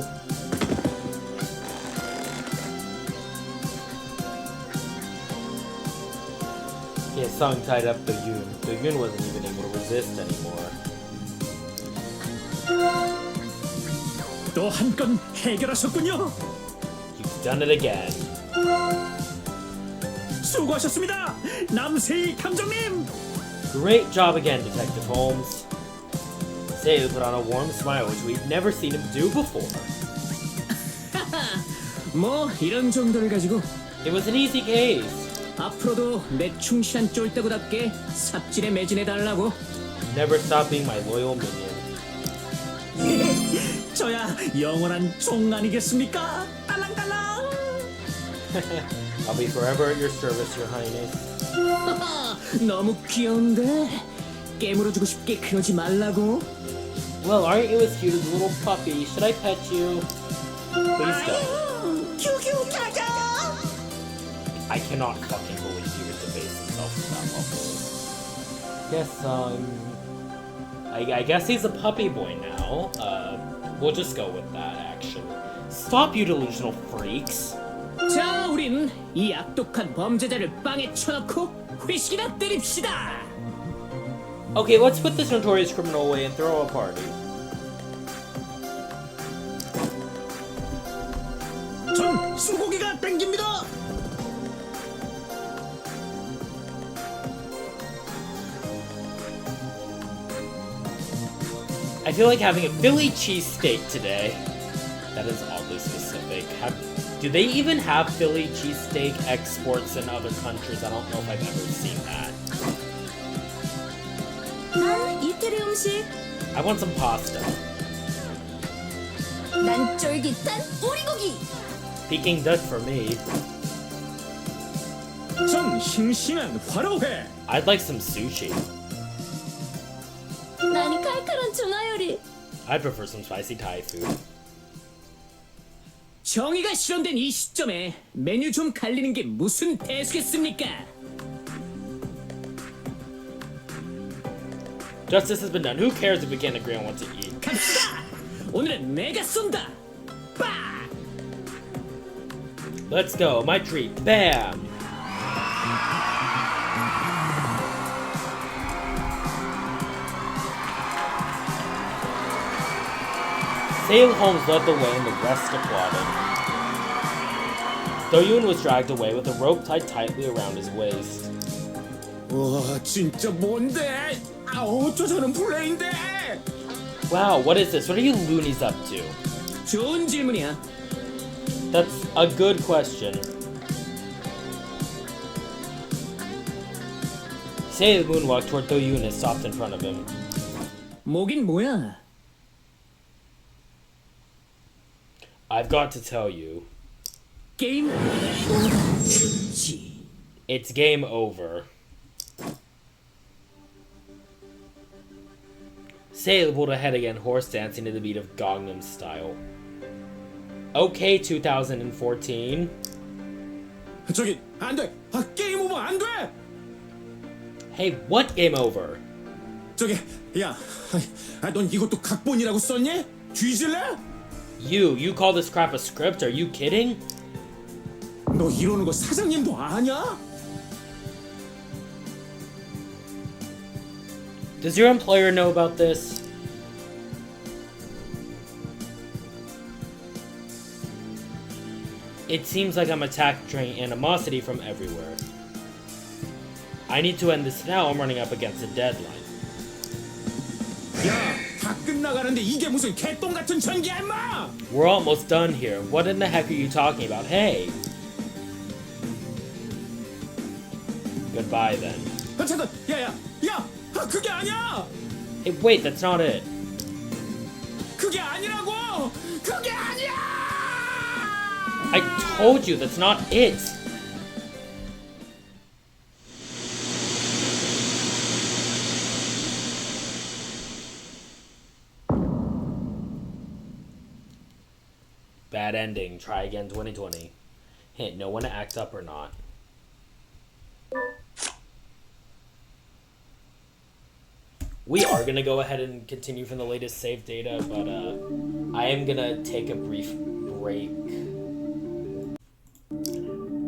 He has sung tied up Do-Yoon. Do-Yoon wasn't even able to resist anymore. 또 한 건 해결하셨군요. You've done it again. 수고하셨습니다, 남세희 탐정님. Great job again, Detective Holmes. Seo put on a warm smile, which we've never seen him do before. 뭐 이런 정도를 가지고 It was an easy case. 앞으로도 내 충실한 쫄대구답게 삽질에 매진해 달라고. Never stop being my loyal minion. 저야 영원한 종 아니겠습니까? 딸랑딸랑. I'll be forever at your service, Your Highness. 너무 귀여운데 깨물어주고 싶게 그러지 말라고. Well, aren't you as cute as a little puppy? Should I pet you? Please don't. 큐큐 가자. I cannot fucking believe you would debase himself to that level. Guess, I guess he's a puppy boy now. We'll just go with that, actually. Stop, you delusional freaks. 자, 우린 이 악독한 범죄자를 빵에 쳐넣고 회식이나 때립시다. Okay, let's put this notorious criminal away and throw a party. 전 소고기가 땡깁니다. I feel like having a Philly cheesesteak today. That is oddly specific. Do they even have Philly cheesesteak exports in other countries? I don't know if I've ever seen that. 난 이태리 음식. I want some pasta. 난 쫄깃한 오리고기. Peking Dutch for me. 전 싱싱한 화로회. I'd like some sushi. 난 칼칼한 중화 요리. I'd prefer some spicy Thai food. 정의가 실현된 이 시점에 메뉴 좀 갈리는 게 무슨 대수겠습니까? Justice has been done. Who cares if we can't agree on what to eat? 갑시다. 오늘은 내가 쏜다. 빠! Let's go. My treat. Bam! Sale Holmes led the way and the rest applauded. Do-Yoon was dragged away with a rope tied tightly around his waist. 와, 진짜 뭔데? 아, 어쩌자는 플레이인데? Wow, what is this? What are you loonies up to? 좋은 질문이야. That's a good question. Sale moonwalked toward Do-Yoon and stopped in front of him. 뭐긴 뭐야? I've got to tell you, 게임 오버지. it's game over. Sale pulled ahead again, horse dancing to the beat of Gangnam Style. Okay, 2014. 저기 안 돼. 아, 게임 오버 안 돼. Hey, what game over? 저기 야, 넌 이것도 각본이라고 썼니? 뒤질래? You call this crap a script? Are you kidding? 너 이러는 거 사장님도 아냐? Does your employer know about this? It seems like I'm attracting animosity from everywhere. I need to end this now. I'm running up against a deadline. 야, 다 끝나가는데 이게 무슨 개똥 같은 전기야, 임마! We're almost done here. What in the heck are you talking about? Hey! Goodbye then. 아, 잠깐, 야, 아, 그게 아니야! Hey, wait, that's not it. 그게 아니라고! 그게 아니야! I told you that's not it. Bad ending. Try again 2020. Hint, know when to act up or not. We are gonna go ahead and continue from the latest save data, but I am gonna take a brief break.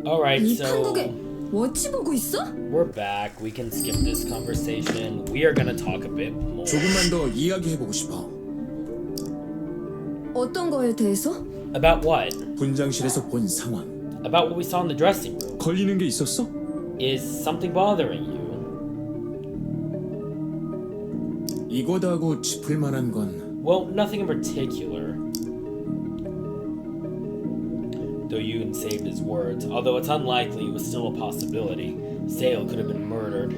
Alright, 이 so 판국에 워치 보고 있어? we're back. We can skip this conversation. We are gonna talk a bit more. 조금만 더 이야기해보고 싶어. 어떤 거에 대해서? About what? 분장실에서 본 상황. About what we saw in the dressing room. 걸리는 게 있었어? Is something bothering you? 이거다고 짚을 만한 건 Well, nothing in particular. Do-Yoon saved his words. Although it's unlikely, it was still a possibility. Sale could have been murdered.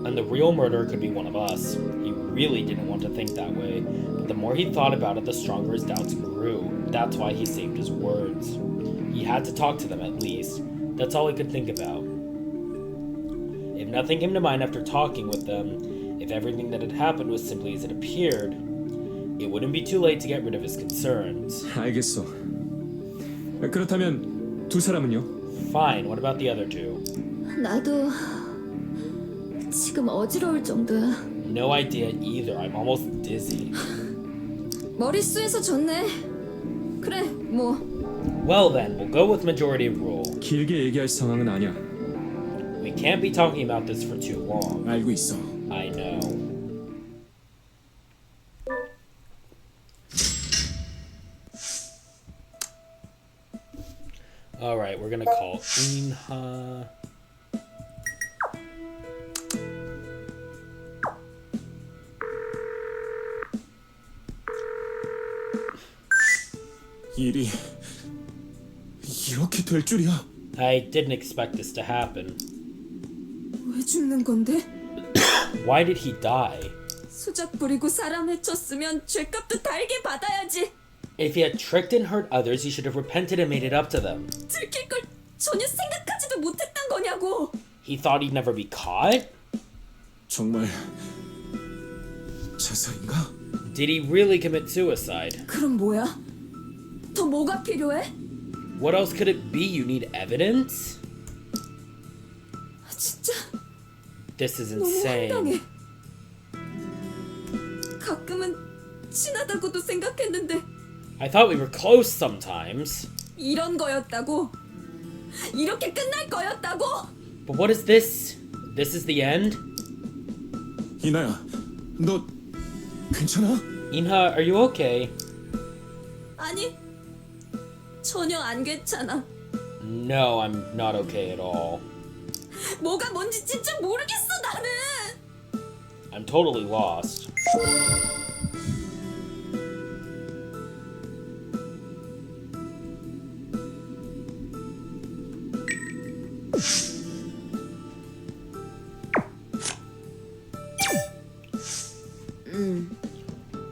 And the real murderer could be one of us. He really didn't want to think that way. But the more he thought about it, the stronger his doubts grew. That's why he saved his words. He had to talk to them at least. That's all he could think about. If nothing came to mind after talking with them, if everything that had happened was simply as it appeared, it wouldn't be too late to get rid of his concerns. 알겠어. 그렇다면 두 사람은요? Fine, what about the other two? 나도 지금 어지러울 정도야. No idea either. I'm almost dizzy. 머릿수에서 졌네. 그래, 뭐. Well then, we'll go with majority rule. 길게 얘기할 상황은 아니야. We can't be talking about this for too long. 알고 있어. I know. Alright, we're gonna call Inha. 일이 이렇게 될 줄이야. I didn't expect this to happen. 왜 죽는 건데? Why did he die? 수작 부리고 사람 해쳤으면 죄값도 달게 받아야지. If he had tricked and hurt others, he should have repented and made it up to them. 들킬 걸 전혀 생각하지도 못했단 거냐고. He thought he'd never be caught? 정말 자살인가? Did he really commit suicide? 그럼 뭐야? 더 뭐가 필요해? What else could it be? You need evidence? 진짜 This is 너무 insane. 황당해. 가끔은 친하다고도 생각했는데 I thought we were close sometimes. 이런 거였다고? 이렇게 끝날 거였다고? But what is this? This is the end? 이나야, 너 괜찮아? Inha, are you okay? 아니, 전혀 안 괜찮아. No, I'm not okay at all. 뭐가 뭔지 진짜 모르겠어, 나는. I'm totally lost.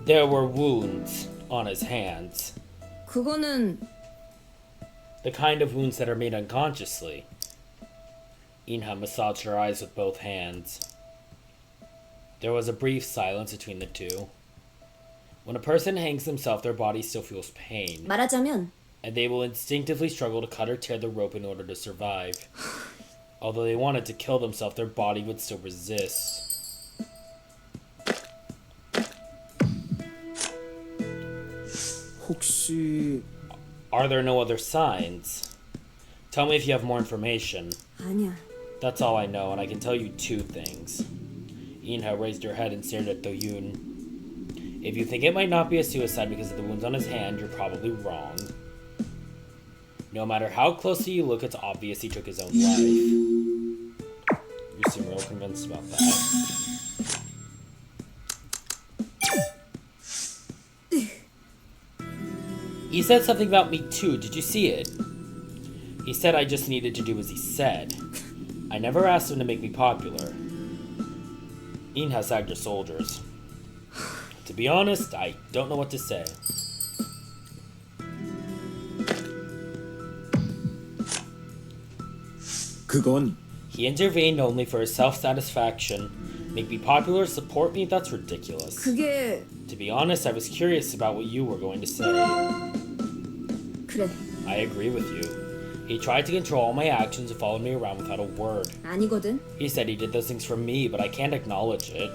There were wounds on his hands. 그거는 The kind of wounds that are made unconsciously. Inha massaged her eyes with both hands. There was a brief silence between the two. When a person hangs themselves, their body still feels pain, 말하자면 and they will instinctively struggle to cut or tear the rope in order to survive. Although they wanted to kill themselves, their body would still resist. 혹시 Are there no other signs? Tell me if you have more information. 아니야. That's all I know, and I can tell you two things. Inha raised her head and stared at Do-Yoon. If you think it might not be a suicide because of the wounds on his hand, you're probably wrong. No matter how closely you look, it's obvious he took his own life. You seem real convinced about that. He said something about me too. Did you see it? He said I just needed to do as he said. I never asked him to make me popular. Inha sagged her shoulders. To be honest, I don't know what to say. 그건 He intervened only for his self-satisfaction. Make me popular, support me, that's ridiculous. 그게 To be honest, I was curious about what you were going to say. 그래. I agree with you. He tried to control all my actions and followed me around without a word. 아니거든. He said he did those things for me, but I can't acknowledge it.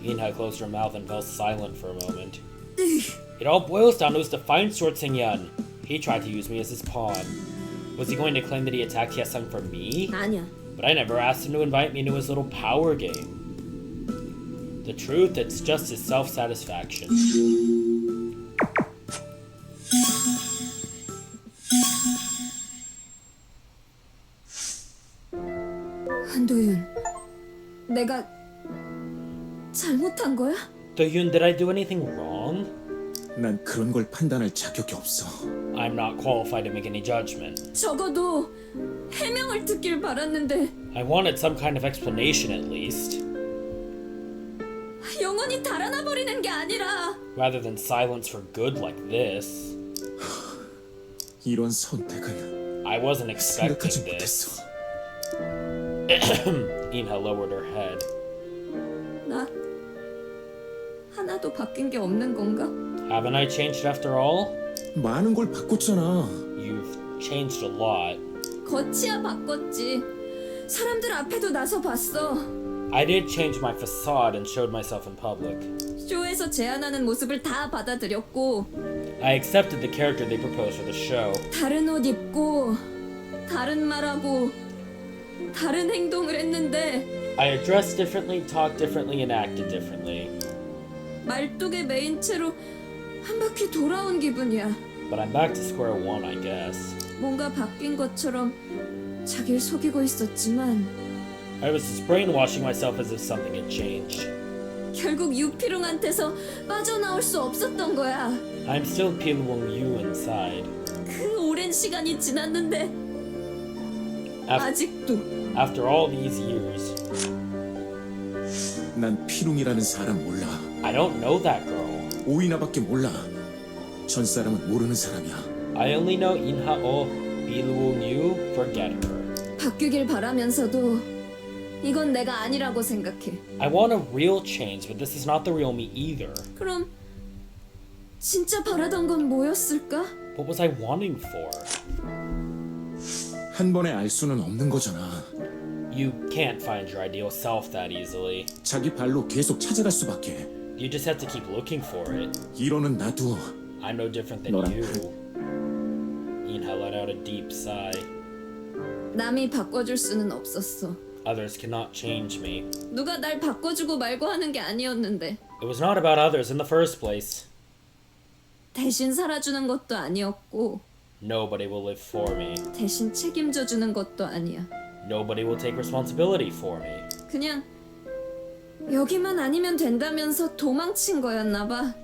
Inha closed her mouth and fell silent for a moment. It all boils down to his defiance towards Sangyeon. He tried to use me as his pawn. Was he going to claim that he attacked Hyesung for me? 아니야. But I never asked him to invite me into his little power game. The truth, it's just his self-satisfaction. 한도윤, 내가 잘못한 거야? Do-Yoon, did I do anything wrong? 난 그런 걸 판단할 자격이 없어. I'm not qualified to make any judgment. 적어도 해명을 듣길 바랐는데 I wanted some kind of explanation at least. 영원히 영원히 달아나 버리는 게 아니라 Rather than silence for good like this. 이런 선택은 I wasn't 생각하지 expecting this. 못했어. Inha lowered her head. 나 하나도 바뀐 게 없는 건가? Haven't I changed after all? 많은 걸 바꿨잖아. You've changed a lot. 거치야 바꿨지. 사람들 앞에도 나서 봤어. I did change my facade and showed myself in public. 쇼에서 제안하는 모습을 다 받아들였고 I accepted the character they proposed for the show. 다른 옷 입고 다른 말하고 다른 행동을 했는데 I dressed differently, talked differently, and acted differently. 말뚝의 메인 채로 한 바퀴 돌아온 기분이야. But I'm back to square one, I guess. 뭔가 바뀐 것처럼 자기를 속이고 있었지만 I was just brainwashing myself as if something had changed. 결국 유피룽한테서 빠져나올 수 없었던 거야. I'm still Pilwung Yu inside. 그 오랜 시간이 지났는데 아직도 After all these years, 난 피룽이라는 사람 몰라. I don't know that girl. 오이나밖에 몰라. 전 사람은 모르는 사람이야. I only know Inha o Pilwung Yu. Forget her. 바뀌길 바라면서도 이건 내가 아니라고 생각해. I want a real change, but this is not the real me either. 그럼 진짜 바라던 건 뭐였을까? What was I wanting for? 한 번에 알 수는 없는 거잖아. You can't find your ideal self that easily. 자기 발로 계속 찾아갈 수밖에. You just have to keep looking for it. 이러는 나도 I'm no different than 너랑 you. Inha let out a deep sigh. 남이 바꿔줄 수는 없었어. Others cannot change me. 누가 날 바꿔주고 말고 하는 게 아니었는데 It was not about others in the first place. 대신 살아주는 것도 아니었고 Nobody will live for me. 대신 책임져 주는 것도 아니야. Nobody will take responsibility for me. 그냥 여기만 아니면 된다면서 도망친 거였나 봐.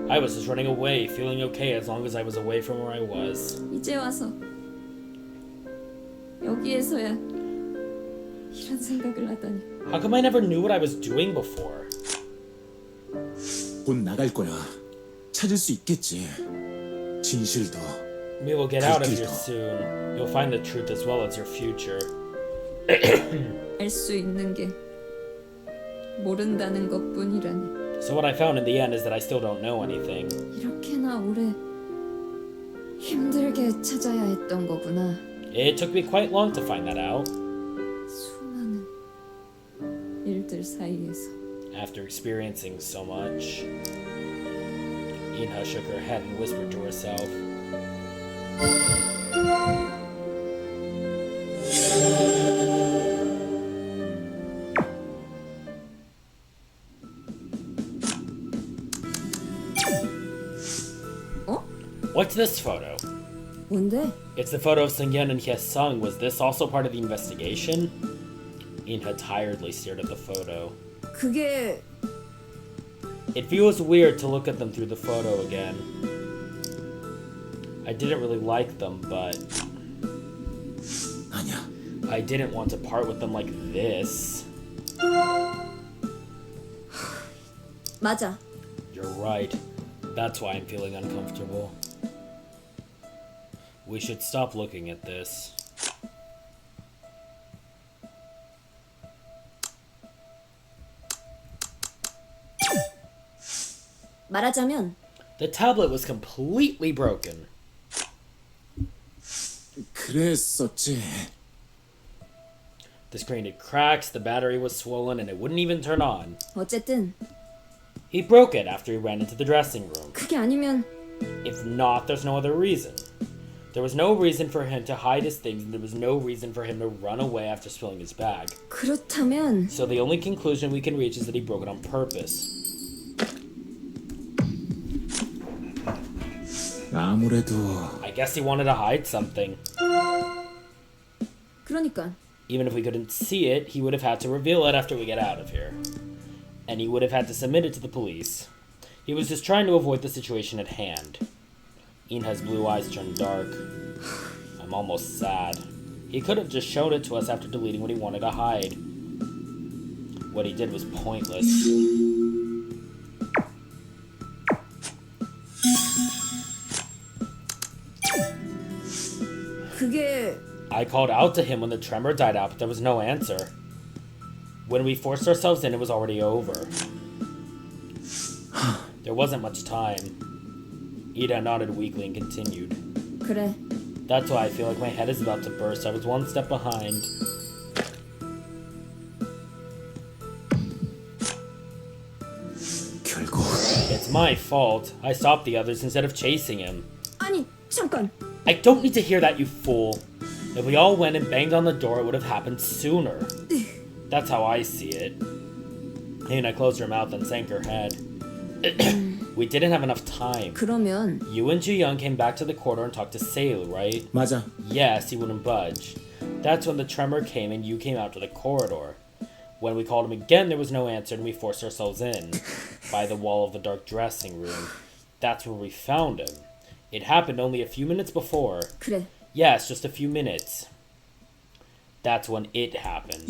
I was just running away, feeling okay as long as I was away from where I was. 이제 와서 여기에서야 이런 생각을 하다니. How come I never knew what I was doing before? 곧 나갈 거야. 찾을 수 있겠지. 진실도. We will get out of here 길도. soon. You'll find the truth as well as your future. 알 수 있는 게 모른다는 것뿐이라니. So what I found in the end is that I still don't know anything. 이렇게나 오래 힘들게 찾아야 했던 거구나. It took me quite long to find that out. 수많은 일들 사이에서. After experiencing so much. Inha shook her head and whispered to herself. 어? What's this photo? 뭔데? It's the photo of Sungyeon and Hyesung. Was this also part of the investigation? Inha tiredly stared at the photo. 그게 It feels weird to look at them through the photo again. I didn't really like them, but 아니야. I didn't want to part with them like this. 맞아. You're right. That's why I'm feeling uncomfortable. We should stop looking at this. 말하자면 The tablet was completely broken. 그랬었지. The screen had cracks, the battery was swollen, and it wouldn't even turn on. 어쨌든 He broke it after he ran into the dressing room. 그게 아니면 If not, there's no other reason. There was no reason for him to hide his things, and there was no reason for him to run away after spilling his bag. 그렇다면 So the only conclusion we can reach is that he broke it on purpose. 아무래도 I guess he wanted to hide something. 그러니까 Even if we couldn't see it, he would have had to reveal it after we get out of here. And he would have had to submit it to the police. He was just trying to avoid the situation at hand. Inha's blue eyes turned dark. I'm almost sad. He could have just shown it to us after deleting what he wanted to hide. What he did was pointless. 그게 I called out to him when the tremor died out, but there was no answer. When we forced ourselves in, it was already over. There wasn't much time. Ida nodded weakly and continued. 그래. That's why I feel like my head is about to burst. I was one step behind. 결국 It's my fault. I stopped the others instead of chasing him. 아니, 잠깐. I don't need to hear that, you fool. If we all went and banged on the door, it would have happened sooner. That's how I see it. And I closed her mouth and sank her head. We didn't have enough time. 그러면 You and Ju-Young came back to the corridor and talked to Sale, right? 맞아. Yes, he wouldn't budge. That's when the tremor came and you came out to the corridor. When we called him again, there was no answer and we forced ourselves in. By the wall of the dark dressing room. That's where we found him. It happened only a few minutes before. 그래. Yes, just a few minutes. That's when it happened.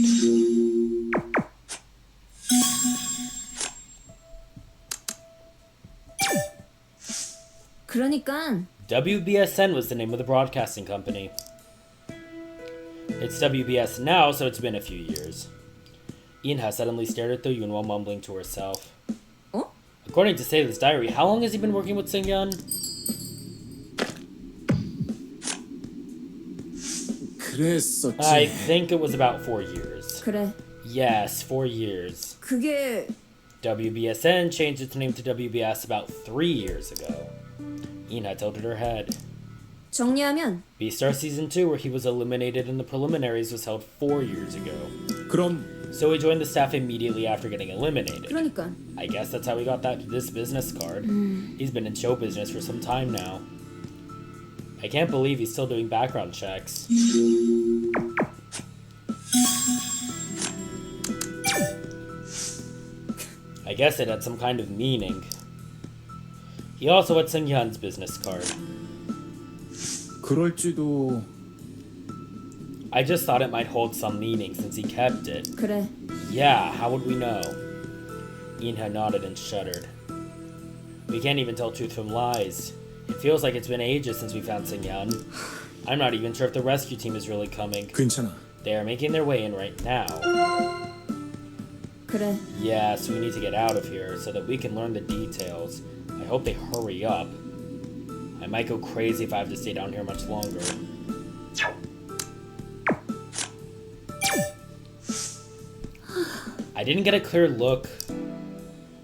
그러니까 WBSN was the name of the broadcasting company. It's WBS now, so it's been a few years. Inha suddenly stared at Do-Yoon while mumbling to herself. 어? According to Sailor's diary, how long has he been working with Seung-yeon? 그랬었지. I think it was about 4 years. 그래. Yes, 4 years. 그게 WBSN changed its name to WBS about 3 years ago. Inha tilted her head. 정리하면 Beastar Season 2, where he was eliminated in the preliminaries, was held 4 years ago. 그럼 So he joined the staff immediately after getting eliminated. 그러니까 I guess that's how he got this business card. He's been in show business for some time now. I can't believe he's still doing background checks. I guess it had some kind of meaning. He also had Seung-yeon's business card. 그럴지도. I just thought it might hold some meaning since he kept it. 그래. Yeah, how would we know? Inha nodded and shuddered. We can't even tell truth from lies. It feels like it's been ages since we found Seung-yeon. I'm not even sure if the rescue team is really coming. 괜찮아. They are making their way in right now. 그래. Yes, we need to get out of here so that we can learn the details. I hope they hurry up. I might go crazy if I have to stay down here much longer. I didn't get a clear look.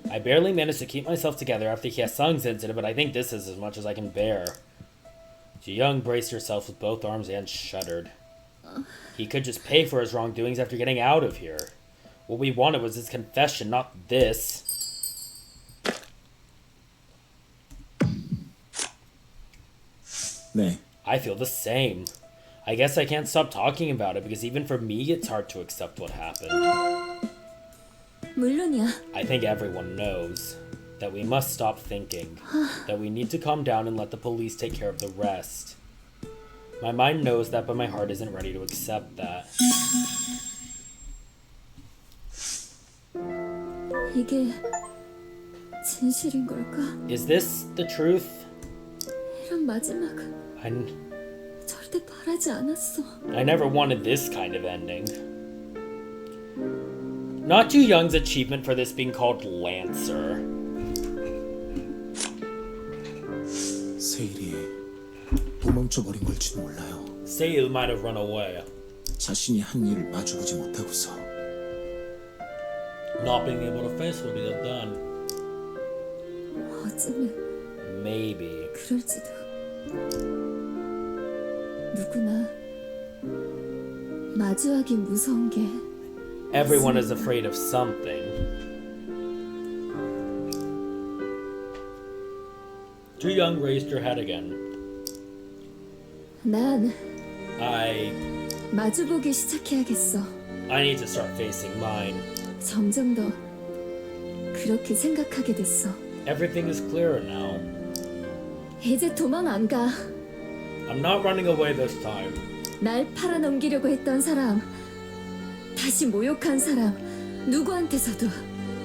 I barely managed to keep myself together after Hye-sung's incident, but I think this is as much as I can bear. Ji-young braced herself with both arms and shuddered. He could just pay for his wrongdoings after getting out of here. What we wanted was his confession, not this. 네. I feel the same. I guess I can't stop talking about it because even for me it's hard to accept what happened. 물론이야. I think everyone knows that we must stop thinking, that we need to calm down and let the police take care of the rest. My mind knows that, but my heart isn't ready to accept that. 이게 진실인 걸까? Is this the truth? 이런 마지막은 절대 바라지 않았어. I never wanted this kind of ending. Not Ju-young's achievement for this being called Lancer. 세일이 도망쳐버린 걸지도 몰라요. Sale might have run away. 자신이 한 일을 마주보지 못하고서. Not being able to face what he had done. 어쩌면 Maybe. 그럴지도. 누구나 마주하기 무서운 게 Everyone is afraid of something. Ju-young raised her head again. 난 I 마주보기 시작해야겠어. need to start facing mine. 점점 더 그렇게 생각하게 됐어. Everything is clearer now. 이제 도망 안 가. I'm not running away this time. 날 팔아넘기려고 했던 사람, 다시 모욕한 사람, 누구한테서도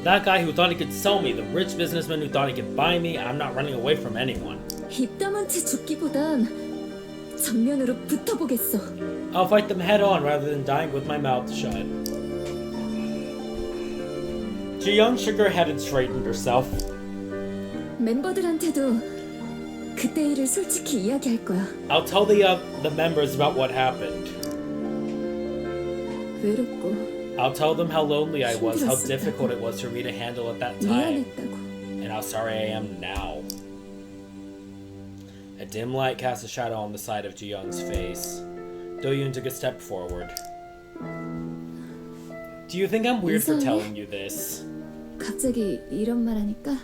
That guy who thought he could sell me, the rich businessman who thought he could buy me, I'm not running away from anyone. 입 다문 채 죽기보단 정면으로 붙어보겠어. I'll fight them head on rather than dying with my mouth shut. Ji-young shook her head and straightened herself. 멤버들한테도 그때 일을 솔직히 이야기할 거야. I'll tell the members about what happened. 외롭고 I'll tell them how lonely I was, how 힘들었었다고. difficult it was for me to handle at that time, 미안했다고. and how sorry I am now. A dim light cast a shadow on the side of Ji-young's face. Do-Yoon took a step forward. Do you think I'm weird for 이상해? telling you this? 갑자기 이런 말 하니까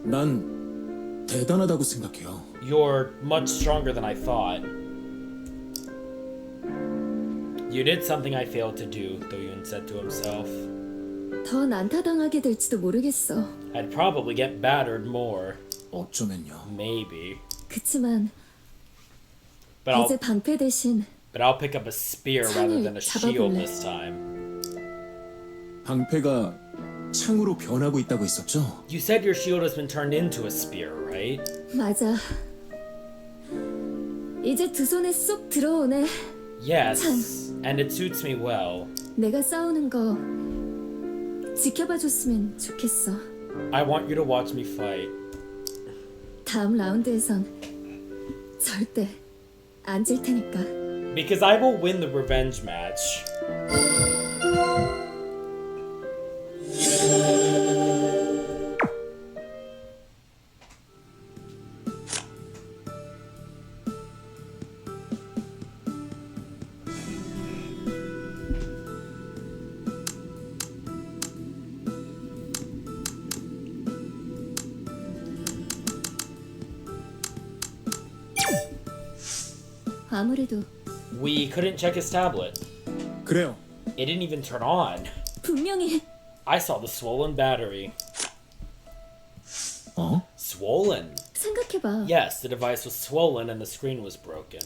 난 대단하다고 생각해요. You're much stronger than I thought. You did something I failed to do, Do-Yoon said to himself. 더 난타당하게 될지도 모르겠어. I'd probably get battered more. 어쩌면요. Maybe. 그치만 But I'll 이제 방패 대신 pick up a spear rather than a shield 잡아볼래. this time. 방패가 창으로 변하고 있다고 했었죠? You said your shield has been turned into a spear, right? 맞아. 이제 두 손에 쏙 들어오네. Yes, and it suits me well. 내가 싸우는 거 지켜봐 줬으면 좋겠어. I want you to watch me fight. 다음 라운드에선 절대 안 질 테니까. Because I will win the revenge match. 아무래도 We couldn't check his tablet. 그래요. It didn't even turn on. 분명히 I saw the swollen battery. 어? Swollen? 생각해봐. Yes, the device was swollen and the screen was broken.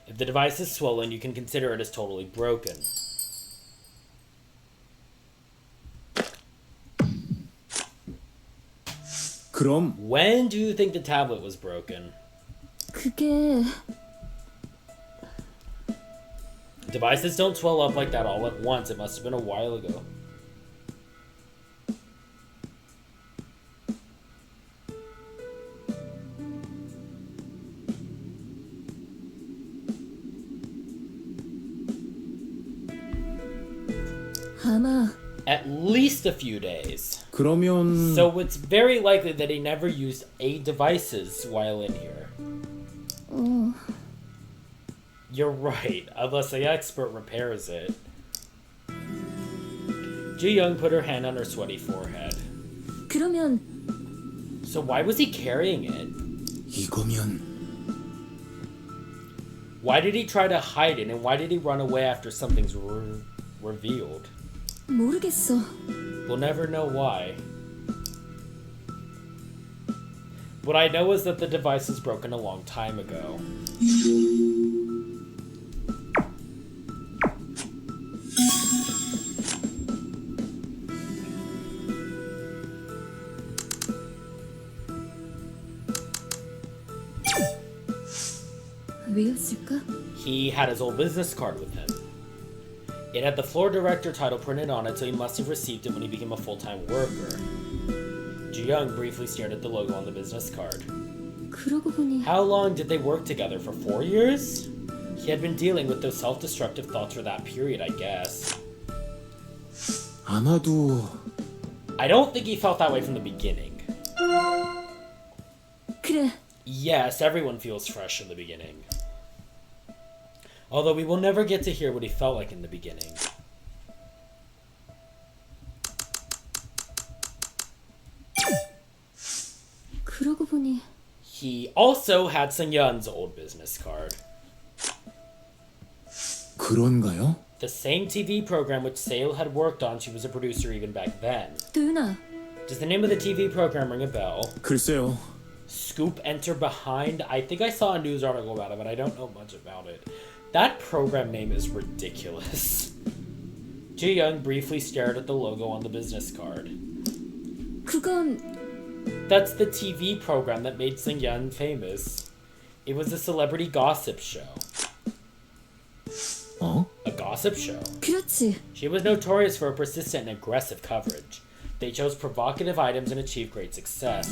If the device is swollen, you can consider it as totally broken. 그럼 When do you think the tablet was broken? 그게 Devices don't swell up like that all at once. It must have been a while ago. 아마 At least a few days. 그러면 So it's very likely that he never used 8 devices while in here. 어, You're right, unless the expert repairs it. Ji-young put her hand on her sweaty forehead. 그러면 So why was he carrying it? 이거면 Why did he try to hide it, and why did he run away after something's revealed? 모르겠어. We'll never know why. What I know is that the device was broken a long time ago. 왜였을까? He had his old business card with him. It had the floor director title printed on it, so he must have received it when he became a full-time worker. Ji-young briefly stared at the logo on the business card. 그러고 보니 How long did they work together? For 4 years? He had been dealing with those self-destructive thoughts for that period, I guess. 아마도 I don't think he felt that way from the beginning. 그래. Yes, everyone feels fresh in the beginning. Although we will never get to hear what he felt like in the beginning. 그러고 보니 He also had Sung-yeon's old business card. 그런가요? The same TV program which Sale had worked on, she was a producer even back then. 도윤아, Does the name of the TV program ring a bell? 글쎄요. Scoop Enter Behind? I think I saw a news article about it, but I don't know much about it. That program name is ridiculous. Ji-young briefly stared at the logo on the business card. 그건 That's the TV program that made Sung-yeon famous. It was a celebrity gossip show. 어? A gossip show. 그렇지. She was notorious for her persistent and aggressive coverage. They chose provocative items and achieved great success.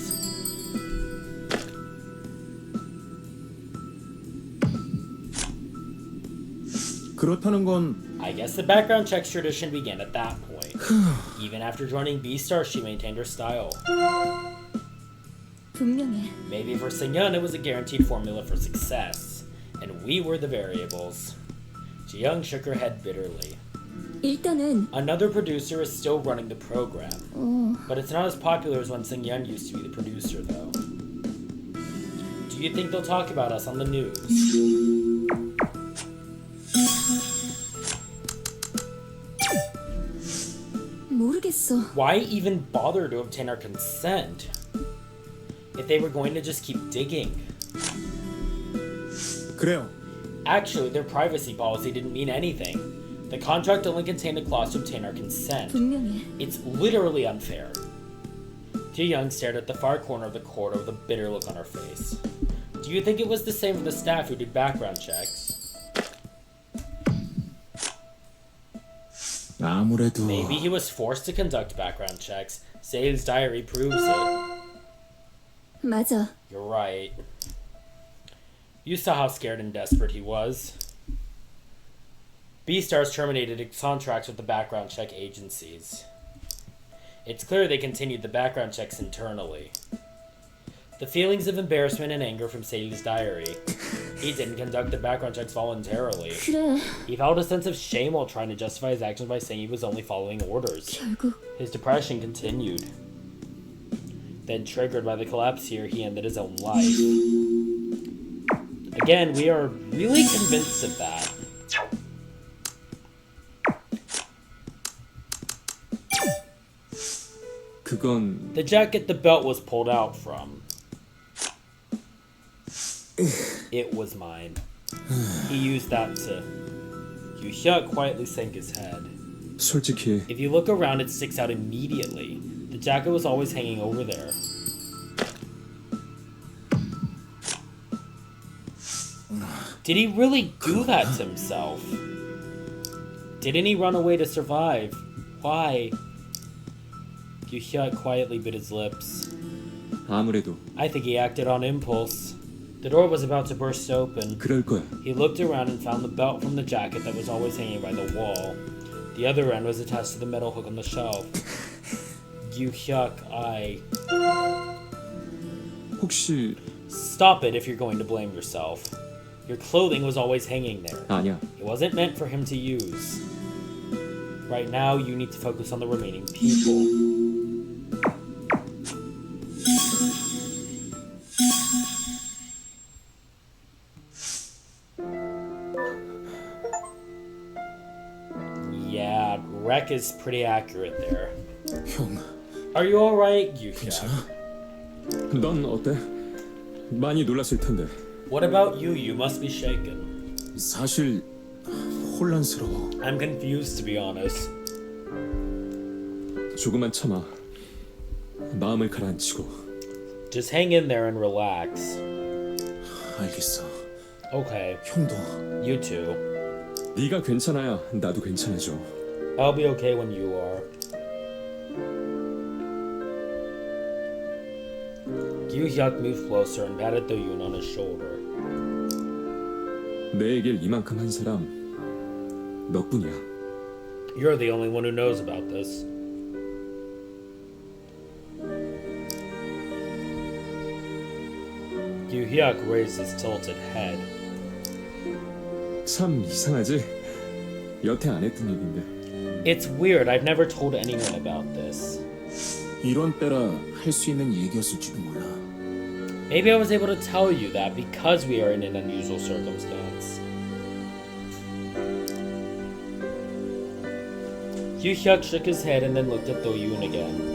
그렇다는 건 I guess the background checks tradition began at that point. Even after joining B-Star, she maintained her style. 분명해. Maybe for Sangyeon, it was a guaranteed formula for success, and we were the variables. Ji-young shook her head bitterly. 일단은 Another producer is still running the program, but it's not as popular as when Sangyeon used to be the producer, though. Do you think they'll talk about us on the news? 모르겠어. Why even bother to obtain our consent? If they were going to just keep digging. 그래요. Actually, their privacy policy didn't mean anything. The contract only contained a clause to obtain our consent. 분명해. It's literally unfair. Ji-young stared at the far corner of the corridor with a bitter look on her face. Do you think it was the same with the staff who did background checks? 아무래도 Maybe he was forced to conduct background checks. Sae's diary proves it. 맞아. You're right. You saw how scared and desperate he was. B-Stars terminated its contracts with the background check agencies. It's clear they continued the background checks internally. The feelings of embarrassment and anger from Sae's diary. He didn't conduct the background checks voluntarily. 그래. He felt a sense of shame while trying to justify his actions by saying he was only following orders. 결국 His depression continued. Then, triggered by the collapse here, he ended his own life. Again, we are really convinced of that. 그건 The jacket the belt was pulled out from. It was mine. He used that to... Yu-hyuk quietly sank his head. 솔직히 If you look around, it sticks out immediately. The jacket was always hanging over there. Did he really do that to himself? Didn't he run away to survive? Why? Yu-hyuk quietly bit his lips. 아무래도 I think he acted on impulse. The door was about to burst open. 그럴 거야. He looked around and found the belt from the jacket that was always hanging by the wall. The other end was attached to the metal hook on the shelf. Yu-hyuk, 혹시 Stop it if you're going to blame yourself. Your clothing was always hanging there. 아니야. It wasn't meant for him to use. Right now, you need to focus on the remaining people. Yeah, Rek is pretty accurate there. 형 Are you alright, Yu-hyuk? 괜찮아? 넌 어때? 많이 놀랐을 텐데. What about you? You must be shaken. 사실 혼란스러워. I'm confused, to be honest. 조금만 참아. 마음을 가라앉히고. Just hang in there and relax. 알겠어. Okay, 형도 you too. 네가 괜찮아야 나도 괜찮아져. I'll be okay when you are. Yu-hyuk moved closer and patted Do-Yoon on his shoulder. 내 얘기를 이만큼 한 사람 너뿐이야. You're the only one who knows about this. Yu-hyuk raised his tilted head. 참 이상하지? 여태 안 했던 얘긴데. It's weird, I've never told anyone about this. 이런 때라 할 수 있는 얘기였을지도 몰라. Maybe I was able to tell you that because we are in an unusual circumstance. Yu-hyuk shook his head and then looked at Do-Yoon again.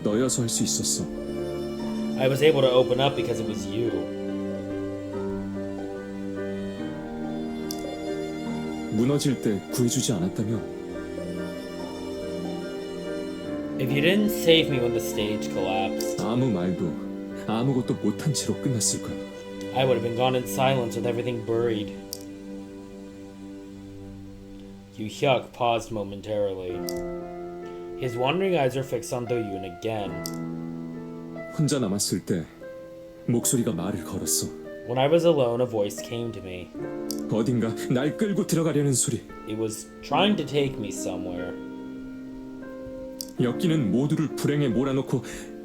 너여서 할 수 있었어. I was able to open up because it was you. 무너질 때 구해주지 않았다며. If you didn't save me when the stage collapsed, 아무 말도 아무것도 못한 채로 끝났을 거야. I would have been gone in silence with everything buried. Yu-hyuk paused momentarily. His wandering eyes were fixed on Do-Yoon again. 혼자 남았을 때 목소리가 말을 걸었어. When I was alone, a voice came to me. 어딘가 날 끌고 들어가려는 소리. It was trying to take me somewhere. 엮이는 모두를 불행에 몰아넣고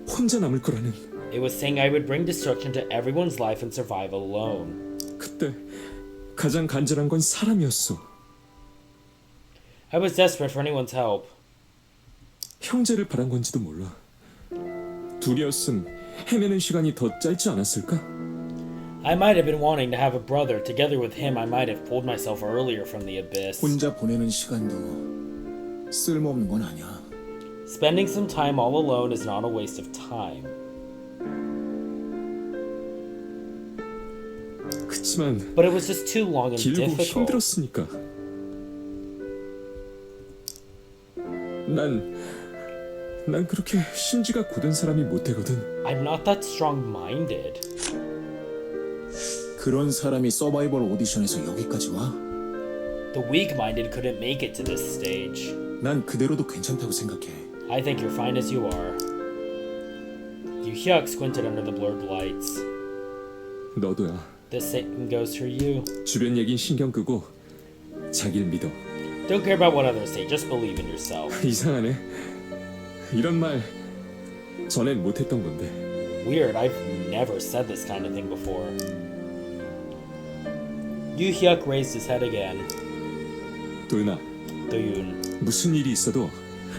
혼자 남을 거라는. It was saying I would bring destruction to everyone's life and survive alone. 그때 가장 간절한 건 사람이었어. I was desperate for anyone's help. 형제를 바란 건지도 몰라. 둘이었음 헤매는 시간이 더 짧지 않았을까? I might have been wanting to have a brother. Together with him, I might have pulled myself earlier from the abyss. 혼자 보내는 시간도 쓸모없는 건 아니야. Spending some time all alone is not a waste of time. 그치만 But it was just too long and 길고 difficult. 힘들었으니까. 난 그렇게 심지가 굳은 사람이 못 되거든. I'm not that strong-minded. 그런 사람이 서바이벌 오디션에서 여기까지 와? The weak-minded couldn't make it to this stage. 난 그대로도 괜찮다고 생각해. I think you're fine as you are. Yu-hyuk squinted under the blurred lights. 너도야. The same goes for you. 주변 얘긴 신경 끄고 자기를 믿어. Don't care about what others say, just believe in yourself. 이상하네. 이런 말 전엔 못했던 건데. Weird, I've never said this kind of thing before. Yu-hyuk raised his head again. 도윤아, Do-Yoon. 무슨 일이 있어도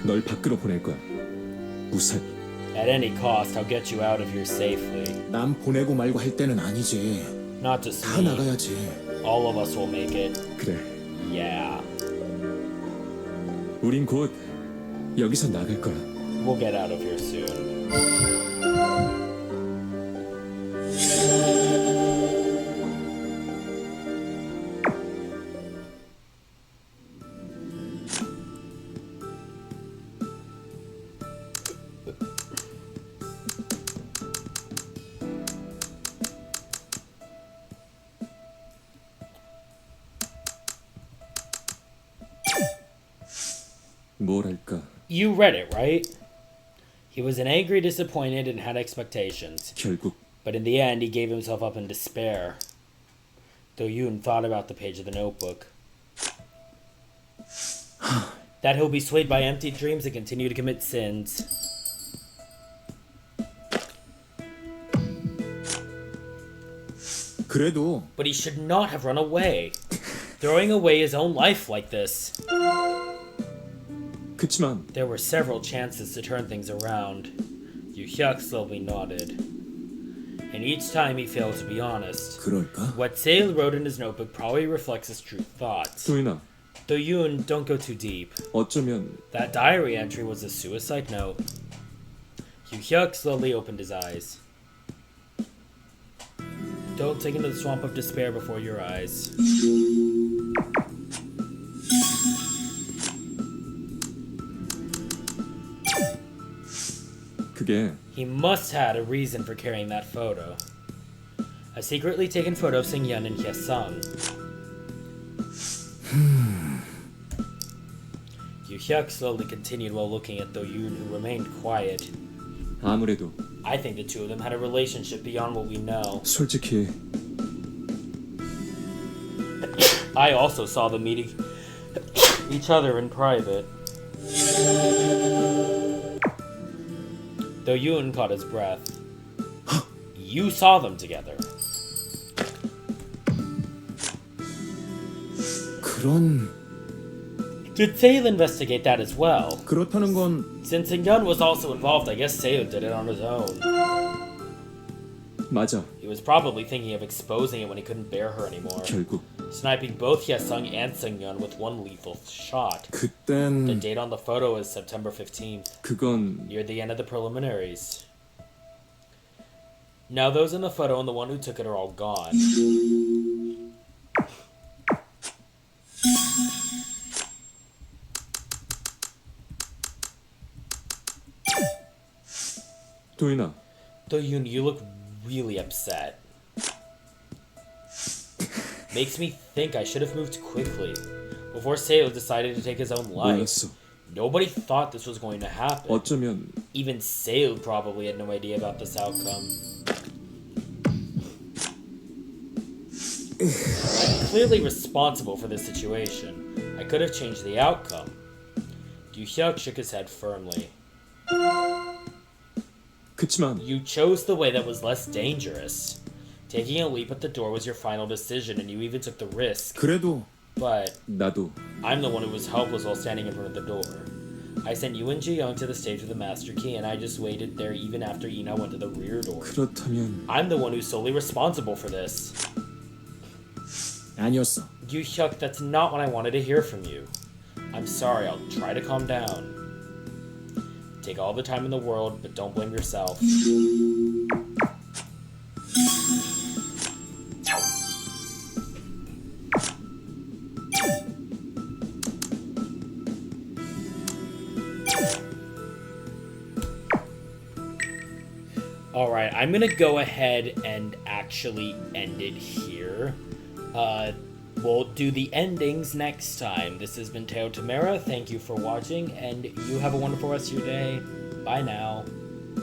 널 밖으로 보낼 거야. 무사히. At any cost, I'll get you out of here safely. 남 보내고 말고 할 때는 아니지. Not just 다 me. 나가야지. All of us will make it. 그래. Yeah. 우린 곧 여기서 나갈 거야. We'll get out of here soon. 뭐랄까. You read it, right? He was an angry, disappointed, and had expectations. 결국 But in the end, he gave himself up in despair. Do-Yoon thought about the page of the notebook. That he'll be swayed by empty dreams and continue to commit sins. 그래도 But he should not have run away. Throwing away his own life like this. 그치만 There were several chances to turn things around. Yu-hyuk slowly nodded. And each time he failed to be honest. 그럴까? What Sale wrote in his notebook probably reflects his true thoughts. 도윤아, Do-Yoon, don't go too deep. 어쩌면 That diary entry was a suicide note. Yu-hyuk slowly opened his eyes. Don't take into the swamp of despair before your eyes. 그게 He must had a reason for carrying that photo. A secretly taken photo of Sing-yeon and Hye-sung. Yu-hyuk slowly continued while looking at Do-Yoon, who remained quiet. 아무래도 I think the two of them had a relationship beyond what we know. 솔직히 I also saw them meeting each other in private. Do-Yoon caught his breath. You saw them together. 그런 Did Sale investigate that as well? 그렇다는 건 Since Sing-yeon was also involved, I guess Seo did it on his own. 맞아. He was probably thinking of exposing it when he couldn't bear her anymore. 결국 Sniping both Hye-sung and Sing-yeon with one lethal shot. The 그땐 date on the photo is September 15th, 그건 near the end of the preliminaries. Now those in the photo and the one who took it are all gone. 도윤아, Do-Yoon, you look really upset. Makes me think I should have moved quickly before Seo decided to take his own life. 몰랐어. Nobody thought this was going to happen. 어쩌면 Even Seo probably had no idea about this outcome. I'm clearly responsible for this situation. I could have changed the outcome. Do-Hyuk shook his head firmly. 그치만 You chose the way that was less dangerous. Taking a leap at the door was your final decision, and you even took the risk. 그래도 But 나도 I'm the one who was helpless while standing in front of the door. I sent you and Ji-young to the stage with the master key, and I just waited there even after Ina went to the rear door. 그렇다면 I'm the one who's solely responsible for this. 아니었어. Do-Hyuk, that's not what I wanted to hear from you. I'm sorry, I'll try to calm down. Take all the time in the world, but don't blame yourself. Alright, I'm gonna go ahead and actually end it here. We'll do the endings next time. This has been Teo Tamara. Thank you for watching, and you have a wonderful rest of your day. Bye now.